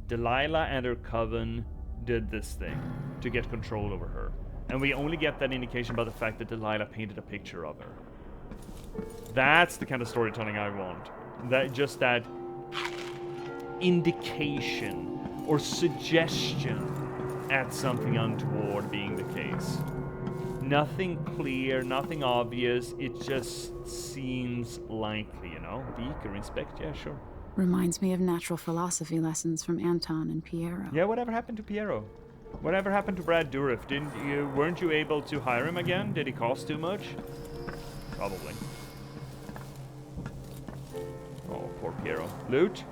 Delilah and her coven did this thing to get control over her. And we only get that indication by the fact that Delilah painted a picture of her. That's the kind of storytelling I want. That indication or suggestion at something untoward being the case. Nothing clear, nothing obvious, it just seems likely, you know? Beaker, inspect, yeah, sure. Reminds me of natural philosophy lessons from Anton and Piero. Yeah, whatever happened to Piero? Whatever happened to Brad Dourif? Weren't you able to hire him again? Did he cost too much? Probably. Oh, poor Piero. Loot?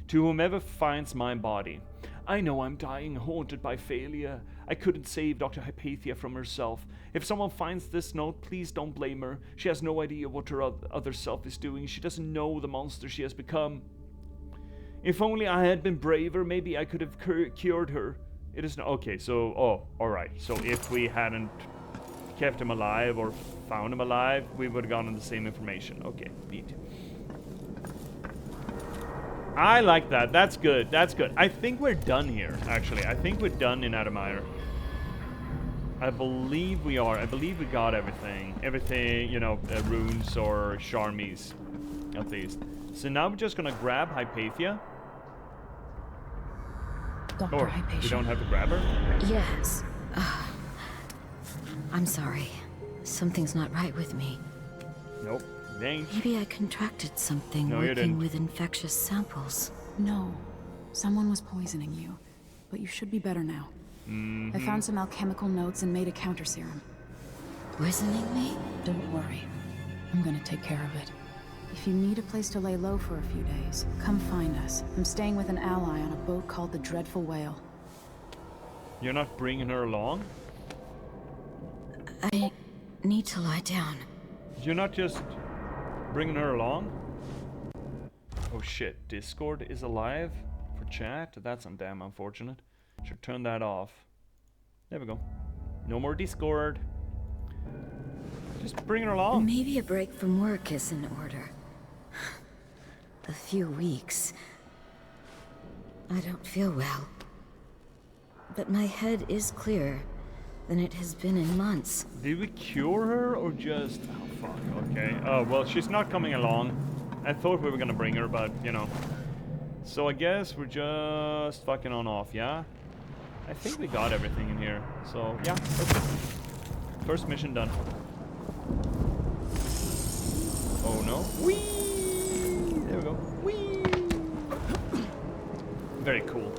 To whomever finds my body. I know I'm dying, haunted by failure. I couldn't save Dr. Hypatia from herself. If someone finds this note, please don't blame her. She has no idea what her other self is doing. She doesn't know the monster she has become. If only I had been braver, maybe I could have cured her. It is no— okay, so, alright. So if we hadn't kept him alive or found him alive, we would have gotten the same information. Okay, neat. I like that. That's good. That's good. I think we're done here, actually. I think we're done in Adamir. I believe we are. I believe we got everything. Everything, you know, runes or charmies, at least. So now we're just gonna grab Hypatia. Dr. Hypatia. We don't have to grab her? Yes. I'm sorry. Something's not right with me. Nope. Maybe I contracted something working with infectious samples. No. Someone was poisoning you. But you should be better now. I found some alchemical notes and made a counter serum. Poisoning me? Don't worry. I'm gonna take care of it. If you need a place to lay low for a few days, come find us. I'm staying with an ally on a boat called the Dreadful Whale. You're not bringing her along? I need to lie down. You're not just bringing her along? Oh shit, Discord is alive for chat? That's damn unfortunate. Should turn that off. There we go. No more Discord. Just bring her along. Maybe a break from work is in order. A few weeks. I don't feel well. But my head is clearer than it has been in months. Did we cure her or just... oh fuck, okay. Oh, well, she's not coming along. I thought we were gonna bring her, but, you know. So I guess we're just fucking on off, yeah? I think we got everything in here. So, yeah, okay. First mission done. Oh no. Whee! There we go. Whee! Very cool.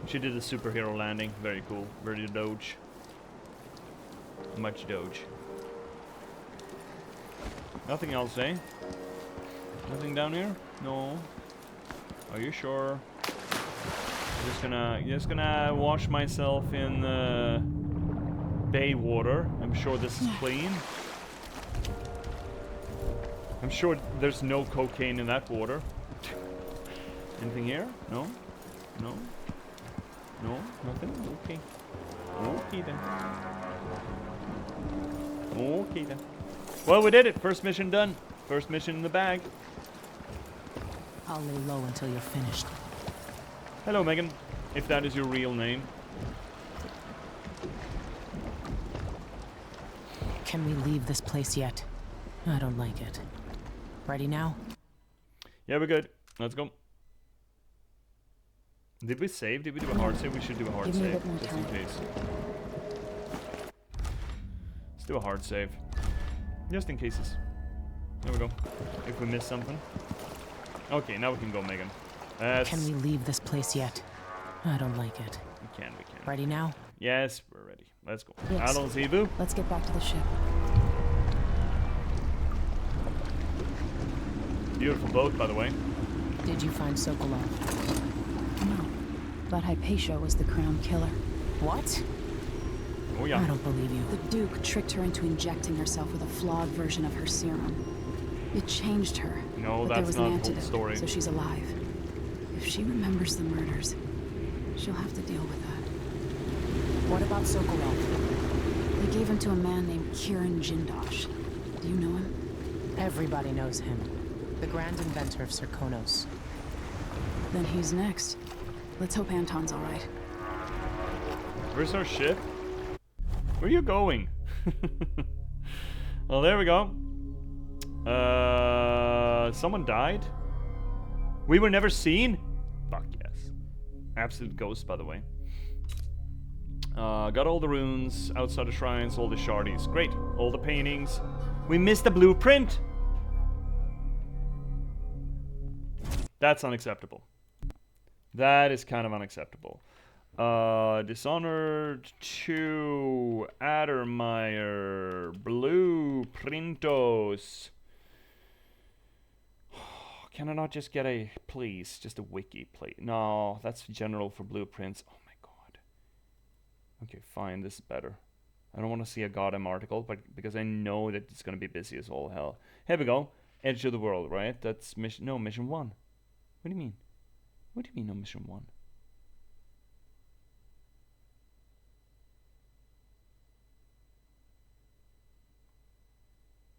She did a superhero landing. Very cool. Very doge. Much doge. Nothing else, eh? Nothing down here? No. Are you sure? Just gonna wash myself in bay water. I'm sure this is clean. I'm sure there's no cocaine in that water. Anything here? No? No? No? Nothing? Okay. Okay then. Okay then. Well, we did it. First mission done. First mission in the bag. I'll lay low until you're finished. Hello, Megan. If that is your real name. Can we leave this place yet? I don't like it. Ready now? Yeah, we're good. Let's go. Did we save? Did we do a hard save? We should do a hard save, just in case. Let's do a hard save. Just in cases. There we go. If we miss something. Okay, now we can go, Megan. Can we leave this place yet? I don't like it. We can. Ready now? Yes, we're ready. Let's go. Yes. Adol Zebu. Let's get back to the ship. Beautiful boat, by the way. Did you find Sokolov? No. But Hypatia was the crown killer. What? Oh yeah. I don't believe you. The Duke tricked her into injecting herself with a flawed version of her serum. It changed her. No, but that's there was not an the whole antidote, story. so she's alive. If she remembers the murders, she'll have to deal with that. What about Sokolov? They gave him to a man named Kiran Jindosh. Do you know him? Everybody knows him. The grand inventor of Serkonos. Then he's next. Let's hope Anton's alright. Where's our ship? Where are you going? Well, there we go. Someone died? We were never seen? Fuck yes. Absolute ghost, by the way. Got all the runes, outside the shrines, all the shardies. Great. All the paintings. We missed the blueprint! That's unacceptable. That is kind of unacceptable. Dishonored 2, Addermeyer, Blueprintos. Can I not just get a, please, just a wiki, please? No, that's general for blueprints. Oh my god. Okay, fine, this is better. I don't want to see a goddamn article, but because I know that it's going to be busy as all hell. Here we go. Edge of the world, right? That's mission, no, mission 1. What do you mean? What do you mean, no, mission 1?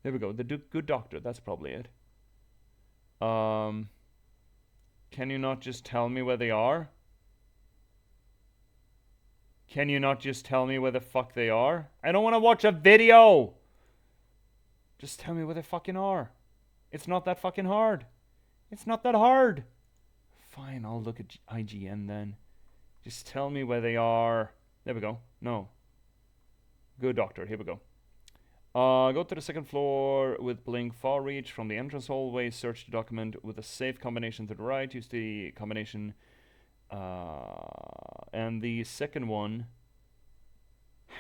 There we go. The good doctor. That's probably it. Can you not just tell me where they are? Can you not just tell me where the fuck they are? I don't want to watch a video! Just tell me where they fucking are. It's not that fucking hard. It's not that hard. Fine, I'll look at IGN then. Just tell me where they are. There we go. No. Good doctor. Here we go. Go to the second floor with blink far reach from the entrance hallway. Search the document with a safe combination to the right. Use the combination. And the second one,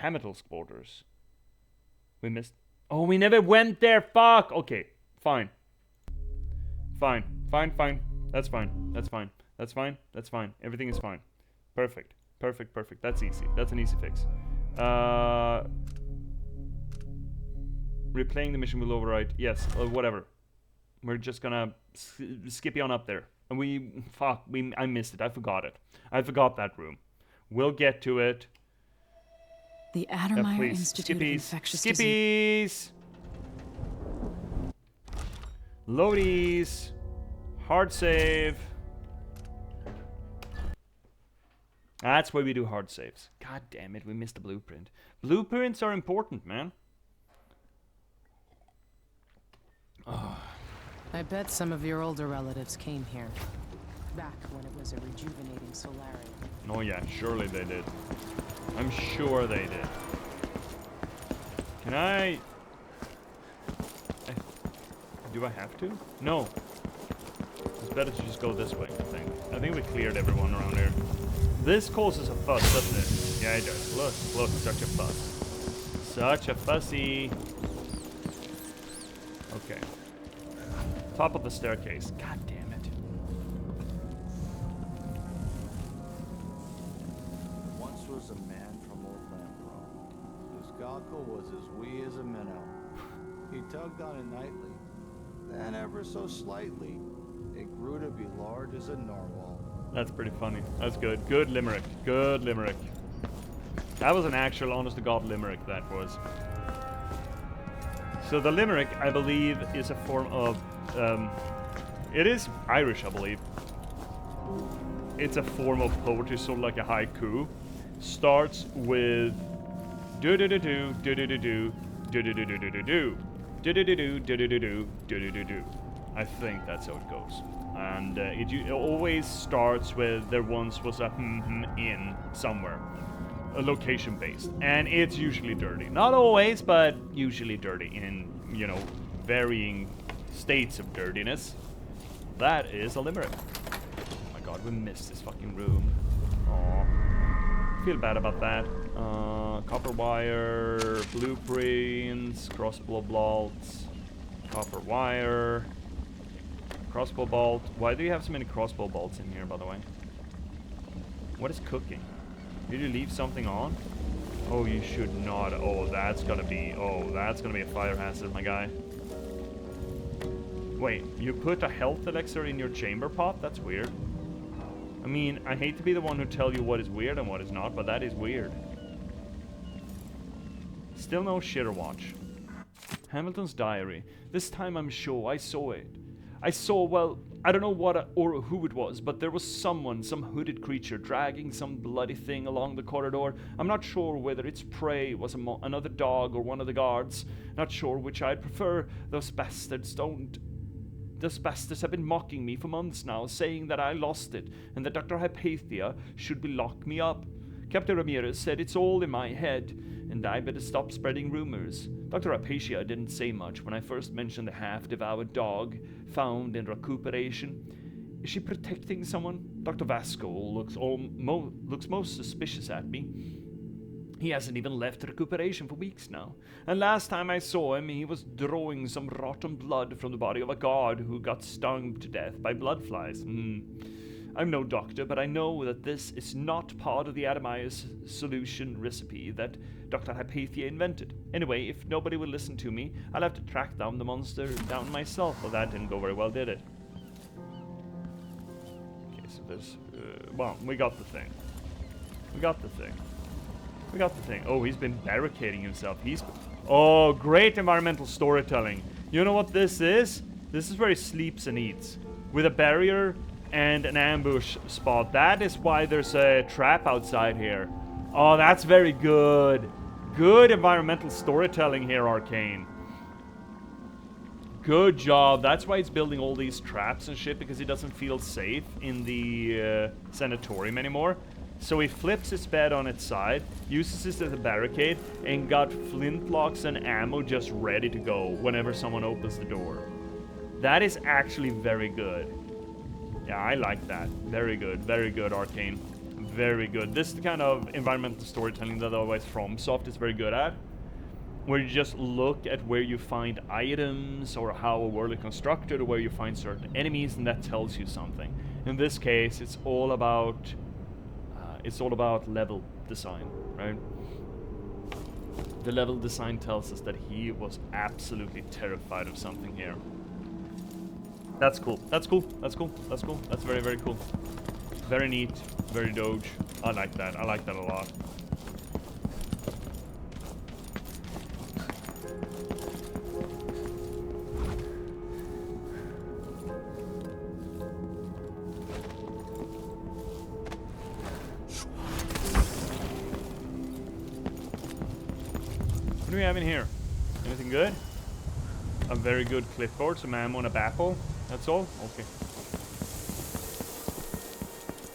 Hamilton's quarters. We missed. Oh, we never went there. Fuck. Okay, fine. Fine. That's fine. That's fine. Everything is fine. Perfect. That's easy. That's an easy fix. Replaying the mission will overwrite. Yes, whatever. We're just gonna skip on up there. And I missed it. I forgot it. I forgot that room. We'll get to it. The Addermeyer Institute of Infectious Disease. Loadies. Hard save. That's why we do hard saves. God damn it, we missed the blueprint. Blueprints are important, man. I bet some of your older relatives came here. Back when it was a rejuvenating solarium. Oh yeah, surely they did. I'm sure they did. Can I... Do I have to? No. It's better to just go this way, I think. I think we cleared everyone around here. This causes a fuss, doesn't it? Yeah, it does. Look, such a fuss. Such a fussy... Okay. Top of the staircase. God damn it. Once was a man from old Lampro, whose cockle was as wee as a minnow. He tugged on it nightly, then ever so slightly, it grew to be large as a narwhal. That's pretty funny. That's good. Good limerick. Good limerick. That was an actual honest-to-God limerick, that was. So the limerick, I believe, is a form of... it is Irish, I believe. It's a form of poetry, sort of like a haiku. Starts with... do-do-do-do, do-do-do-do, do-do-do-do-do-do, do-do-do-do, do-do-do-do, do-do-do-do. I think that's how it goes. And it always starts with there once was a in somewhere. A location based. And it's usually dirty. Not always, but usually dirty in, you know, varying states of dirtiness. That is a limerick. Oh my god, we missed this fucking room. Aw. Feel bad about that. Copper wire, blueprints, crossbow bolts, copper wire, crossbow bolt. Why do you have so many crossbow bolts in here, by the way? What is cooking? Did you leave something on? Oh, you should not. Oh, that's gonna be a fire hazard, my guy. Wait, you put a health elixir in your chamber pot? That's weird. I mean, I hate to be the one who tell you what is weird and what is not, but that is weird. Still no shitter watch. Hamilton's diary. This time I'm sure I saw it. I saw, well, I don't know what or who it was, but there was someone, some hooded creature, dragging some bloody thing along the corridor. I'm not sure whether its prey was another dog or one of the guards. Not sure which I'd prefer. Those bastards have been mocking me for months now, saying that I lost it, and that Dr. Hypatia should be lock me up. Captain Ramirez said it's all in my head, and I better stop spreading rumors. Dr. Hypatia didn't say much when I first mentioned the half-devoured dog found in recuperation. Is she protecting someone? Dr. Vasco looks most suspicious at me. He hasn't even left recuperation for weeks now. And last time I saw him, he was drawing some rotten blood from the body of a guard who got stung to death by blood flies. I'm no doctor, but I know that this is not part of the atomized solution recipe that Dr. Hypatia invented. Anyway, if nobody will listen to me, I'll have to track down the monster down myself. Well, that didn't go very well, did it? Okay, so there's... well, we got the thing. We got the thing. We got the thing. Oh, he's been barricading himself. Oh, great environmental storytelling. You know what this is? This is where he sleeps and eats. With a barrier and an ambush spot. That is why there's a trap outside here. Oh, that's very good. Good environmental storytelling here, Arkane. Good job. That's why he's building all these traps and shit, because he doesn't feel safe in the sanatorium anymore. So he flips his bed on its side, uses it as a barricade, and got flintlocks and ammo just ready to go whenever someone opens the door. That is actually very good. Yeah, I like that. Very good, Arkane. Very good. This is the kind of environmental storytelling that otherwise FromSoft is very good at. Where you just look at where you find items, or how a world is constructed, or where you find certain enemies, and that tells you something. In this case, it's all about level design, right? The level design tells us that he was absolutely terrified of something here. That's cool. That's cool. That's cool. That's cool. That's very, very cool. Very neat. Very Doge. I like that. I like that a lot. What do we have in here? Anything good? A very good clipboard, some ammo and a baffle. That's all? Okay.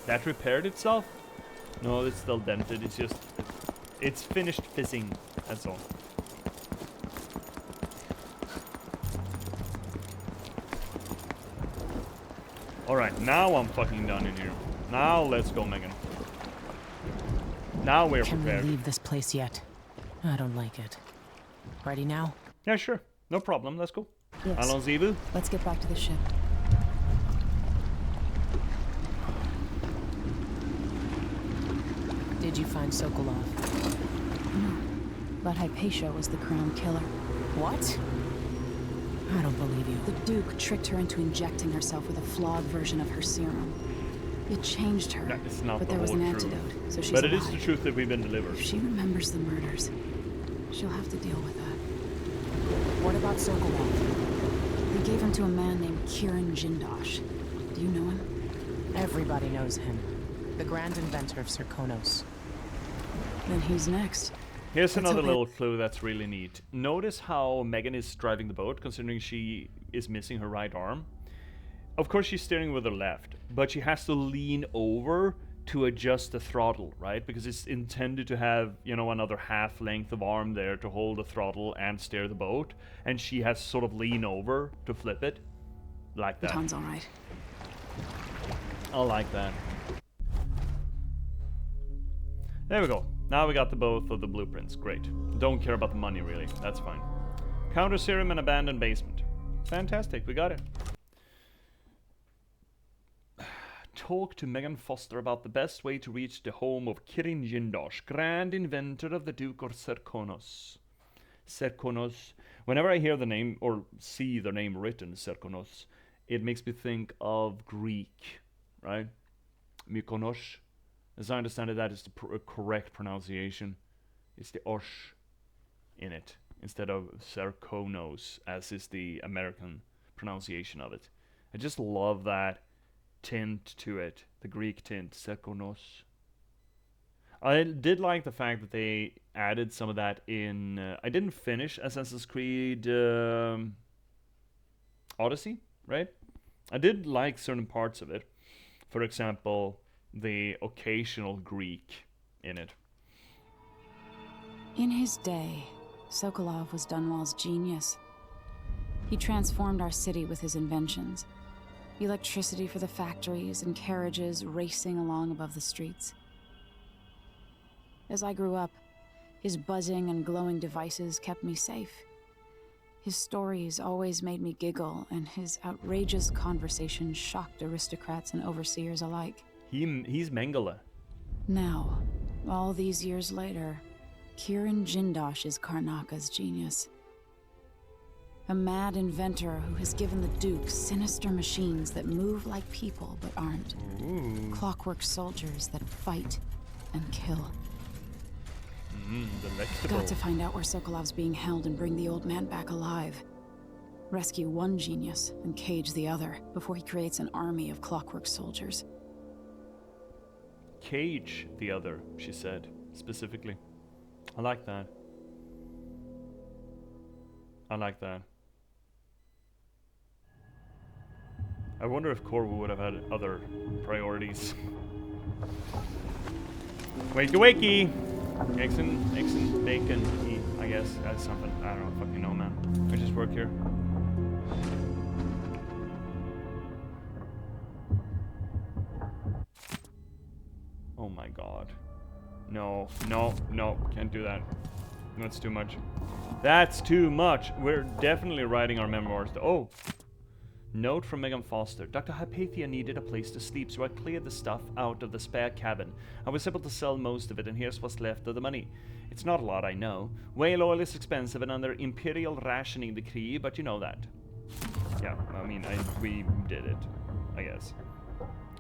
That repaired itself? No, it's still dented. It's just... it's finished fizzing. That's all. Alright, now I'm fucking done in here. Now let's go, Megan. Now we're prepared. Can we leave this place yet? I don't like it. Ready now? Yeah, sure. No problem. Let's go. Yes. Allons-y. Let's get back to the ship. Did you find Sokolov? No. But Hypatia was the crown killer. What? I don't believe you. The Duke tricked her into injecting herself with a flawed version of her serum. It changed her, It's not but the there was whole an truth. antidote, so she's But it alive. is the truth that we've been delivered. If she remembers the murders, she'll have to deal with that. What about Sokolov? They gave him to a man named Kirin Jindosh. Do you know him? Everybody knows him. The grand inventor of Serkonos. Then he's next. Here's Let's another hope little clue that's really neat. Notice how Megan is driving the boat, considering she is missing her right arm. Of course she's steering with her left, but she has to lean over to adjust the throttle, right? Because it's intended to have, you know, another half length of arm there to hold the throttle and steer the boat, and she has to sort of lean over to flip it, like that. Baton's all right. I like that. There we go. Now we got the both of the blueprints. Great. Don't care about the money, really. That's fine. Counter serum and abandoned basement. Fantastic. We got it. Talk to Megan Foster about the best way to reach the home of Kirin Jindosh, grand inventor of the Duke of Serkonos. Serkonos. Whenever I hear the name or see the name written, Serkonos, it makes me think of Greek, right? Mykonos. As I understand it, that is the correct pronunciation. It's the osh in it instead of Serkonos, as is the American pronunciation of it. I just love that tint to it, the Greek tint, Serkonos. I did like the fact that they added some of that in... I didn't finish Assassin's Creed Odyssey, right? I did like certain parts of it. For example, the occasional Greek in it. In his day, Sokolov was Dunwall's genius. He transformed our city with his inventions. Electricity for the factories and carriages racing along above the streets. As I grew up, his buzzing and glowing devices kept me safe. His stories always made me giggle, and his outrageous conversations shocked aristocrats and overseers alike. He's Mengele. Now, all these years later, Kirin Jindosh is Karnaka's genius. A mad inventor who has given the Duke sinister machines that move like people but aren't. Ooh. Clockwork soldiers that fight and kill. Delectable. Got to find out where Sokolov's being held and bring the old man back alive. Rescue one genius and cage the other before he creates an army of clockwork soldiers. Cage the other, she said, specifically. I like that. I like that. I wonder if Corvo would have had other priorities. Wakey wakey! Eggs and bacon, I guess. That's something. I don't fucking know, man. I just work here. Oh my god. No, no, no. Can't do that. That's too much. That's too much. We're definitely writing our memoirs. Oh! Note from Megan Foster. Dr. Hypatia needed a place to sleep, so I cleared the stuff out of the spare cabin. I was able to sell most of it, and here's what's left of the money. It's not a lot, I know. Whale oil is expensive and under imperial rationing decree, but you know that. Yeah, I mean, we did it, I guess.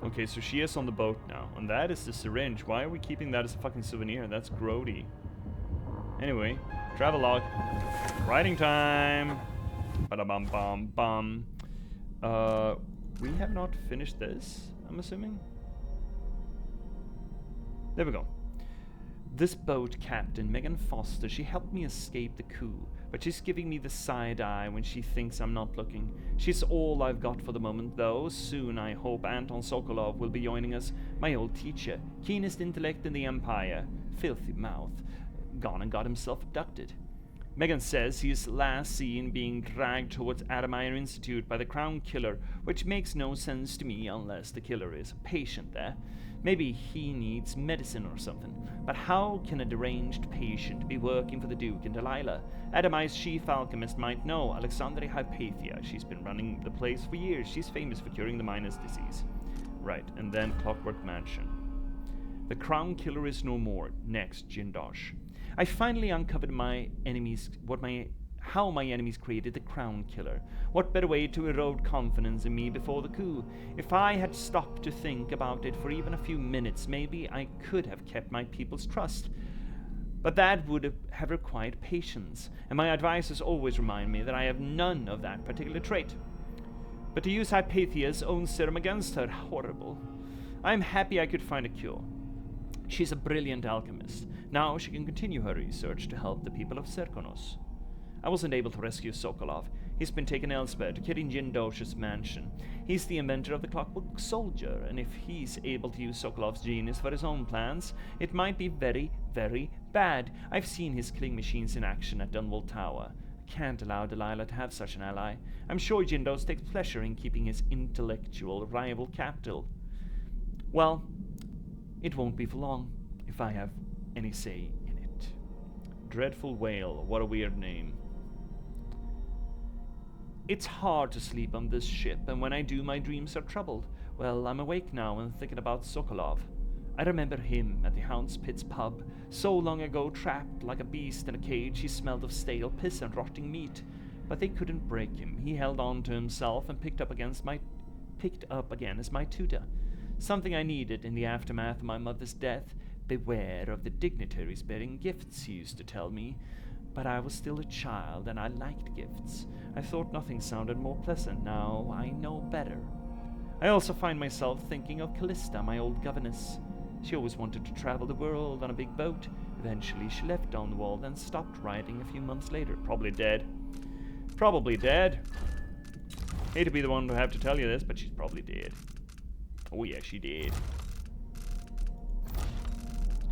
Okay, so she is on the boat now, and that is the syringe. Why are we keeping that as a fucking souvenir? That's grody. Anyway, travelogue. Writing time! Ba-da-bum-bum-bum. We have not finished this, I'm assuming. There we go. This boat captain, Megan Foster, she helped me escape the coup, but she's giving me the side eye when she thinks I'm not looking. She's all I've got for the moment, though. Soon, I hope Anton Sokolov will be joining us, my old teacher, keenest intellect in the Empire, filthy mouth, gone and got himself abducted. Megan says he is last seen being dragged towards Adamire Institute by the Crown Killer, which makes no sense to me unless the killer is a patient there. Maybe he needs medicine or something. But how can a deranged patient be working for the Duke and Delilah? Adamire's chief alchemist might know, Alexandria Hypatia. She's been running the place for years. She's famous for curing the miners' disease. Right, and then Clockwork Mansion. The Crown Killer is no more. Next, Jindosh. I finally uncovered how my enemies created the Crown Killer. What better way to erode confidence in me before the coup? If I had stopped to think about it for even a few minutes, maybe I could have kept my people's trust. But that would have required patience, and my advisors always remind me that I have none of that particular trait. But to use Hypatia's own serum against her, horrible. I'm happy I could find a cure. She's a brilliant alchemist. Now she can continue her research to help the people of Serkonos. I wasn't able to rescue Sokolov. He's been taken elsewhere to Kirin Jindosh's mansion. He's the inventor of the Clockwork Soldier, and if he's able to use Sokolov's genius for his own plans, it might be very, very bad. I've seen his killing machines in action at Dunwall Tower. I can't allow Delilah to have such an ally. I'm sure Jindosh takes pleasure in keeping his intellectual rival capital. Well, it won't be for long, if I have any say in it. Dreadful Whale, what a weird name. It's hard to sleep on this ship, and when I do, my dreams are troubled. Well, I'm awake now and thinking about Sokolov. I remember him at the Hound's Pit's pub, so long ago, trapped like a beast in a cage. He smelled of stale piss and rotting meat. But they couldn't break him. He held on to himself and picked up again as my tutor. something I needed in the aftermath of my mother's death. Beware of the dignitaries bearing gifts, he used to tell me. But I was still a child, and I liked gifts. I thought nothing sounded more pleasant. Now I know better. I also find myself thinking of Callista, my old governess. She always wanted to travel the world on a big boat. Eventually, she left Dunwall and stopped riding a few months later. Probably dead. Probably dead. Hate to be the one to have to tell you this, but she's probably dead. Oh yeah, she did.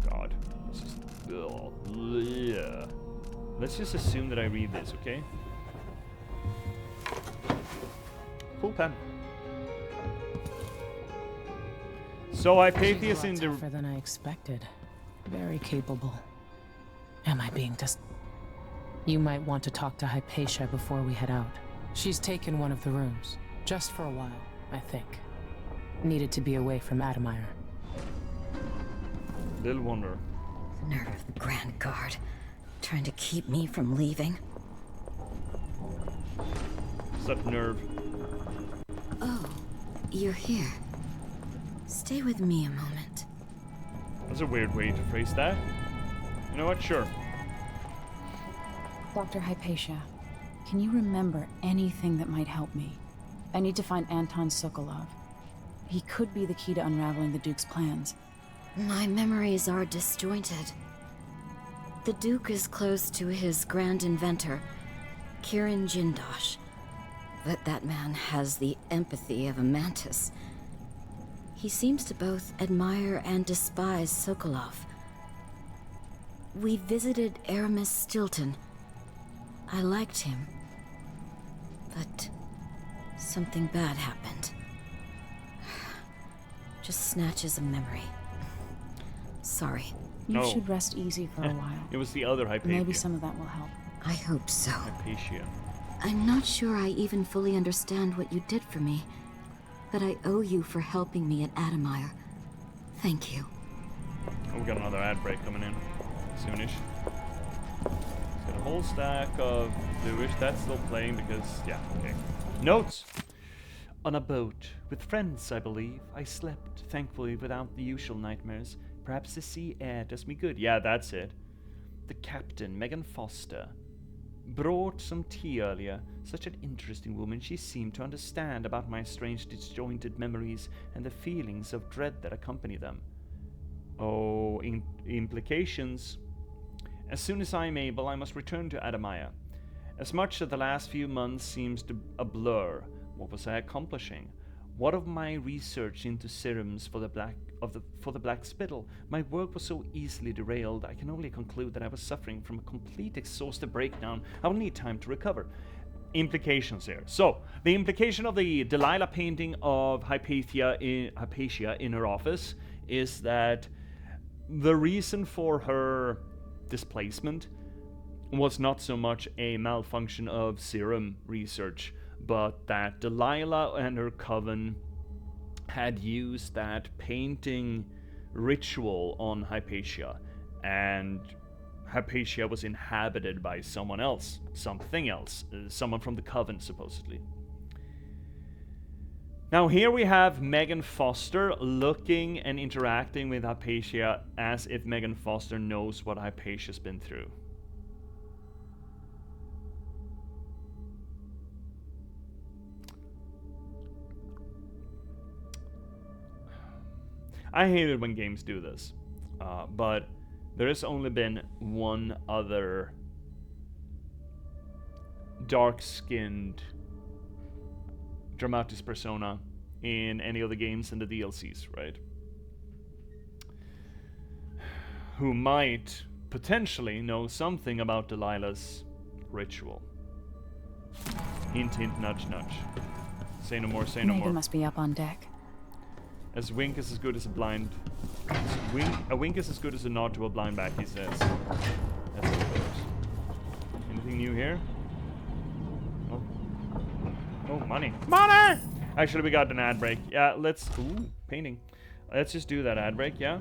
God. This is... Ugh. Yeah. Let's just assume that I read this, okay? Full pen. So Hypathia's in the... tougher than I expected. Very capable. Am I being You might want to talk to Hypatia before we head out. She's taken one of the rooms. Just for a while, I think. Needed to be away from Admire. Little wonder. The nerve of the Grand Guard. Trying to keep me from leaving. Such nerve. Oh, you're here. Stay with me a moment. That's a weird way to phrase that. You know what? Sure. Dr. Hypatia, can you remember anything that might help me? I need to find Anton Sokolov. He could be the key to unraveling the Duke's plans. My memories are disjointed. The Duke is close to his grand inventor, Kirin Jindosh. But that man has the empathy of a mantis. He seems to both admire and despise Sokolov. We visited Aramis Stilton. I liked him. But something bad happened. Just snatches of memory. Sorry. You should rest easy for a while. It was the other Hypatia. Maybe some of that will help. I hope so. Hypatia. I'm not sure I even fully understand what you did for me, but I owe you for helping me at Admire. Thank you. Oh, we got another ad break coming in soonish. Got a whole stack of bluish. That's still playing because, yeah, okay. Notes! On a boat with friends, I believe. I slept, thankfully, without the usual nightmares. Perhaps the sea air does me good. Yeah, that's it. The captain, Megan Foster, brought some tea earlier. Such an interesting woman. She seemed to understand about my strange disjointed memories and the feelings of dread that accompany them. Oh, implications. As soon as I am able, I must return to Admire. As much as the last few months seems to a blur, what was I accomplishing? What of my research into serums for the black spittle? My work was so easily derailed, I can only conclude that I was suffering from a complete exhaustive breakdown. I will need time to recover. Implications here. So, the implication of the Delilah painting of Hypatia in her office is that the reason for her displacement was not so much a malfunction of serum research, but that Delilah and her coven had used that painting ritual on Hypatia, and Hypatia was inhabited by someone else, something else, someone from the coven, supposedly. Now here we have Megan Foster looking and interacting with Hypatia as if Megan Foster knows what Hypatia's been through. I hate it when games do this, but there has only been one other dark-skinned dramatis persona in any of the games and the DLCs, right? Who might potentially know something about Delilah's ritual. Hint, hint, nudge, nudge. Say no more, say no more. Megan must be up on deck. As wink is as good as a blind... A wink is as good as a nod to a blind back, he says. That's what it goes. Anything new here? Oh. Oh, money. Money! Actually, we got an ad break. Yeah, let's... Ooh, painting. Let's just do that ad break, yeah?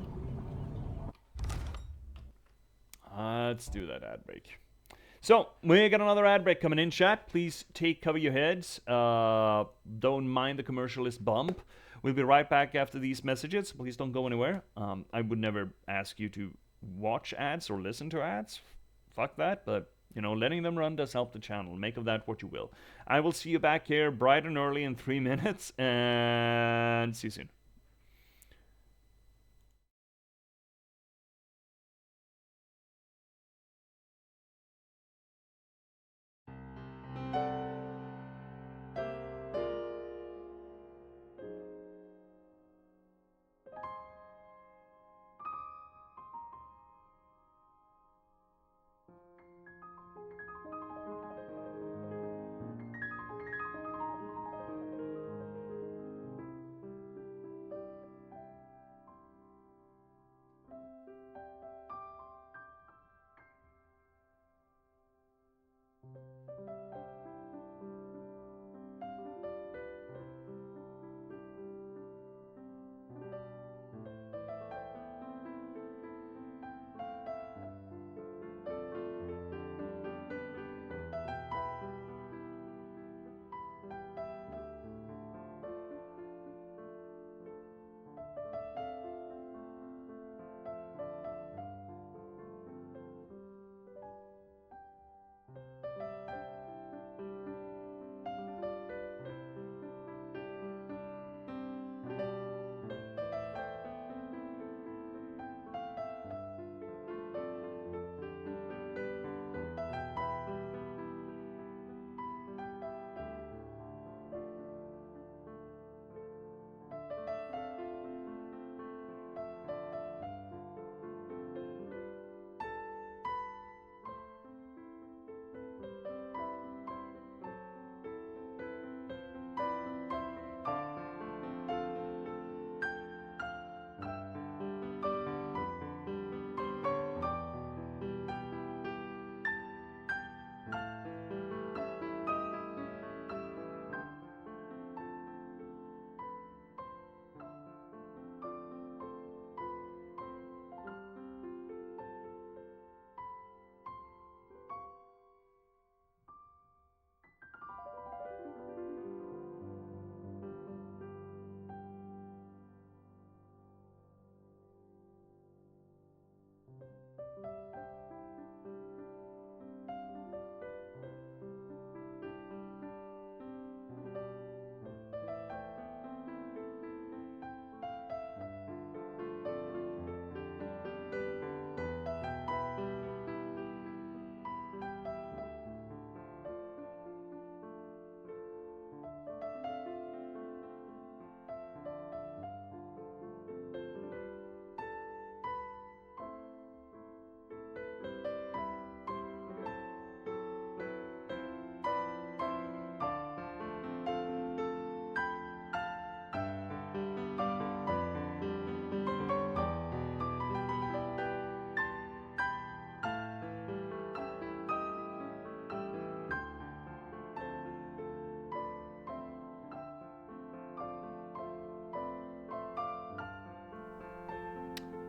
Let's do that ad break. So, we got another ad break coming in, chat. Please cover your heads. Don't mind the commercialist bump. We'll be right back after these messages. Please don't go anywhere. I would never ask you to watch ads or listen to ads. Fuck that, but you know, letting them run does help the channel. Make of that what you will. I will see you back here bright and early in 3 minutes, and see you soon.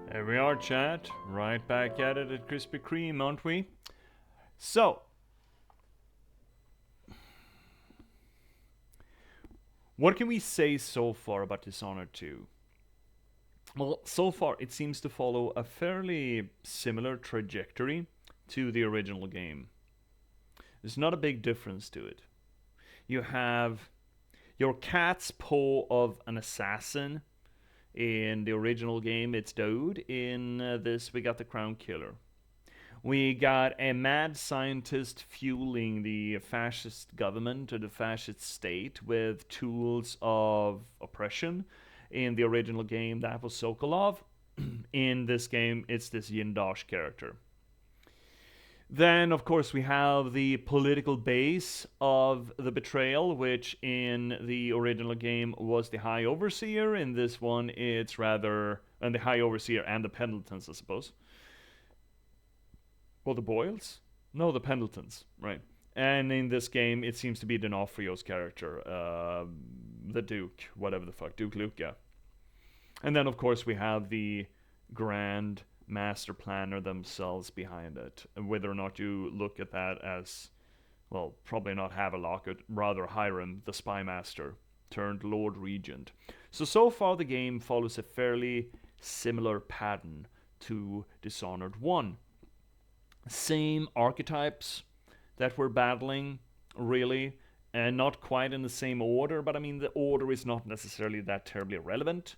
There we are, chat. Right back at it at Krispy Kreme, aren't we? So, what can we say so far about Dishonored 2? Well, so far it seems to follow a fairly similar trajectory to the original game. There's not a big difference to it. You have your cat's paw of an assassin. In the original game, it's Dode. In this, we got the Crown Killer. We got a mad scientist fueling the fascist government or the fascist state with tools of oppression. In the original game, that was Sokolov. In this game, it's this Jindosh character. Then, of course, we have the political base of the betrayal, which in the original game was the High Overseer. In this one, it's rather... and the High Overseer and the Pendletons, I suppose. Well, the Boyles? No, the Pendletons, right. And in this game, it seems to be D'Onofrio's character. The Duke, whatever the fuck. Duke Luca. And then, of course, we have the Grand Master Planner themselves behind it. And whether or not you look at that as, well, probably not Havelock, but rather Hiram, the Spy Master, turned Lord Regent. So far the game follows a fairly similar pattern to Dishonored 1. Same archetypes that we're battling, really, and not quite in the same order, but I mean, the order is not necessarily that terribly relevant.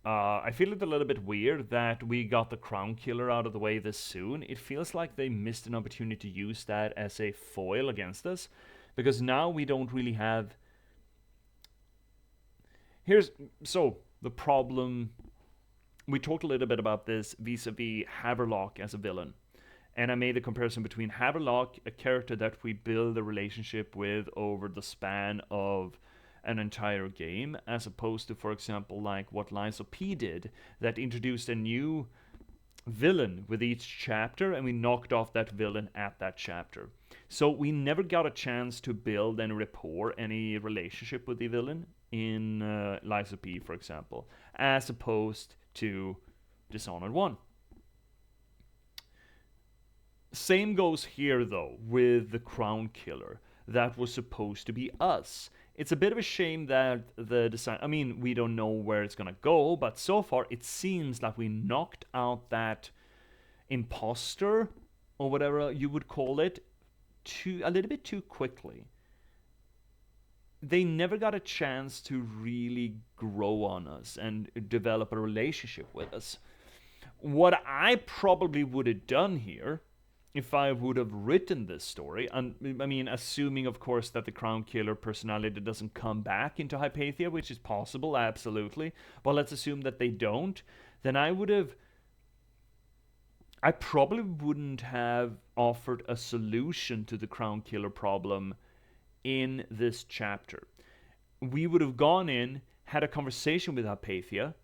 I feel it a little bit weird that we got the Crown Killer out of the way this soon. It feels like they missed an opportunity to use that as a foil against us, because now we don't really have... So, the problem... We talked a little bit about this vis-a-vis Haverlock as a villain. And I made the comparison between Haverlock, a character that we build a relationship with over the span of an entire game, as opposed to, for example, like what Lies of P did, that introduced a new villain with each chapter, and we knocked off that villain at that chapter. So we never got a chance to build any rapport, any relationship with the villain in Lies of P, for example, as opposed to Dishonored 1. Same goes here, though, with the Crown Killer. That was supposed to be us. It's a bit of a shame that the design... I mean, we don't know where it's gonna go, but so far it seems like we knocked out that imposter, or whatever you would call it, a little bit too quickly. They never got a chance to really grow on us and develop a relationship with us. What I probably would have done here, if I would have written this story, and I mean, assuming, of course, that the Crown Killer personality doesn't come back into Hypatia, which is possible, absolutely, but let's assume that they don't, then I probably wouldn't have offered a solution to the Crown Killer problem in this chapter. We would have gone in, had a conversation with Hypatia,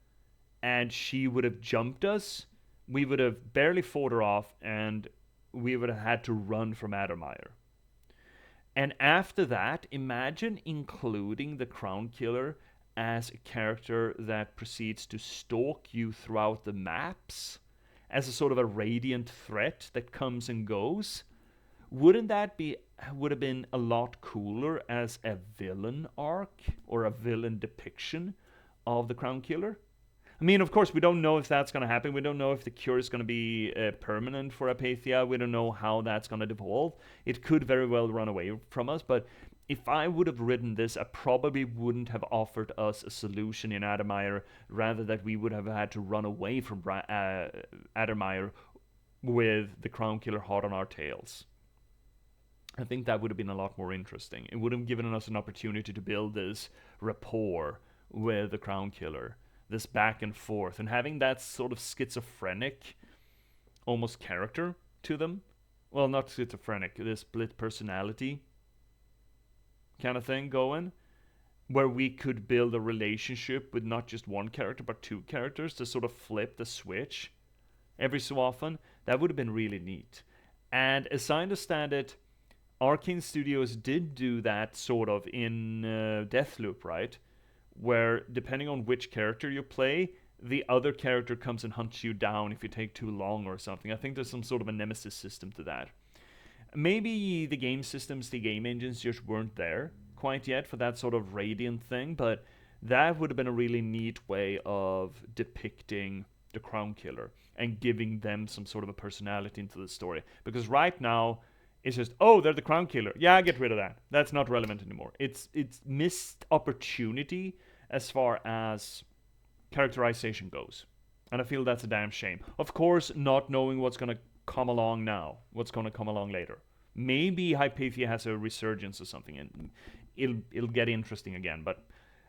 and she would have jumped us, we would have barely fought her off, and we would have had to run from Addermire. And after that, imagine including the Crown Killer as a character that proceeds to stalk you throughout the maps, as a sort of a radiant threat that comes and goes. Would have been a lot cooler as a villain arc, or a villain depiction of the Crown Killer? I mean, of course, we don't know if that's going to happen. We don't know if the cure is going to be permanent for Hypatia. We don't know how that's going to devolve. It could very well run away from us, but if I would have written this, I probably wouldn't have offered us a solution in Addermire, rather that we would have had to run away from Addermire with the Crown Killer hot on our tails. I think that would have been a lot more interesting. It would have given us an opportunity to build this rapport with the Crown Killer, this back and forth, and having that sort of schizophrenic almost character to them. Well, not schizophrenic, this split personality kind of thing going, where we could build a relationship with not just one character but two characters, to sort of flip the switch every so often. That would have been really neat. And as I understand it, Arkane Studios did do that sort of in Deathloop, right? Where depending on which character you play, the other character comes and hunts you down if you take too long or something. I think there's some sort of a nemesis system to that. Maybe the game systems, the game engines just weren't there quite yet for that sort of radiant thing, but that would have been a really neat way of depicting the Crown Killer and giving them some sort of a personality into the story. Because right now, it's just, oh, they're the Crown Killer. Yeah, get rid of that. That's not relevant anymore. It's missed opportunity as far as characterization goes. And I feel that's a damn shame. Of course, not knowing what's going to come along now, what's going to come along later. Maybe Hypatia has a resurgence or something, and it'll get interesting again. But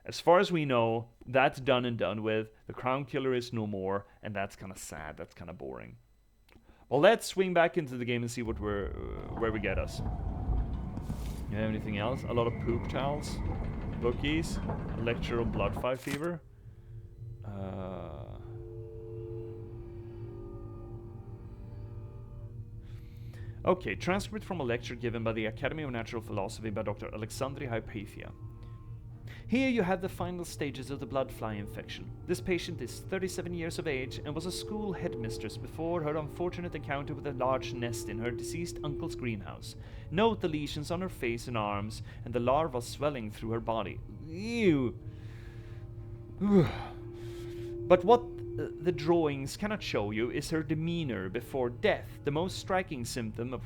as far as we know, that's done and done with. The Crown Killer is no more, and that's kind of sad. That's kind of boring. Well, let's swing back into the game and see where we get us. You have anything else? A lot of poop towels, bookies, a lecture on blood fever. Okay, transcript from a lecture given by the Academy of Natural Philosophy by Dr. Alexandri Hypatia. Here you have the final stages of the blood fly infection. This patient is 37 years of age and was a school headmistress before her unfortunate encounter with a large nest in her deceased uncle's greenhouse. Note the lesions on her face and arms and the larvae swelling through her body. Ew! But what the drawings cannot show you is her demeanor before death. The most striking symptom of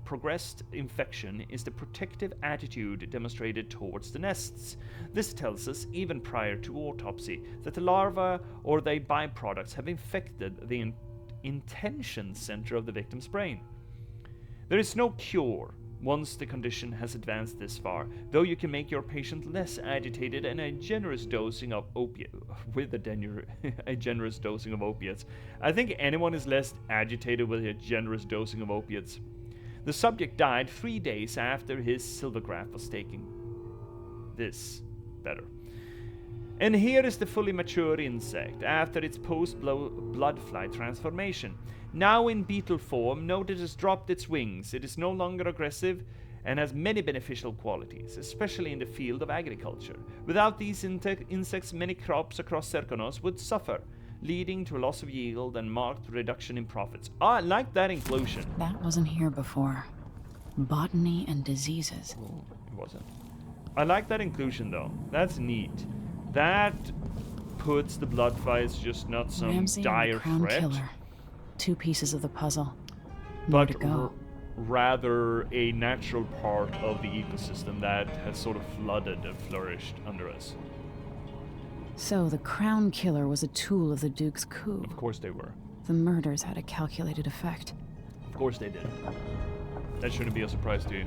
progressed infection is the protective attitude demonstrated towards the nests. This tells us, even prior to autopsy, that the larvae or their byproducts have infected the intention center of the victim's brain. There is no cure once the condition has advanced this far, though you can make your patient less agitated and a generous dosing of a generous dosing of opiates. I think anyone is less agitated with a generous dosing of opiates. The subject died 3 days after his silvergraph was taken. This better. And here is the fully mature insect after its post-blood flight transformation. Now in beetle form, note it has dropped its wings. It is no longer aggressive and has many beneficial qualities, especially in the field of agriculture. Without these insects, many crops across Serkonos would suffer, leading to a loss of yield and marked reduction in profits. I like that inclusion. That wasn't here before. Botany and diseases. Oh, it wasn't. I like that inclusion though. That's neat. That puts the bloodfly as just not some Ramsay dire and the Crown threat. Killer. 2 pieces of the puzzle. More to go. Rather a natural part of the ecosystem that has sort of flooded and flourished under us. So the Crown Killer was a tool of the Duke's coup. Of course they were. The murders had a calculated effect. Of course they did. That shouldn't be a surprise to you.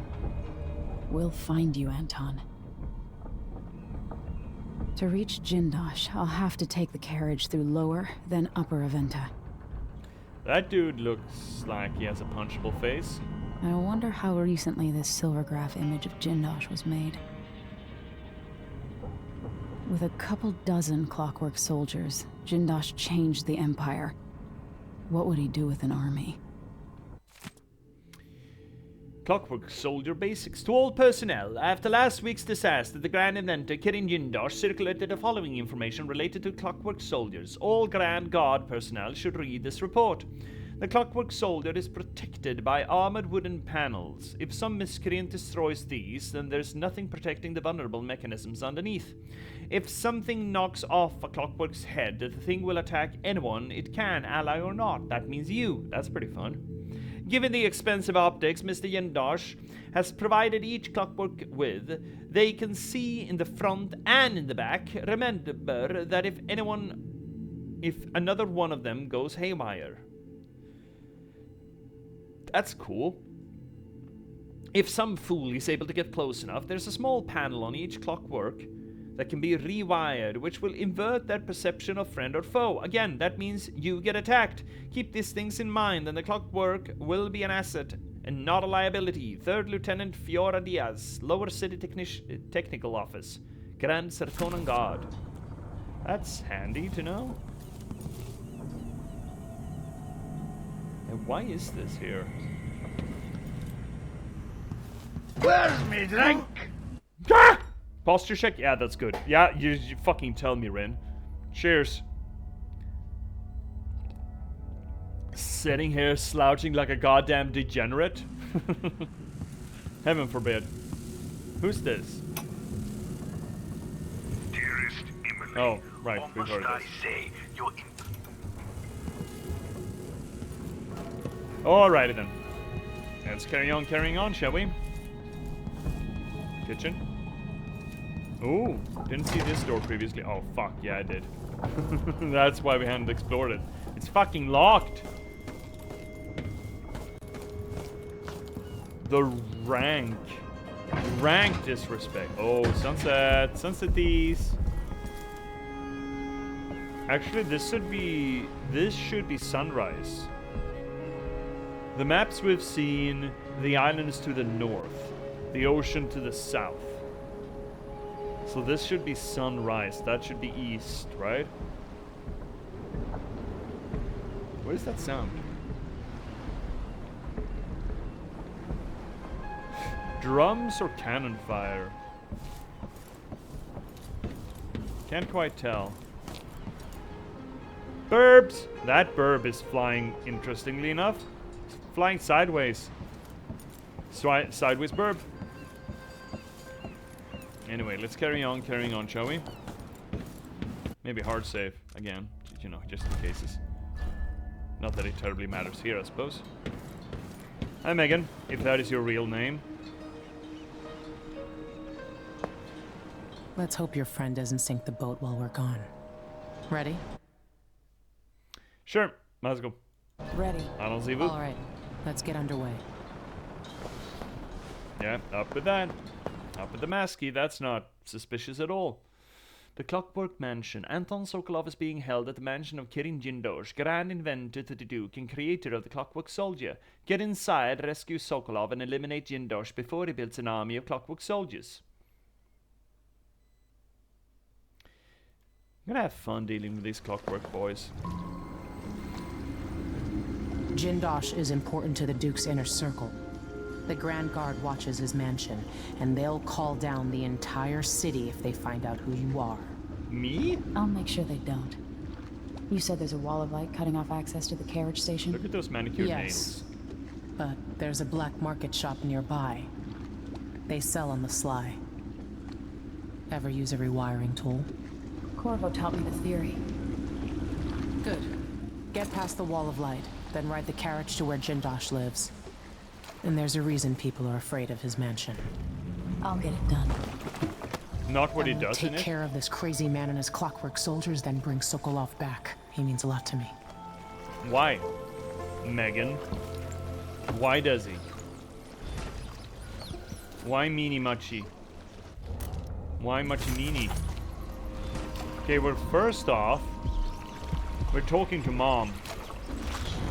We'll find you, Anton. To reach Jindosh, I'll have to take the carriage through Lower, then Upper Aventa. That dude looks like he has a punchable face. I wonder how recently this silvergraph image of Jindosh was made. With a couple dozen clockwork soldiers, Jindosh changed the Empire. What would he do with an army? Clockwork Soldier basics to all personnel. After last week's disaster, the Grand Inventor Kirin Jindosh circulated the following information related to Clockwork Soldiers. All Grand Guard personnel should read this report. The Clockwork Soldier is protected by armored wooden panels. If some miscreant destroys these, then there's nothing protecting the vulnerable mechanisms underneath. If something knocks off a Clockwork's head, the thing will attack anyone it can, ally or not. That means you. That's pretty fun. Given the expensive optics Mr. Jindosh has provided each Clockwork with, they can see in the front and in the back. Remember that if another one of them goes haywire. That's cool. If some fool is able to get close enough, there's a small panel on each Clockwork that can be rewired, which will invert their perception of friend or foe. Again, that means you get attacked. Keep these things in mind, and the Clockwork will be an asset and not a liability. 3rd Lieutenant Fiora Diaz, Lower City Technical Office, Grand Serkonan Guard. That's handy to know. And why is this here? Where's me drink? Ah! Posture check? Yeah, that's good. Yeah, you fucking tell me, Rin. Cheers. Sitting here slouching like a goddamn degenerate? Heaven forbid. Who's this? Dearest Emily, oh, right, what we've heard must I this. say? You're Alrighty then. Let's carrying on, shall we? Kitchen. Ooh, didn't see this door previously. Oh, fuck, yeah, I did. That's why we hadn't explored it. It's fucking locked! The rank disrespect. Oh, sunset these. Actually, this should be sunrise. The maps we've seen, the islands to the north, the ocean to the south. So this should be sunrise. That should be east, right? Where's that sound? Drums or cannon fire? Can't quite tell. Burbs! That burb is flying, interestingly enough. It's flying sideways. Sideways burb. Anyway, let's carry on, shall we? Maybe hard save again, you know, just in cases. Not that it terribly matters here, I suppose. Hi, Megan, if that is your real name. Let's hope your friend doesn't sink the boat while we're gone. Ready? Sure, let's go. Ready. Allons-y-vous. All right, let's get underway. Yeah, up with that. Up with the masky, that's not suspicious at all. The Clockwork Mansion. Anton Sokolov is being held at the mansion of Kirin Jindosh, grand inventor to the Duke and creator of the Clockwork Soldier. Get inside, rescue Sokolov, and eliminate Jindosh before he builds an army of Clockwork Soldiers. I'm gonna have fun dealing with these Clockwork boys. Jindosh is important to the Duke's inner circle. The Grand Guard watches his mansion, and they'll call down the entire city if they find out who you are. Me? I'll make sure they don't. You said there's a wall of light cutting off access to the carriage station? Look at those manicured nails. But there's a black market shop nearby. They sell on the sly. Ever use a rewiring tool? Corvo taught me the theory. Good. Get past the wall of light, then ride the carriage to where Jindosh lives. And there's a reason people are afraid of his mansion. I'll get it done. Not what he does in Take it. care of this crazy man and his Clockwork Soldiers, then bring Sokolov back. He means a lot to me. Why? Megan? Why does he? Why meanie muchy? Why muchy meanie? Okay, well, first off, we're talking to Mom.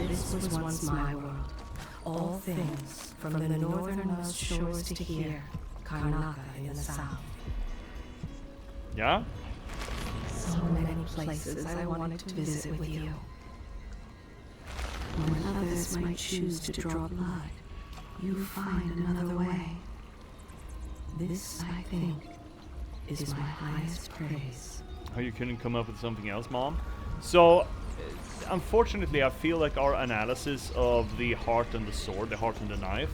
This was once my world. All things, from the northernmost shores to here, Karnaka in the south. Yeah? So many places I wanted to visit with you. When others might choose to draw blood, you find another way. This, I think, is my highest praise. Oh, you couldn't come up with something else, Mom? So, unfortunately, I feel like our analysis of the heart and the sword, the heart and the knife,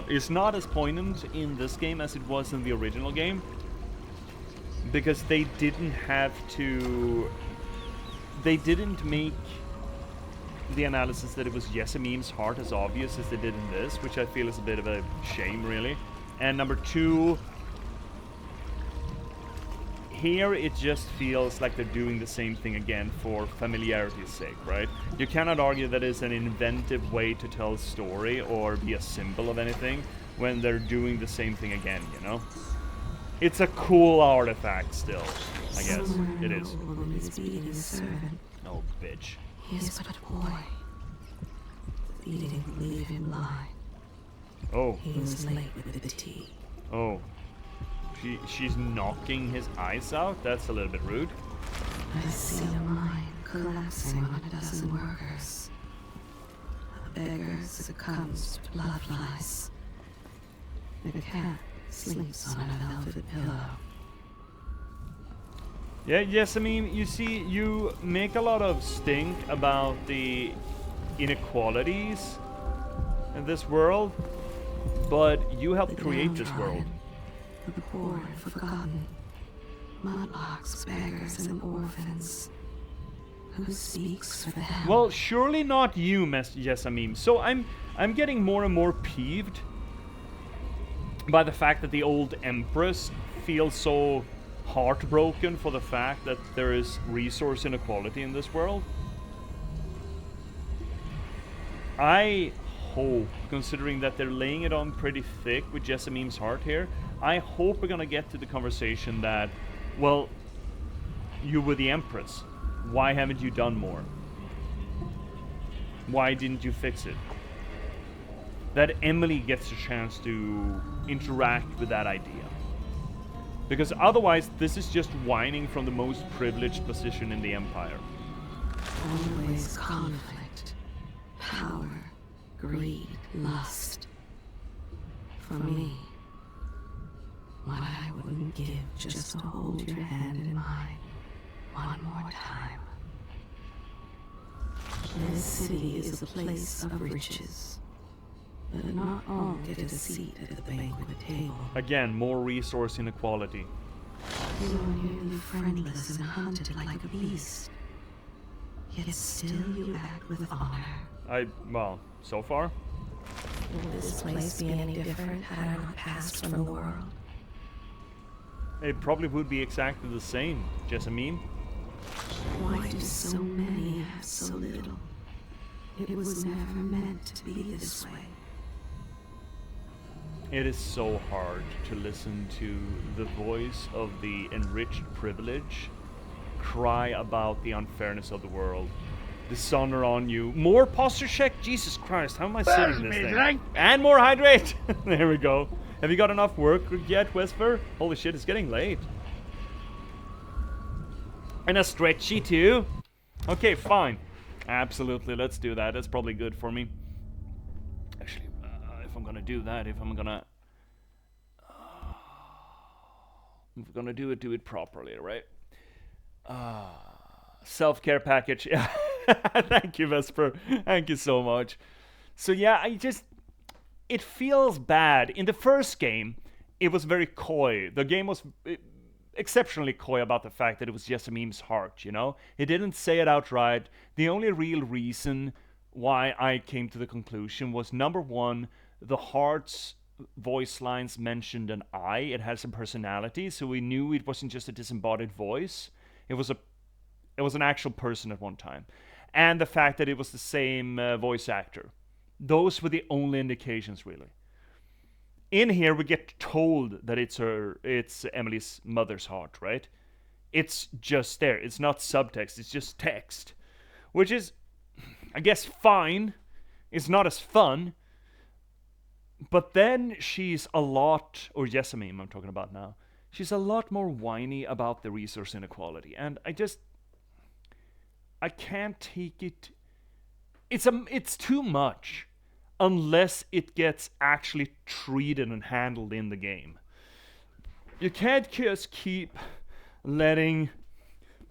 is not as poignant in this game as it was in the original game. Because they didn't have to... They didn't make the analysis that it was Yesamim's heart as obvious as they did in this, which I feel is a bit of a shame, really. And number two, here it just feels like they're doing the same thing again for familiarity's sake, right? You cannot argue that it's an inventive way to tell a story or be a symbol of anything when they're doing the same thing again, you know? It's a cool artifact still, I guess. It is. Oh, bitch. He is but a boy. The beating will leave him blind. Oh. He was late with the tea. Oh. She's knocking his eyes out? That's a little bit rude. I see a mine collapsing on a dozen workers. A beggar succumbs to blood flies. The cat sleeps on a velvet pillow. Yeah, yes, I mean, you see, you make a lot of stink about the inequalities in this world, but you helped create this world. The poor and forgotten, mudlarks, beggars, and orphans. Who speaks for them? Well, surely not you, Yesamim. So I'm getting more and more peeved by the fact that the old Empress feels so heartbroken for the fact that there is resource inequality in this world. I hope, considering that they're laying it on pretty thick with Yesamim's heart here, I hope we're gonna get to the conversation that, well, you were the Empress. Why haven't you done more? Why didn't you fix it? That Emily gets a chance to interact with that idea. Because otherwise, this is just whining from the most privileged position in the Empire. Always conflict, power, greed, lust. For me, what I wouldn't give just to hold your hand in mine one more time. This city is a place of riches, but not all get a seat at the banquet table. Again, more resource inequality. You are nearly friendless and hunted like a beast. Yet still you act with honor. Well, so far. Will this place be any different had I not passed from the world? It probably would be exactly the same, Jessamine. Why do so many have so little? It was never meant to be this way. It is so hard to listen to the voice of the enriched privilege cry about the unfairness of the world. Dishonor on you. More posture check? Jesus Christ, how am I sitting this thing? And more hydrate! There we go. Have you got enough work yet, Wesper? Holy shit, it's getting late. And a stretchy too? Okay, fine. Absolutely, let's do that. That's probably good for me. Actually, if I'm gonna do that, if I'm gonna do it properly, right? Self-care package. Yeah. Thank you, Vesper. Thank you so much. So yeah, it feels bad. In the first game, it was very coy. The game was exceptionally coy about the fact that it was Jessamine's heart, you know? It didn't say it outright. The only real reason why I came to the conclusion was, number one, the heart's voice lines mentioned an I. It has some personality, so we knew it wasn't just a disembodied voice. It was an actual person at one time. And the fact that it was the same voice actor. Those were the only indications, really. In here, we get told that it's Emily's mother's heart, right? It's just there. It's not subtext. It's just text. Which is, I guess, fine. It's not as fun. But then she's a lot, or Jessamine I'm talking about now, she's a lot more whiny about the resource inequality. And I can't take it. It's too much unless it gets actually treated and handled in the game. You can't just keep letting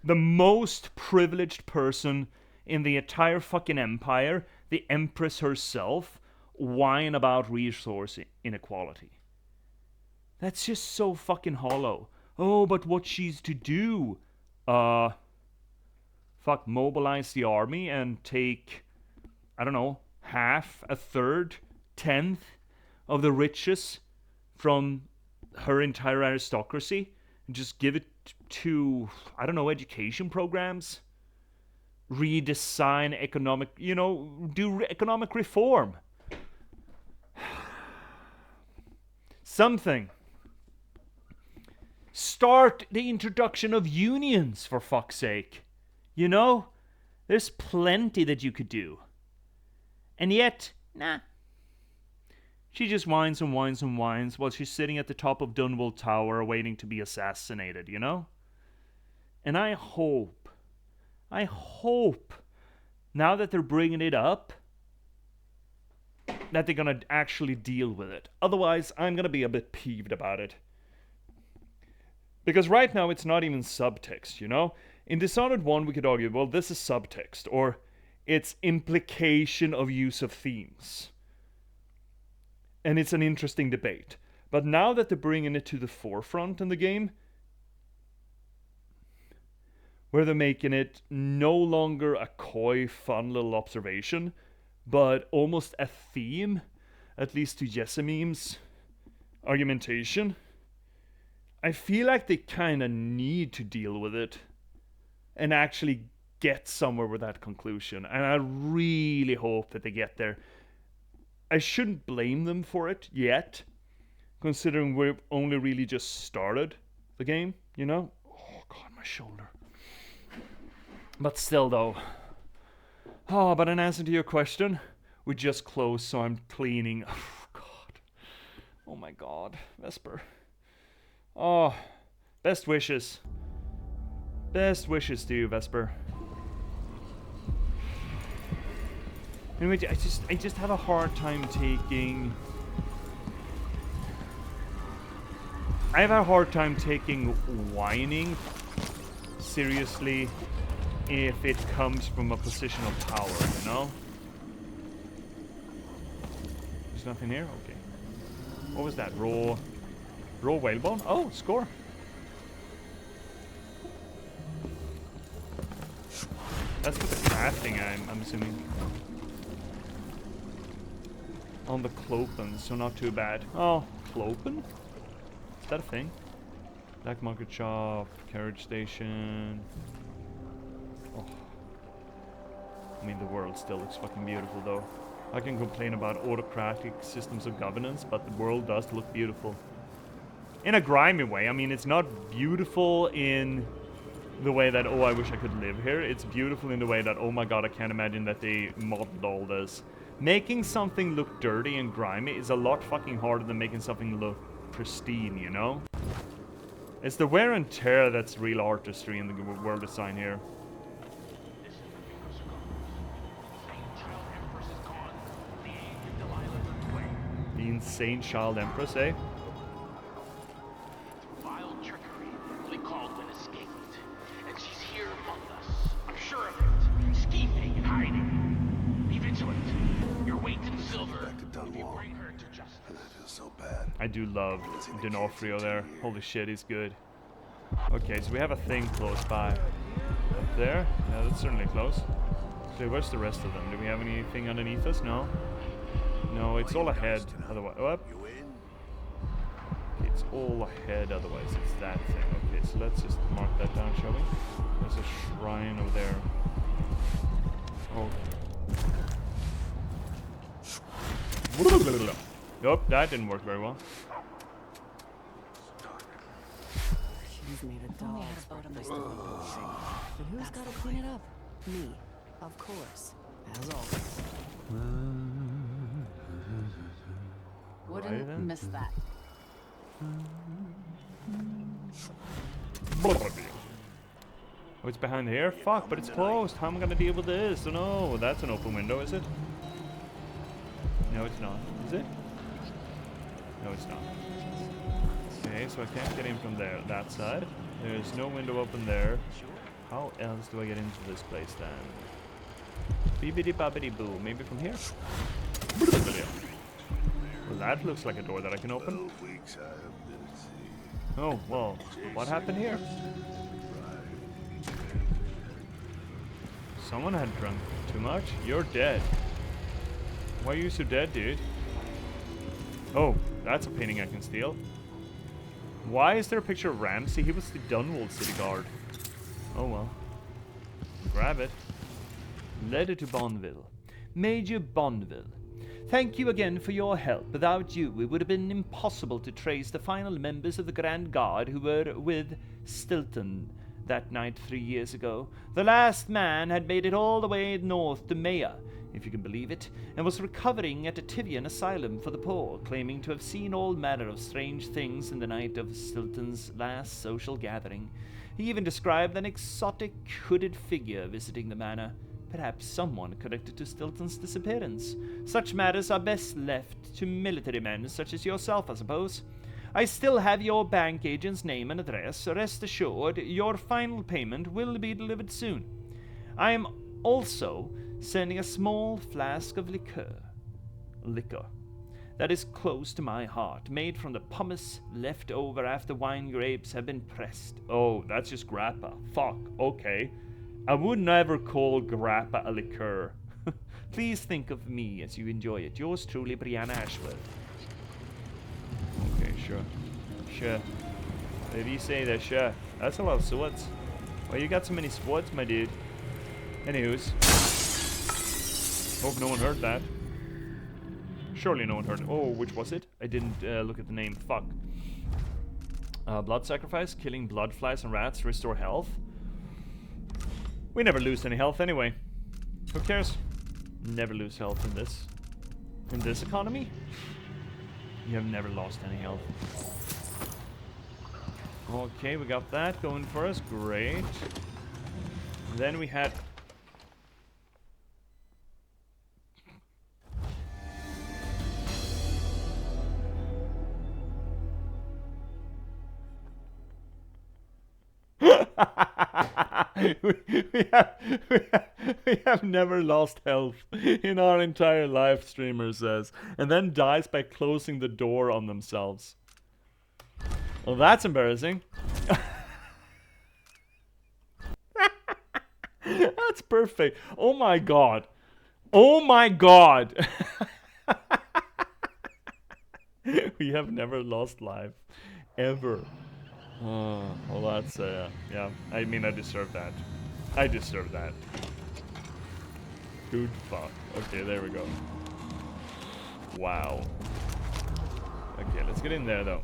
the most privileged person in the entire fucking empire, the Empress herself, whine about resource inequality. That's just so fucking hollow. Oh, but what she's to do? Mobilize the army and take, I don't know, half, a third, 10th of the riches from her entire aristocracy and just give it to, I don't know, education programs? Redesign economic, do economic reform. Something. Start the introduction of unions, for fuck's sake. You know? There's plenty that you could do. And yet, nah. She just whines and whines and whines while she's sitting at the top of Dunwall Tower waiting to be assassinated, you know? And I hope, now that they're bringing it up, that they're gonna actually deal with it. Otherwise, I'm gonna be a bit peeved about it. Because right now, it's not even subtext, you know? In Dishonored 1, we could argue, well, this is subtext, or it's implication of use of themes. And it's an interesting debate. But now that they're bringing it to the forefront in the game, where they're making it no longer a coy, fun little observation, but almost a theme, at least to Jessamine's argumentation, I feel like they kind of need to deal with it and actually get somewhere with that conclusion. And I really hope that they get there. I shouldn't blame them for it yet, considering we've only really just started the game, you know? Oh god, my shoulder. But still though. Oh, but in answer to your question, we just closed, so I'm cleaning. Oh god. Oh my god, Vesper. Oh, best wishes. Best wishes to you, Vesper. Anyway, I just have a hard time taking... I have a hard time taking whining seriously if it comes from a position of power, you know? There's nothing here? Okay. What was that? Raw whalebone? Oh, score. crafting, I'm assuming. On the Clopen, so not too bad. Oh, Clopen? Is that a thing? Black market shop, carriage station. Oh. I mean, the world still looks fucking beautiful though. I can complain about autocratic systems of governance, but the world does look beautiful. In a grimy way. I mean, it's not beautiful in the way that, oh, I wish I could live here. It's beautiful in the way that, oh my god, I can't imagine that they modeled all this. Making something look dirty and grimy is a lot fucking harder than making something look pristine, you know? It's the wear and tear that's real artistry in the world design here. The insane child empress, eh? Vile trickery, only called when escaped. And she's here among us. I'm sure of it. Scheming and hiding. Be vigilant. Your weight in silver. If you bring her to justice. I feel so bad. I do love D'Onofrio there. Holy shit, he's good. Okay, so we have a thing close by. Up there? Yeah, that's certainly close. Okay, where's the rest of them? Do we have anything underneath us? No. No, it's all ahead. Otherwise, okay, it's all ahead. Otherwise, it's that thing. Okay, so let's just mark that down, shall we? There's a shrine over there. Oh. Nope, that didn't work very well. You've made a doll. But who's got to clean it up? Me, of course. As always. Wouldn't miss that. Oh, it's behind here? Fuck, but it's closed. How am I gonna deal with this? Oh no, that's an open window, is it? No, it's not. Is it? No, it's not. Okay, so I can't get in from there, that side. There's no window open there. How else do I get into this place then? Beebity bobbity boo. Maybe from here? Well, that looks like a door that I can open. Oh, well, what happened here? Someone had drunk too much? You're dead. Why are you so dead, dude? Oh, that's a painting I can steal. Why is there a picture of Ramsey? He was the Dunwall city guard. Oh well. Grab it. Letter to Bonneville. Major Bonneville. Thank you again for your help. Without you, it would have been impossible to trace the final members of the Grand Guard who were with Stilton that night 3 years ago. The last man had made it all the way north to Maya, if you can believe it, and was recovering at a Tivian asylum for the poor, claiming to have seen all manner of strange things in the night of Stilton's last social gathering. He even described an exotic hooded figure visiting the manor. Perhaps someone connected to Stilton's disappearance. Such matters are best left to military men such as yourself, I suppose. I still have your bank agent's name and address. Rest assured, your final payment will be delivered soon. I am also sending a small flask of liquor that is close to my heart, made from the pumice left over after wine grapes have been pressed. Oh, that's just grappa. Fuck, okay. I would never call grappa a liqueur. Please think of me as you enjoy it. Yours truly, Brianna Ashworth. Okay, sure. Sure. If you say that, sure. That's a lot of swords. Why you got so many swords, my dude? Anyways. Hope no one heard that. Surely no one heard it. Oh, which was it? I didn't look at the name. Fuck. Blood sacrifice. Killing blood flies and rats. Restore health. We never lose any health anyway. Who cares? Never lose health in this. In this economy? You have never lost any health. Okay, we got that going for us. Great. Then we had... we have never lost health in our entire life, streamer says, and then dies by closing the door on themselves. Well, that's embarrassing. That's That's perfect. Oh my god. Oh my god. We have never lost life. Ever. Oh, well that's, yeah. I mean, I deserve that. I deserve that. Good fuck. Okay, there we go. Wow. Okay, let's get in there though.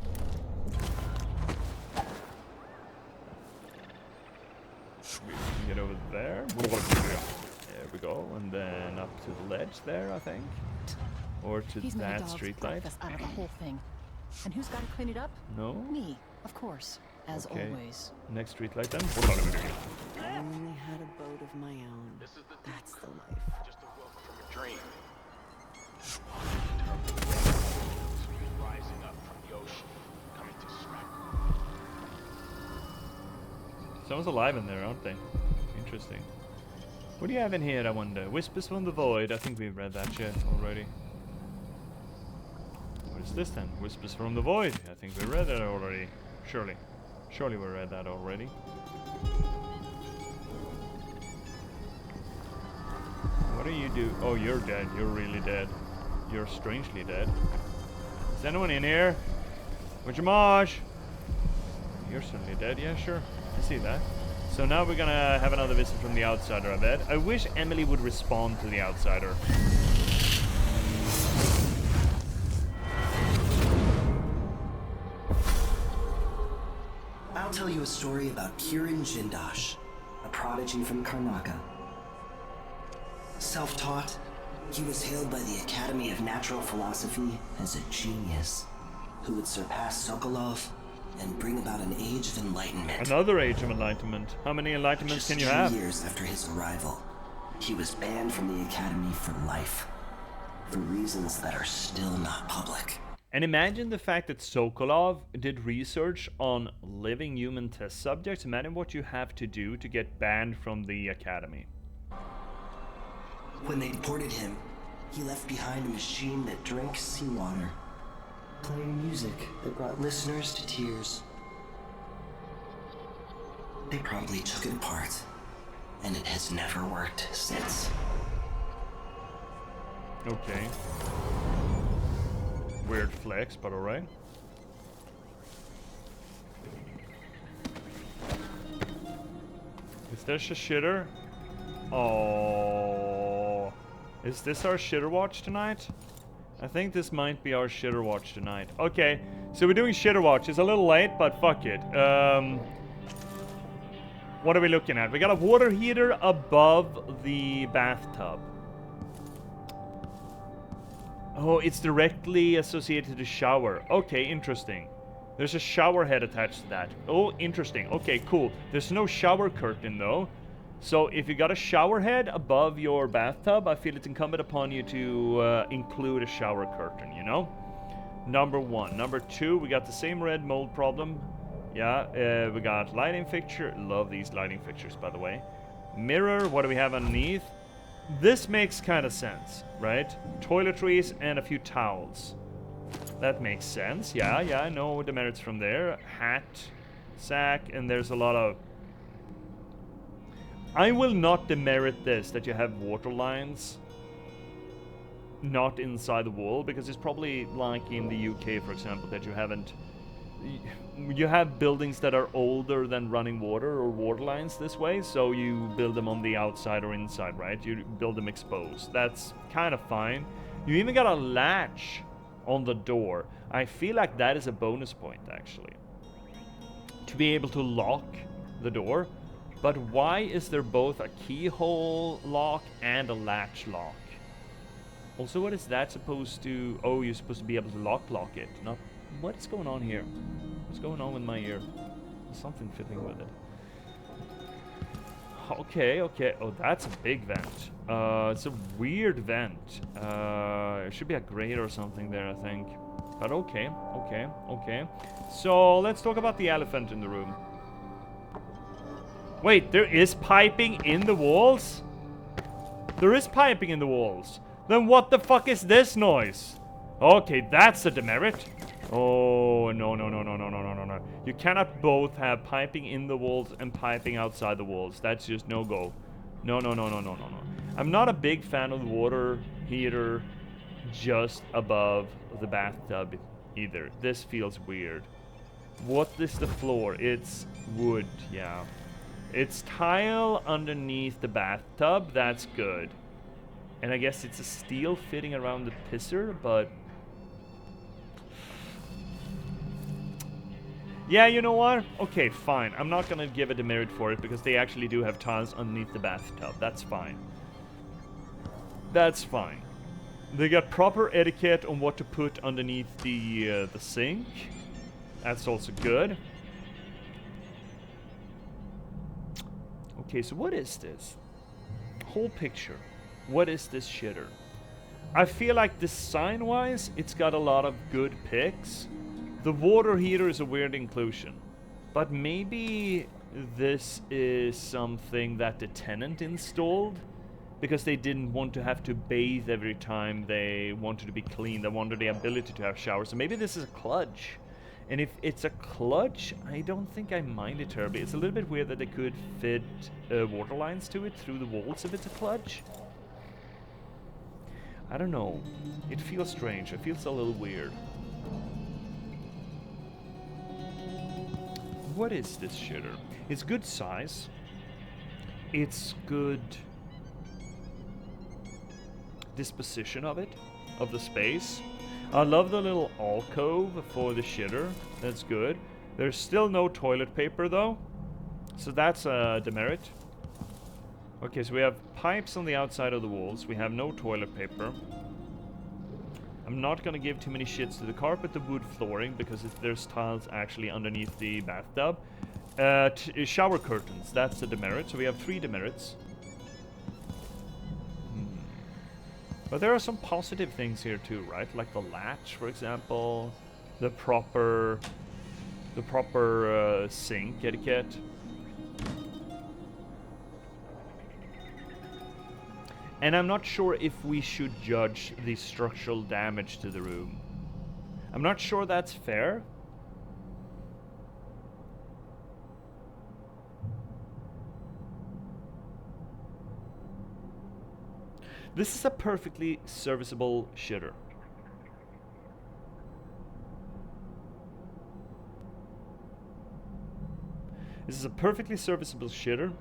Sweet. Get over there. There we go. And then up to the ledge there, I think. Or to that street light. Out of the whole thing. And who's got to clean it up? No? Me, of course. As always. Next street light then. I only had a boat of my own. That's the life. Just awoke from a dream. Rising up from the ocean, coming to smack. Someone's alive in there, aren't they? Interesting. What do you have in here, I wonder? Whispers from the Void. I think we've read that shit already. What is this then? Whispers from the Void. I think we read that already. Surely. Surely we read that already. What do you do? Oh, you're dead. You're really dead. You're strangely dead. Is anyone in here? Would you mosh? You're certainly dead. Yeah, sure. I see that. So now we're gonna have another visit from the outsider, I bet. I wish Emily would respond to the outsider. I'll tell you a story about Kirin Jindosh, a prodigy from Karnaca. Self-taught, he was hailed by the Academy of Natural Philosophy as a genius who would surpass Sokolov and bring about an age of enlightenment. Another age of enlightenment. How many enlightenments can you have? 2 years after his arrival, he was banned from the Academy for life, for reasons that are still not public. And imagine the fact that Sokolov did research on living human test subjects. Imagine what you have to do to get banned from the Academy. When they deported him, he left behind a machine that drank seawater, playing music that brought listeners to tears. They probably took it apart, and it has never worked since. Okay. Weird flex, but alright. Is this a shitter? Oh. Is this our shitter watch tonight? I think this might be our shitter watch tonight. Okay, so we're doing shitter watch. It's a little late, but fuck it. What are we looking at? We got a water heater above the bathtub. Oh, it's directly associated to the shower. Okay, interesting. There's a shower head attached to that. Oh, interesting. Okay, cool. There's no shower curtain, though. So if you got a shower head above your bathtub, I feel it's incumbent upon you to include a shower curtain, you know? Number one. Number two, we got the same red mold problem. Yeah, we got lighting fixture. Love these lighting fixtures, by the way. Mirror, what do we have underneath? This makes kind of sense, right? Toiletries and a few towels. That makes sense. Yeah, I know the merits from there. Hat, sack, and there's a lot of... I will not demerit this, that you have water lines not inside the wall, because it's probably like in the UK, for example, that you haven't... You have buildings that are older than running water or water lines this way, so you build them on the outside or inside, right? You build them exposed. That's kind of fine. You even got a latch on the door. I feel like that is a bonus point, actually. To be able to lock the door. But why is there both a keyhole lock and a latch lock? Also, what is that supposed to... Oh, you're supposed to be able to lock it. Not... What is going on here? What's going on with my ear? There's something fiddling with it. Okay. Oh, that's a big vent. It's a weird vent. It should be a grate or something there, I think. But okay. So, let's talk about the elephant in the room. Wait, there is piping in the walls? There is piping in the walls. Then what the fuck is this noise? Okay, that's a demerit. Oh, no. You cannot both have piping in the walls and piping outside the walls. That's just no go. No. I'm not a big fan of the water heater just above the bathtub either. This feels weird. What is the floor? It's wood, yeah. It's tile underneath the bathtub, that's good. And I guess it's a steel fitting around the pisser, but... yeah, you know what? Okay, fine. I'm not gonna give a demerit for it because they actually do have tiles underneath the bathtub. That's fine. That's fine. They got proper etiquette on what to put underneath the sink. That's also good. Okay, so what is this? Whole picture. What is this shitter? I feel like design-wise, it's got a lot of good picks. The water heater is a weird inclusion. But maybe this is something that the tenant installed because they didn't want to have to bathe every time they wanted to be clean. They wanted the ability to have showers. So maybe this is a kludge. And if it's a kludge, I don't think I mind it terribly. It's a little bit weird that they could fit water lines to it through the walls if it's a kludge. I don't know. It feels strange. It feels a little weird. What is this shitter? It's good size. It's good disposition of it, of the space. I love the little alcove for the shitter. That's good. There's still no toilet paper though, so that's a demerit. Okay, so we have pipes on the outside of the walls. We have no toilet paper. I'm not gonna give too many shits to the carpet, the wood flooring, because there's tiles actually underneath the bathtub. Shower curtains, that's a demerit. So we have 3 demerits. But there are some positive things here too, right? Like the latch, for example, the proper sink etiquette. And I'm not sure if we should judge the structural damage to the room. I'm not sure that's fair. This is a perfectly serviceable shitter. This is a perfectly serviceable shitter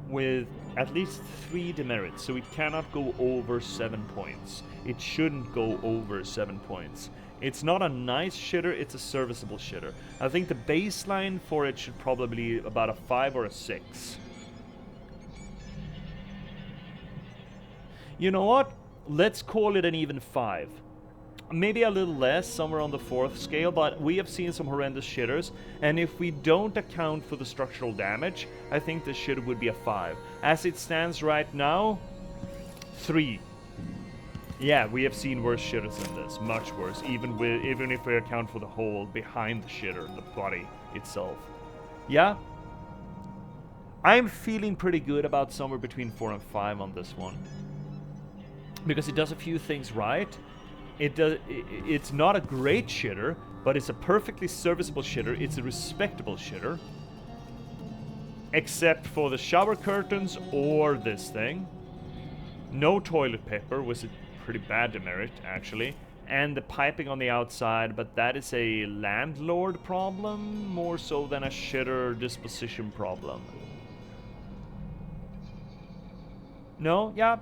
with at least 3 demerits, so it cannot go over 7 points. It shouldn't go over 7 points. It's not a nice shitter, it's a serviceable shitter. I think the baseline for it should probably be about a 5 or a 6. You know what? Let's call it an even 5. Maybe a little less, somewhere on the 4th scale, but we have seen some horrendous shitters, and if we don't account for the structural damage, I think this shitter would be a 5. As it stands right now, 3. Yeah, we have seen worse shitters than this, much worse, even if we account for the hole behind the shitter, the body itself. Yeah? I'm feeling pretty good about somewhere between 4 and 5 on this one. Because it does a few things right. It's not a great shitter, but it's a perfectly serviceable shitter. It's a respectable shitter. Except for the shower curtains or this thing. No toilet paper was a pretty bad demerit, actually. And the piping on the outside, but that is a landlord problem more so than a shitter disposition problem. No? Yeah.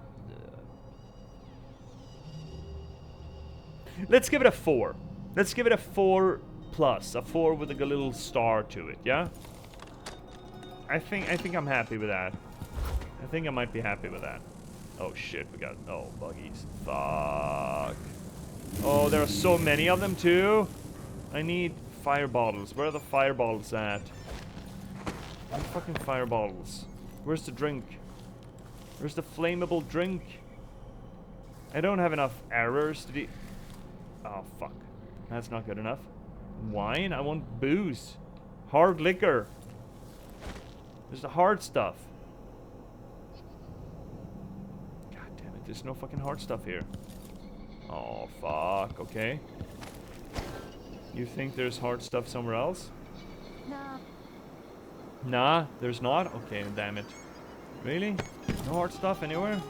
Let's give it a 4. Let's give it a 4 plus. A 4 with like a little star to it, yeah? I think I'm happy with that. I think I might be happy with that. Oh shit, we got... oh, buggies. Fuck. Oh, there are so many of them too. I need fire bottles. Where are the fire bottles at? Where are the fucking fire bottles? Where's the drink? Where's the flammable drink? I don't have enough arrows to be... oh, fuck. That's not good enough. Wine? I want booze. Hard liquor. There's the hard stuff. God damn it, there's no fucking hard stuff here. Oh, fuck. Okay. You think there's hard stuff somewhere else? Nah. Nah, there's not? Okay, damn it. Really? No hard stuff anywhere?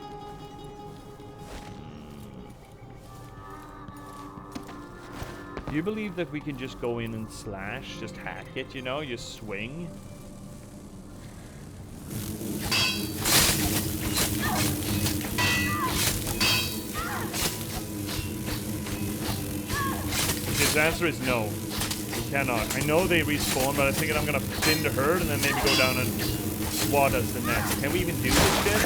Do you believe that we can just go in and slash, just hack it, you know, just swing? His answer is no. We cannot. I know they respawn, but I think I'm gonna thin the herd and then maybe go down and swat us the next. Can we even do this shit?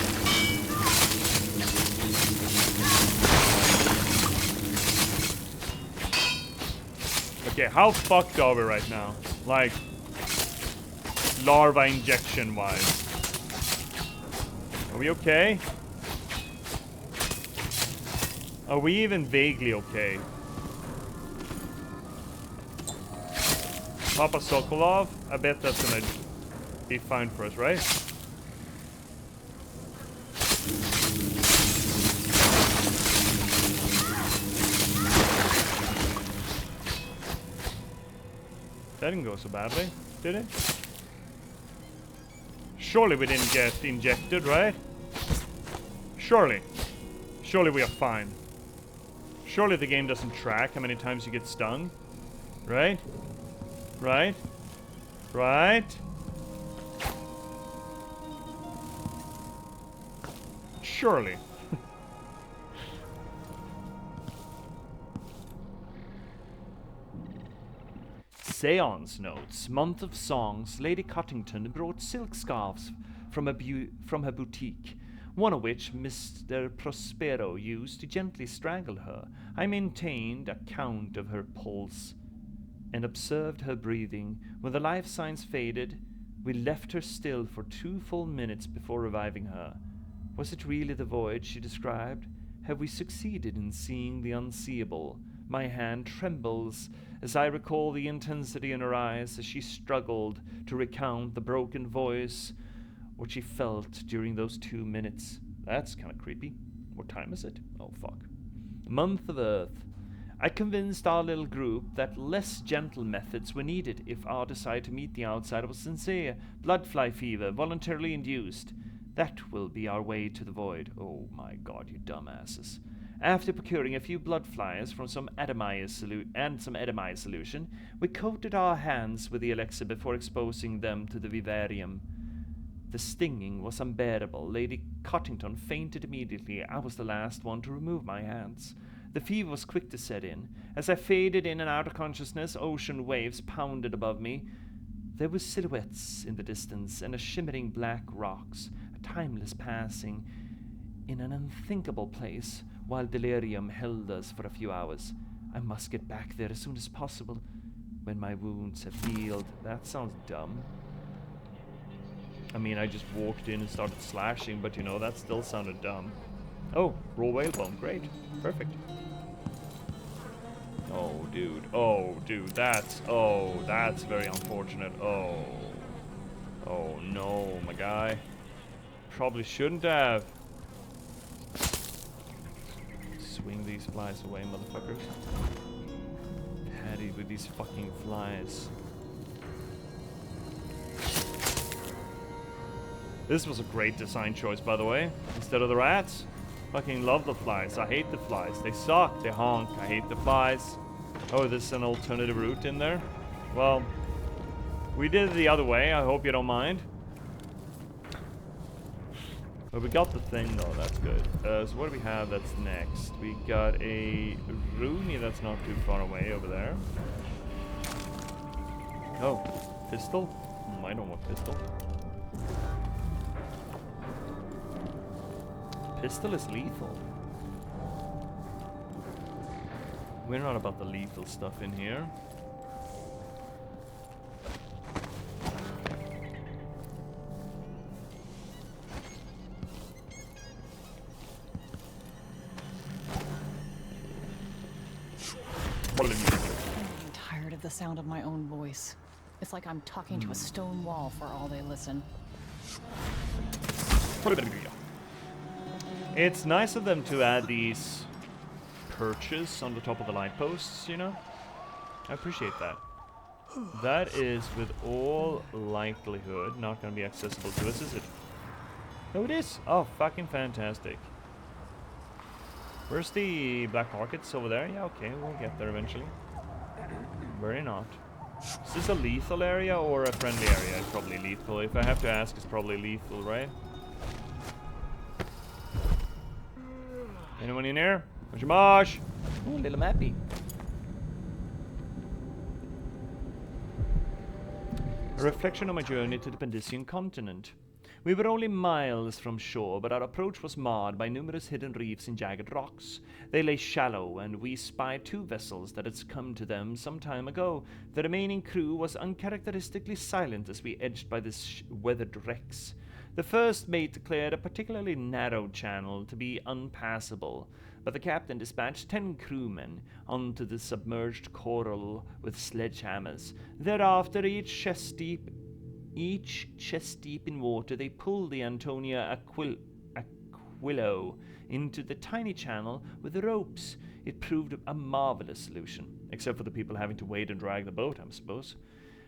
Okay, how fucked are we right now? Like, larva injection wise. Are we okay? Are we even vaguely okay? Papa Sokolov? I bet that's gonna be fine for us, right? That didn't go so badly, did it? Surely we didn't get injected, right? Surely. Surely we are fine. Surely the game doesn't track how many times you get stung. Right? Right? Right? Surely. Seance notes. Month of songs. Lady Cottington brought silk scarves from her boutique, one of which Mr. Prospero used to gently strangle her. I maintained a count of her pulse and observed her breathing. When the life signs faded, we left her still for 2 full minutes before reviving her. Was it really the void she described? Have we succeeded in seeing the unseeable? My hand trembles as I recall the intensity in her eyes as she struggled to recount the broken voice, what she felt during those 2 minutes. That's kind of creepy. What time is it? Oh, fuck. Month of Earth. I convinced our little group that less gentle methods were needed if our desire to meet the outsider was sincere. Bloodfly fever, voluntarily induced. That will be our way to the void. Oh my god, you dumbasses. After procuring a few blood flyers from some atomized solution, we coated our hands with the elixir before exposing them to the vivarium. The stinging was unbearable. Lady Cottington fainted immediately. I was the last one to remove my hands. The fever was quick to set in. As I faded in and out of consciousness, ocean waves pounded above me. There were silhouettes in the distance and a shimmering black rocks, a timeless passing in an unthinkable place, while delirium held us for a few hours. I must get back there as soon as possible, when my wounds have healed. That sounds dumb. I mean, I just walked in and started slashing, but you know, that still sounded dumb. Oh, raw whale bone, great, perfect. Oh, dude, that's very unfortunate. Oh no, my guy. Probably shouldn't have. Swing these flies away, motherfuckers. Patty with these fucking flies. This was a great design choice, by the way. Instead of the rats. Fucking love the flies. I hate the flies. They suck. They honk. I hate the flies. Oh, there's an alternative route in there. Well, we did it the other way. I hope you don't mind. But we got the thing, though. That's good. So what do we have that's next? We got a Rooney that's not too far away over there. Oh, pistol? I don't want pistol. Pistol is lethal. We're not about the lethal stuff in here. I'm getting tired of the sound of my own voice. It's like I'm talking to a stone wall for all they listen. It's nice of them to add these perches on the top of the light posts, you know? I appreciate that. That is, with all likelihood, not going to be accessible to us, is it? Oh, it is? Oh, fucking fantastic. Where's the black markets over there? Yeah, okay, we'll get there eventually. Very not. Is this a lethal area or a friendly area? It's probably lethal. If I have to ask, it's probably lethal, right? Anyone in here? Mosh! Ooh, little mappy. A reflection on my journey to the Pandician continent. We were only miles from shore, but our approach was marred by numerous hidden reefs and jagged rocks. They lay shallow, and we spied 2 vessels that had succumbed to them some time ago. The remaining crew was uncharacteristically silent as we edged by this weathered wrecks. The first mate declared a particularly narrow channel to be unpassable, but the captain dispatched 10 crewmen onto the submerged coral with sledgehammers. Thereafter, each chest deep in water, they pulled the Antonia Aquilo into the tiny channel with the ropes. It proved a marvelous solution, except for the people having to wait and drag the boat, I suppose.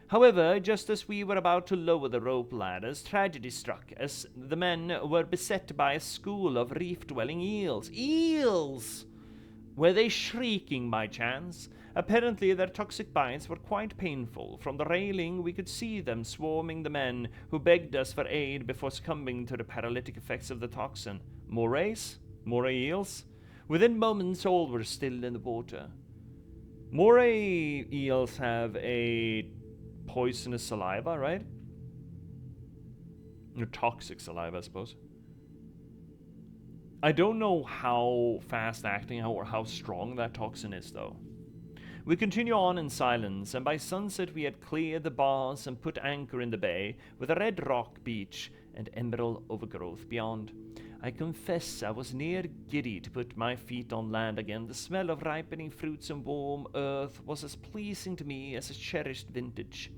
However, just as we were about to lower the rope ladders, tragedy struck as the men were beset by a school of reef-dwelling eels. Eels! Were they shrieking by chance? Apparently their toxic bites were quite painful. From the railing we could see them swarming the men who begged us for aid before succumbing to the paralytic effects of the toxin. Morays? Moray eels? Within moments all were still in the water. Moray eels have a poisonous saliva, right? Or toxic saliva, I suppose. I don't know how fast acting or how strong that toxin is, though. We continue on in silence, and by sunset we had cleared the bars and put anchor in the bay, with a red rock beach and emerald overgrowth beyond. I confess I was near giddy to put my feet on land again. The smell of ripening fruits and warm earth was as pleasing to me as a cherished vintage.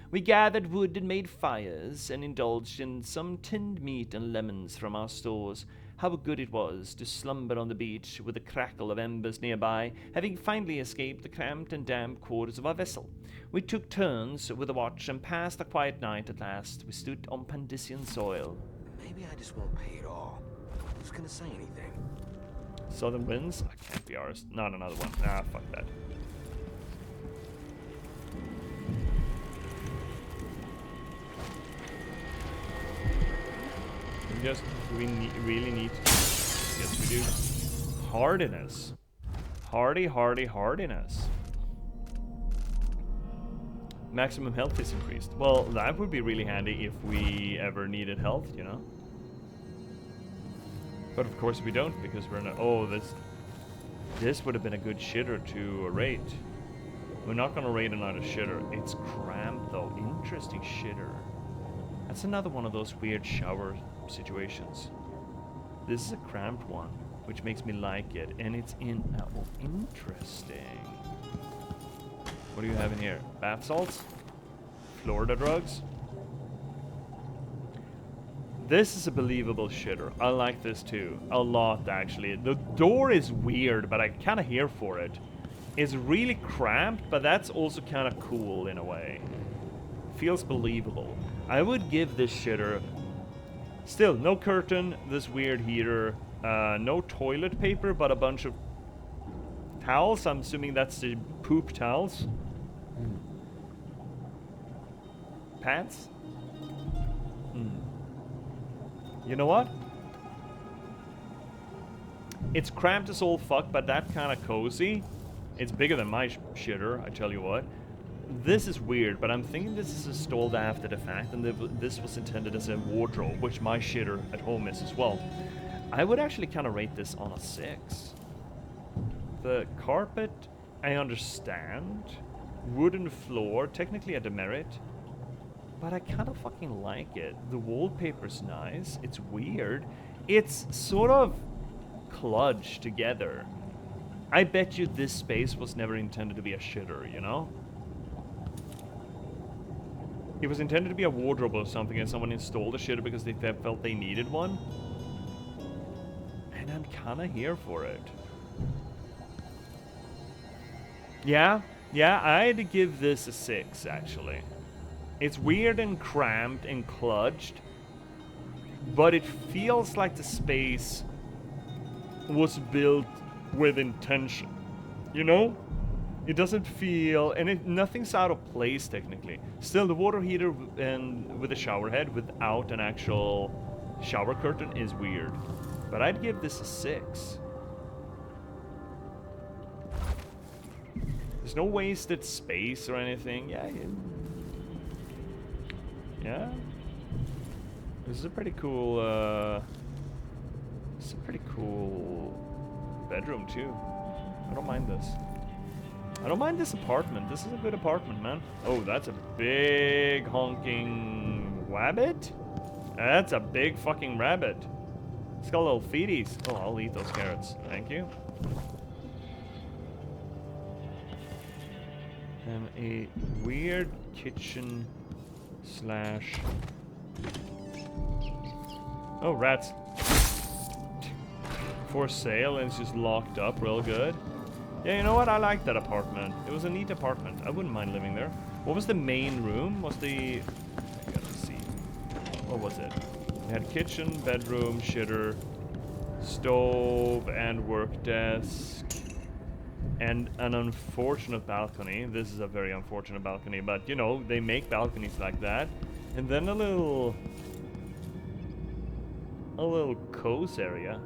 We gathered wood and made fires, and indulged in some tinned meat and lemons from our stores. How good it was to slumber on the beach with a crackle of embers nearby, having finally escaped the cramped and damp quarters of our vessel. We took turns with the watch and passed a quiet night at last. We stood on Pandician soil. Maybe I just won't pay it all. Who's gonna say anything? Southern winds? I can't be ours. Not another one. Ah, fuck that. Do we really need to? Yes, we do. Hardiness. Hardiness. Maximum health is increased. Well, that would be really handy if we ever needed health, you know? But of course we don't, because we're not. Oh, this would have been a good shitter to raid. We're not gonna raid another shitter. It's cramped though. Interesting shitter. That's another one of those weird shower situations. This is a cramped one, which makes me like it, and it's in. Oh, interesting. What do you have in here? Bath salts? Florida drugs? This is a believable shitter. I like this too. A lot, actually. The door is weird, but I'm kind of here for it. It's really cramped, but that's also kind of cool in a way. Feels believable. I would give this shitter... Still, no curtain, this weird heater, no toilet paper, but a bunch of towels. I'm assuming that's the poop towels. Pants? You know what? It's cramped as all fuck, but that kind of cozy. It's bigger than my shitter, I tell you what. This is weird, but I'm thinking this is installed after the fact, and this was intended as a wardrobe, which my shitter at home is as well. I would actually kind of rate this on a 6. The carpet, I understand. Wooden floor, technically a demerit. But I kind of fucking like it. The wallpaper's nice. It's weird. It's sort of kludged together. I bet you this space was never intended to be a shitter, you know? It was intended to be a wardrobe or something, and someone installed a shitter because they felt they needed one. And I'm kind of here for it. Yeah, I'd give this a 6, actually. It's weird and cramped and kludged, but it feels like the space was built with intention. You know? It doesn't feel, and nothing's out of place technically. Still, the water heater and with a shower head without an actual shower curtain is weird. But I'd give this a 6. There's no wasted space or anything. Yeah. This is a pretty cool, it's a pretty cool bedroom too. I don't mind this. I don't mind this apartment. This is a good apartment, man. Oh, that's a big honking rabbit? That's a big fucking rabbit. It's got little feeties. Oh, I'll eat those carrots. Thank you. And a weird kitchen slash... Oh, rats. For sale, and it's just locked up real good. Yeah, you know what? I like that apartment. It was a neat apartment. I wouldn't mind living there. What was the main room? Was the... I gotta see. What was it? We had kitchen, bedroom, shitter, stove, and work desk. And an unfortunate balcony. This is a very unfortunate balcony, but you know, they make balconies like that. And then a little coast area.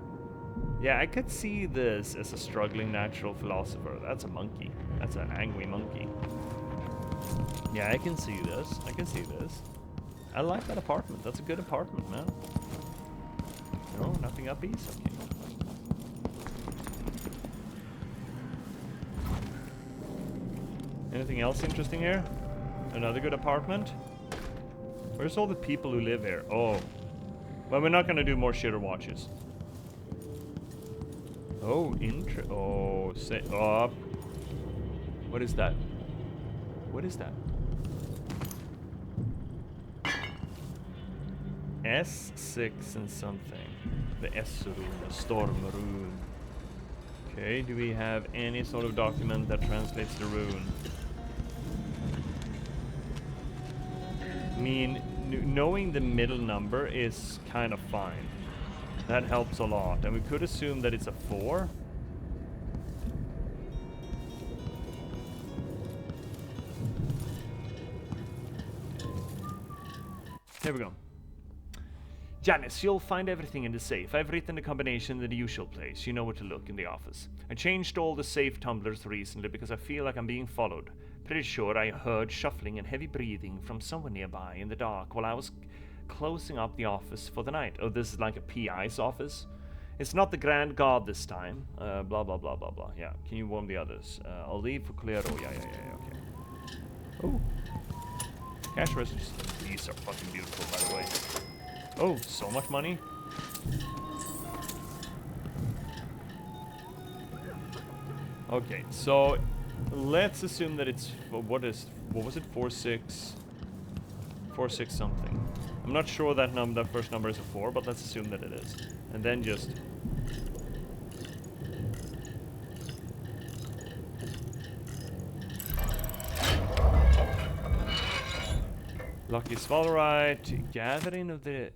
Yeah, I could see this as a struggling natural philosopher. That's a monkey. That's an angry monkey. Yeah, I can see this. I can see this. I like that apartment. That's a good apartment, man. No, nothing uppies? Okay. Anything else interesting here? Another good apartment? Where's all the people who live here? Oh. Well, we're not gonna do more shitter watches. Oh, oh, say up. What is that? What is that? S6 and something. The S room, the storm room. Okay, do we have any sort of document that translates the rune? I mean, knowing the middle number is kind of fine. That helps a lot. And we could assume that it's a 4. Here we go. Janice, you'll find everything in the safe. I've written the combination in the usual place. You know where to look in the office. I changed all the safe tumblers recently because I feel like I'm being followed. Pretty sure I heard shuffling and heavy breathing from somewhere nearby in the dark while I was closing up the office for the night. Oh, this is like a PI's office? It's not the Grand Guard this time. Blah, blah, blah, blah, blah. Yeah, can you warn the others? I'll leave for clear. Oh, yeah, okay. Oh. Cash registers. These are fucking beautiful, by the way. Oh, so much money. Okay, so let's assume that it's what was it? 46 something. I'm not sure that first number is a 4, but let's assume that it is. And then just Lucky Svalorite, gathering of the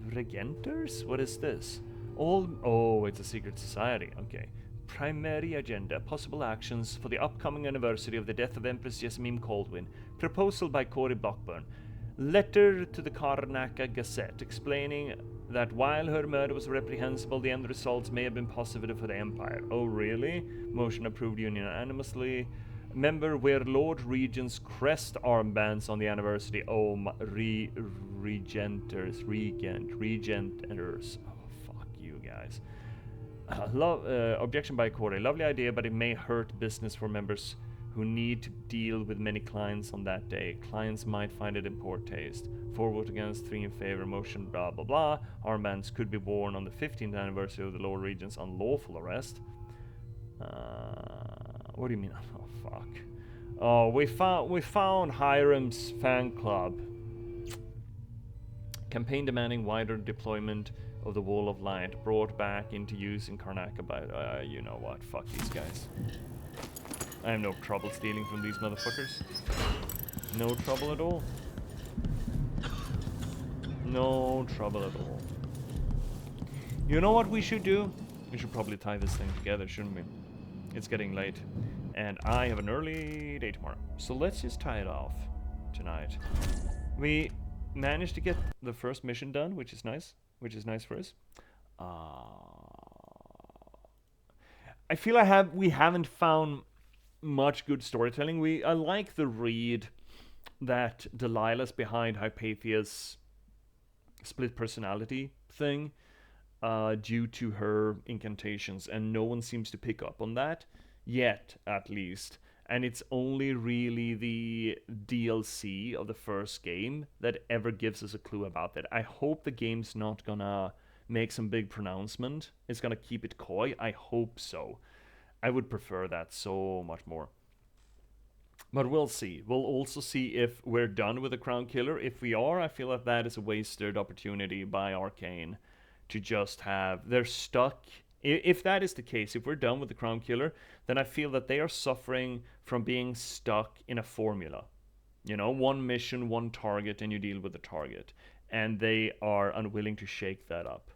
regenters? What is this? Oh, it's a secret society. Okay. Primary agenda, possible actions for the upcoming anniversary of the death of Empress Jessamine Caldwin. Proposal by Cory Blackburn. Letter to the Karnaca Gazette explaining that while her murder was reprehensible, the end results may have been positive for the Empire. Oh, really? Motion approved unanimously. Member wear Lord Regent's crest armbands on the anniversary. Oh, regenters. Oh, fuck you guys. Objection by Corey. Lovely idea, but it may hurt business for members who need to deal with many clients on that day. Clients might find it in poor taste. 4 vote against, 3 in favor, motion, blah, blah, blah. Armbands could be worn on the 15th anniversary of the Lord Regent's unlawful arrest. What do you mean? Oh, fuck. Oh, we found Hiram's fan club. Campaign demanding wider deployment of the Wall of Light, brought back into use in Karnaca by, you know what, fuck these guys. I have no trouble stealing from these motherfuckers. No trouble at all. No trouble at all. You know what we should do? We should probably tie this thing together, shouldn't we? It's getting late. And I have an early day tomorrow. So let's just tie it off tonight. We managed to get the first mission done, which is nice. Which is nice for us. I feel we haven't found much good storytelling. I like the read that Delilah's behind Hypathia's split personality thing due to her incantations, and no one seems to pick up on that yet, at least. And it's only really the DLC of the first game that ever gives us a clue about that. I hope the game's not gonna make some big pronouncement. It's gonna keep it coy. I hope so. I would prefer that so much more. But we'll see. We'll also see if we're done with the Crown Killer. If we are, I feel like that is a wasted opportunity by Arkane to just have... They're stuck. If that is the case, if we're done with the Crown Killer, then I feel that they are suffering from being stuck in a formula. You know, one mission, one target, and you deal with the target. And they are unwilling to shake that up.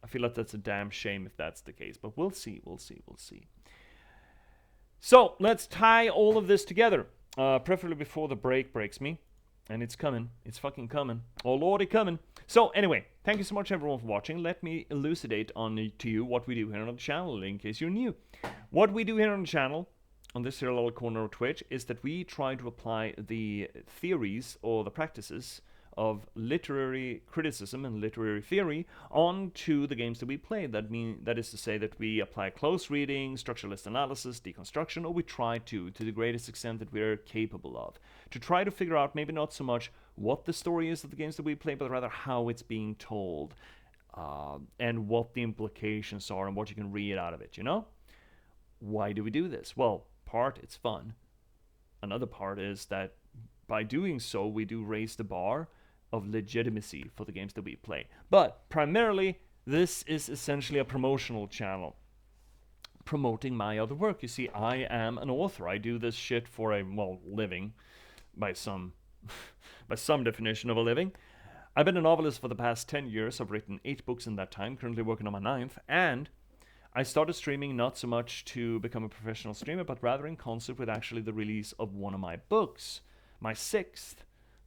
I feel like that's a damn shame if that's the case. But we'll see, we'll see, we'll see. So, let's tie all of this together. Preferably before the break breaks me. And it's coming. It's fucking coming. Oh lordy, coming. So, anyway, thank you so much everyone for watching. Let me elucidate to you what we do here on the channel, in case you're new. What we do here on the channel, on this here little corner of Twitch, is that we try to apply the theories or the practices of literary criticism and literary theory onto the games that we play. That is to say that we apply close reading, structuralist analysis, deconstruction, or we try to the greatest extent that we're capable of, to try to figure out maybe not so much what the story is of the games that we play, but rather how it's being told, and what the implications are and what you can read out of it, you know? Why do we do this? Well, part, it's fun. Another part is that by doing so, we do raise the bar of legitimacy for the games that we play. But primarily, this is essentially a promotional channel, promoting my other work. You see, I am an author. I do this shit for a, well, living, by some definition of a living. I've been a novelist for the past 10 years. I've written 8 books in that time, currently working on my 9th, and I started streaming not so much to become a professional streamer, but rather in concert with actually the release of one of my books, my 6th,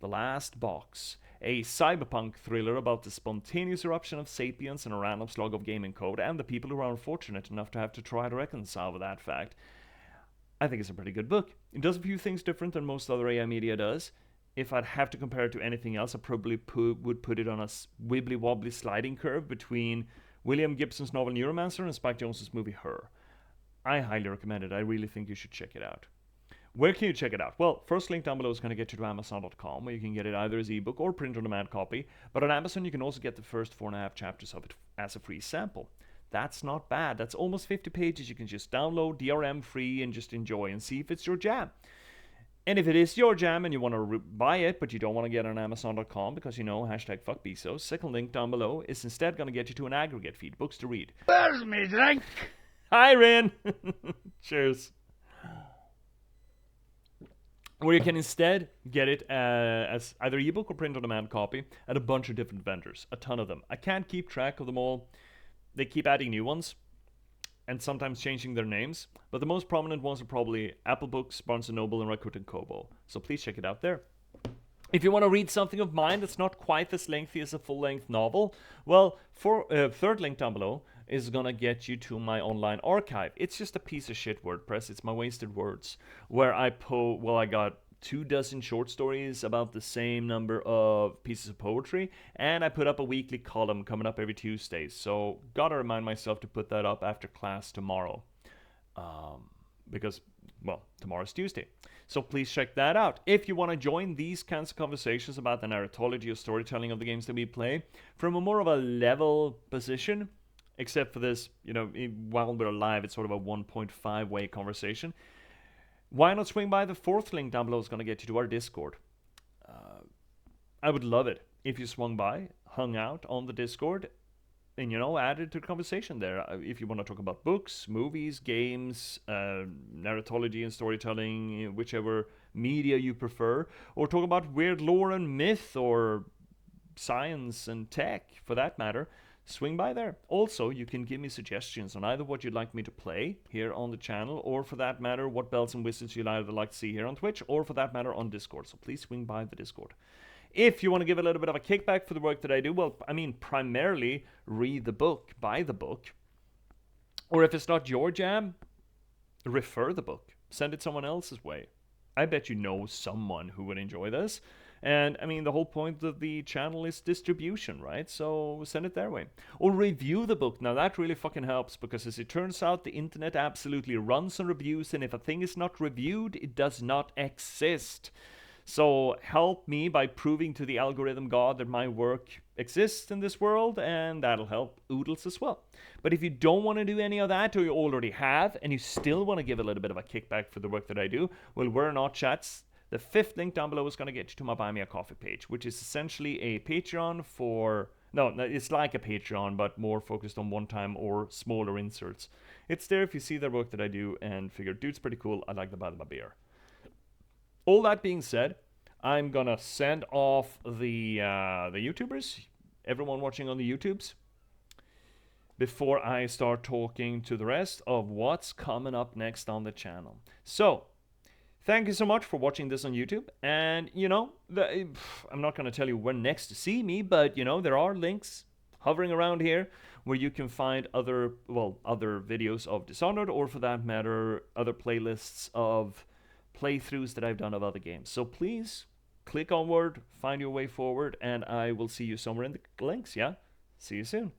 The Last Box, a cyberpunk thriller about the spontaneous eruption of sapiens and a random slog of gaming code, and the people who are unfortunate enough to have to try to reconcile with that fact. I think it's a pretty good book. It does a few things different than most other AI media does. If I'd have to compare it to anything else, I probably would put it on a wibbly-wobbly sliding curve between William Gibson's novel Neuromancer and Spike Jonze's movie Her. I highly recommend it. I really think you should check it out. Where can you check it out? Well, first link down below is going to get you to Amazon.com, where you can get it either as ebook or print-on-demand copy. But on Amazon, you can also get the first 4.5 chapters of it as a free sample. That's not bad. That's almost 50 pages you can just download DRM free and just enjoy and see if it's your jam. And if it is your jam and you want to buy it, but you don't want to get it on Amazon.com because, you know, hashtag fuck Bezos, second link down below is instead going to get you to an aggregate feed, books to read. Where's me drink? Hi, Rin. Cheers. Where you can instead get it as either ebook or print-on-demand copy at a bunch of different vendors, a ton of them. I can't keep track of them all. They keep adding new ones and sometimes changing their names, but the most prominent ones are probably Apple Books, Barnes & Noble, and Rakuten Kobo. So please check it out there. If you want to read something of mine that's not quite as lengthy as a full-length novel, well, third link down below is gonna get you to my online archive. It's just a piece of shit WordPress. It's my wasted words, where I I got 24 short stories about the same number of pieces of poetry, and I put up a weekly column coming up every Tuesday. So gotta remind myself to put that up after class tomorrow, because, well, tomorrow's Tuesday. So please check that out. If you want to join these kinds of conversations about the narratology or storytelling of the games that we play from a more of a level position, except for this, you know, while we're live, it's sort of a 1.5 way conversation. Why not swing by the fourth link down below? Is going to get you to our Discord. I would love it if you swung by, hung out on the Discord, and, you know, added to the conversation there. If you want to talk about books, movies, games, narratology and storytelling, whichever media you prefer, or talk about weird lore and myth, or science and tech, for that matter, swing by there. Also, you can give me suggestions on either what you'd like me to play here on the channel, or for that matter, what bells and whistles you'd either like to see here on Twitch, or for that matter, on Discord. So please swing by the Discord. If you want to give a little bit of a kickback for the work that I do, well, I mean, primarily read the book, buy the book. Or if it's not your jam, refer the book. Send it someone else's way. I bet you know someone who would enjoy this. And, I mean, the whole point of the channel is distribution, right? So send it their way. Or review the book. Now, that really fucking helps, because as it turns out, the internet absolutely runs on reviews, and if a thing is not reviewed, it does not exist. So help me by proving to the algorithm god that my work exists in this world, and that'll help Oodles as well. But if you don't want to do any of that, or you already have, and you still want to give a little bit of a kickback for the work that I do, well, we're not chats. The 5th link down below is going to get you to my Buy Me a Coffee page, which is essentially a Patreon for... No, it's like a Patreon, but more focused on one-time or smaller inserts. It's there if you see the work that I do and figure, dude's pretty cool, I'd like to buy them a beer. All that being said, I'm gonna send off the YouTubers, everyone watching on the YouTubes, before I start talking to the rest of what's coming up next on the channel. So, thank you so much for watching this on YouTube, and, you know, I'm not gonna tell you where next to see me, but, you know, there are links hovering around here where you can find other videos of Dishonored, or for that matter, other playlists of playthroughs that I've done of other games. So please click onward, find your way forward, and I will see you somewhere in the links, yeah? See you soon.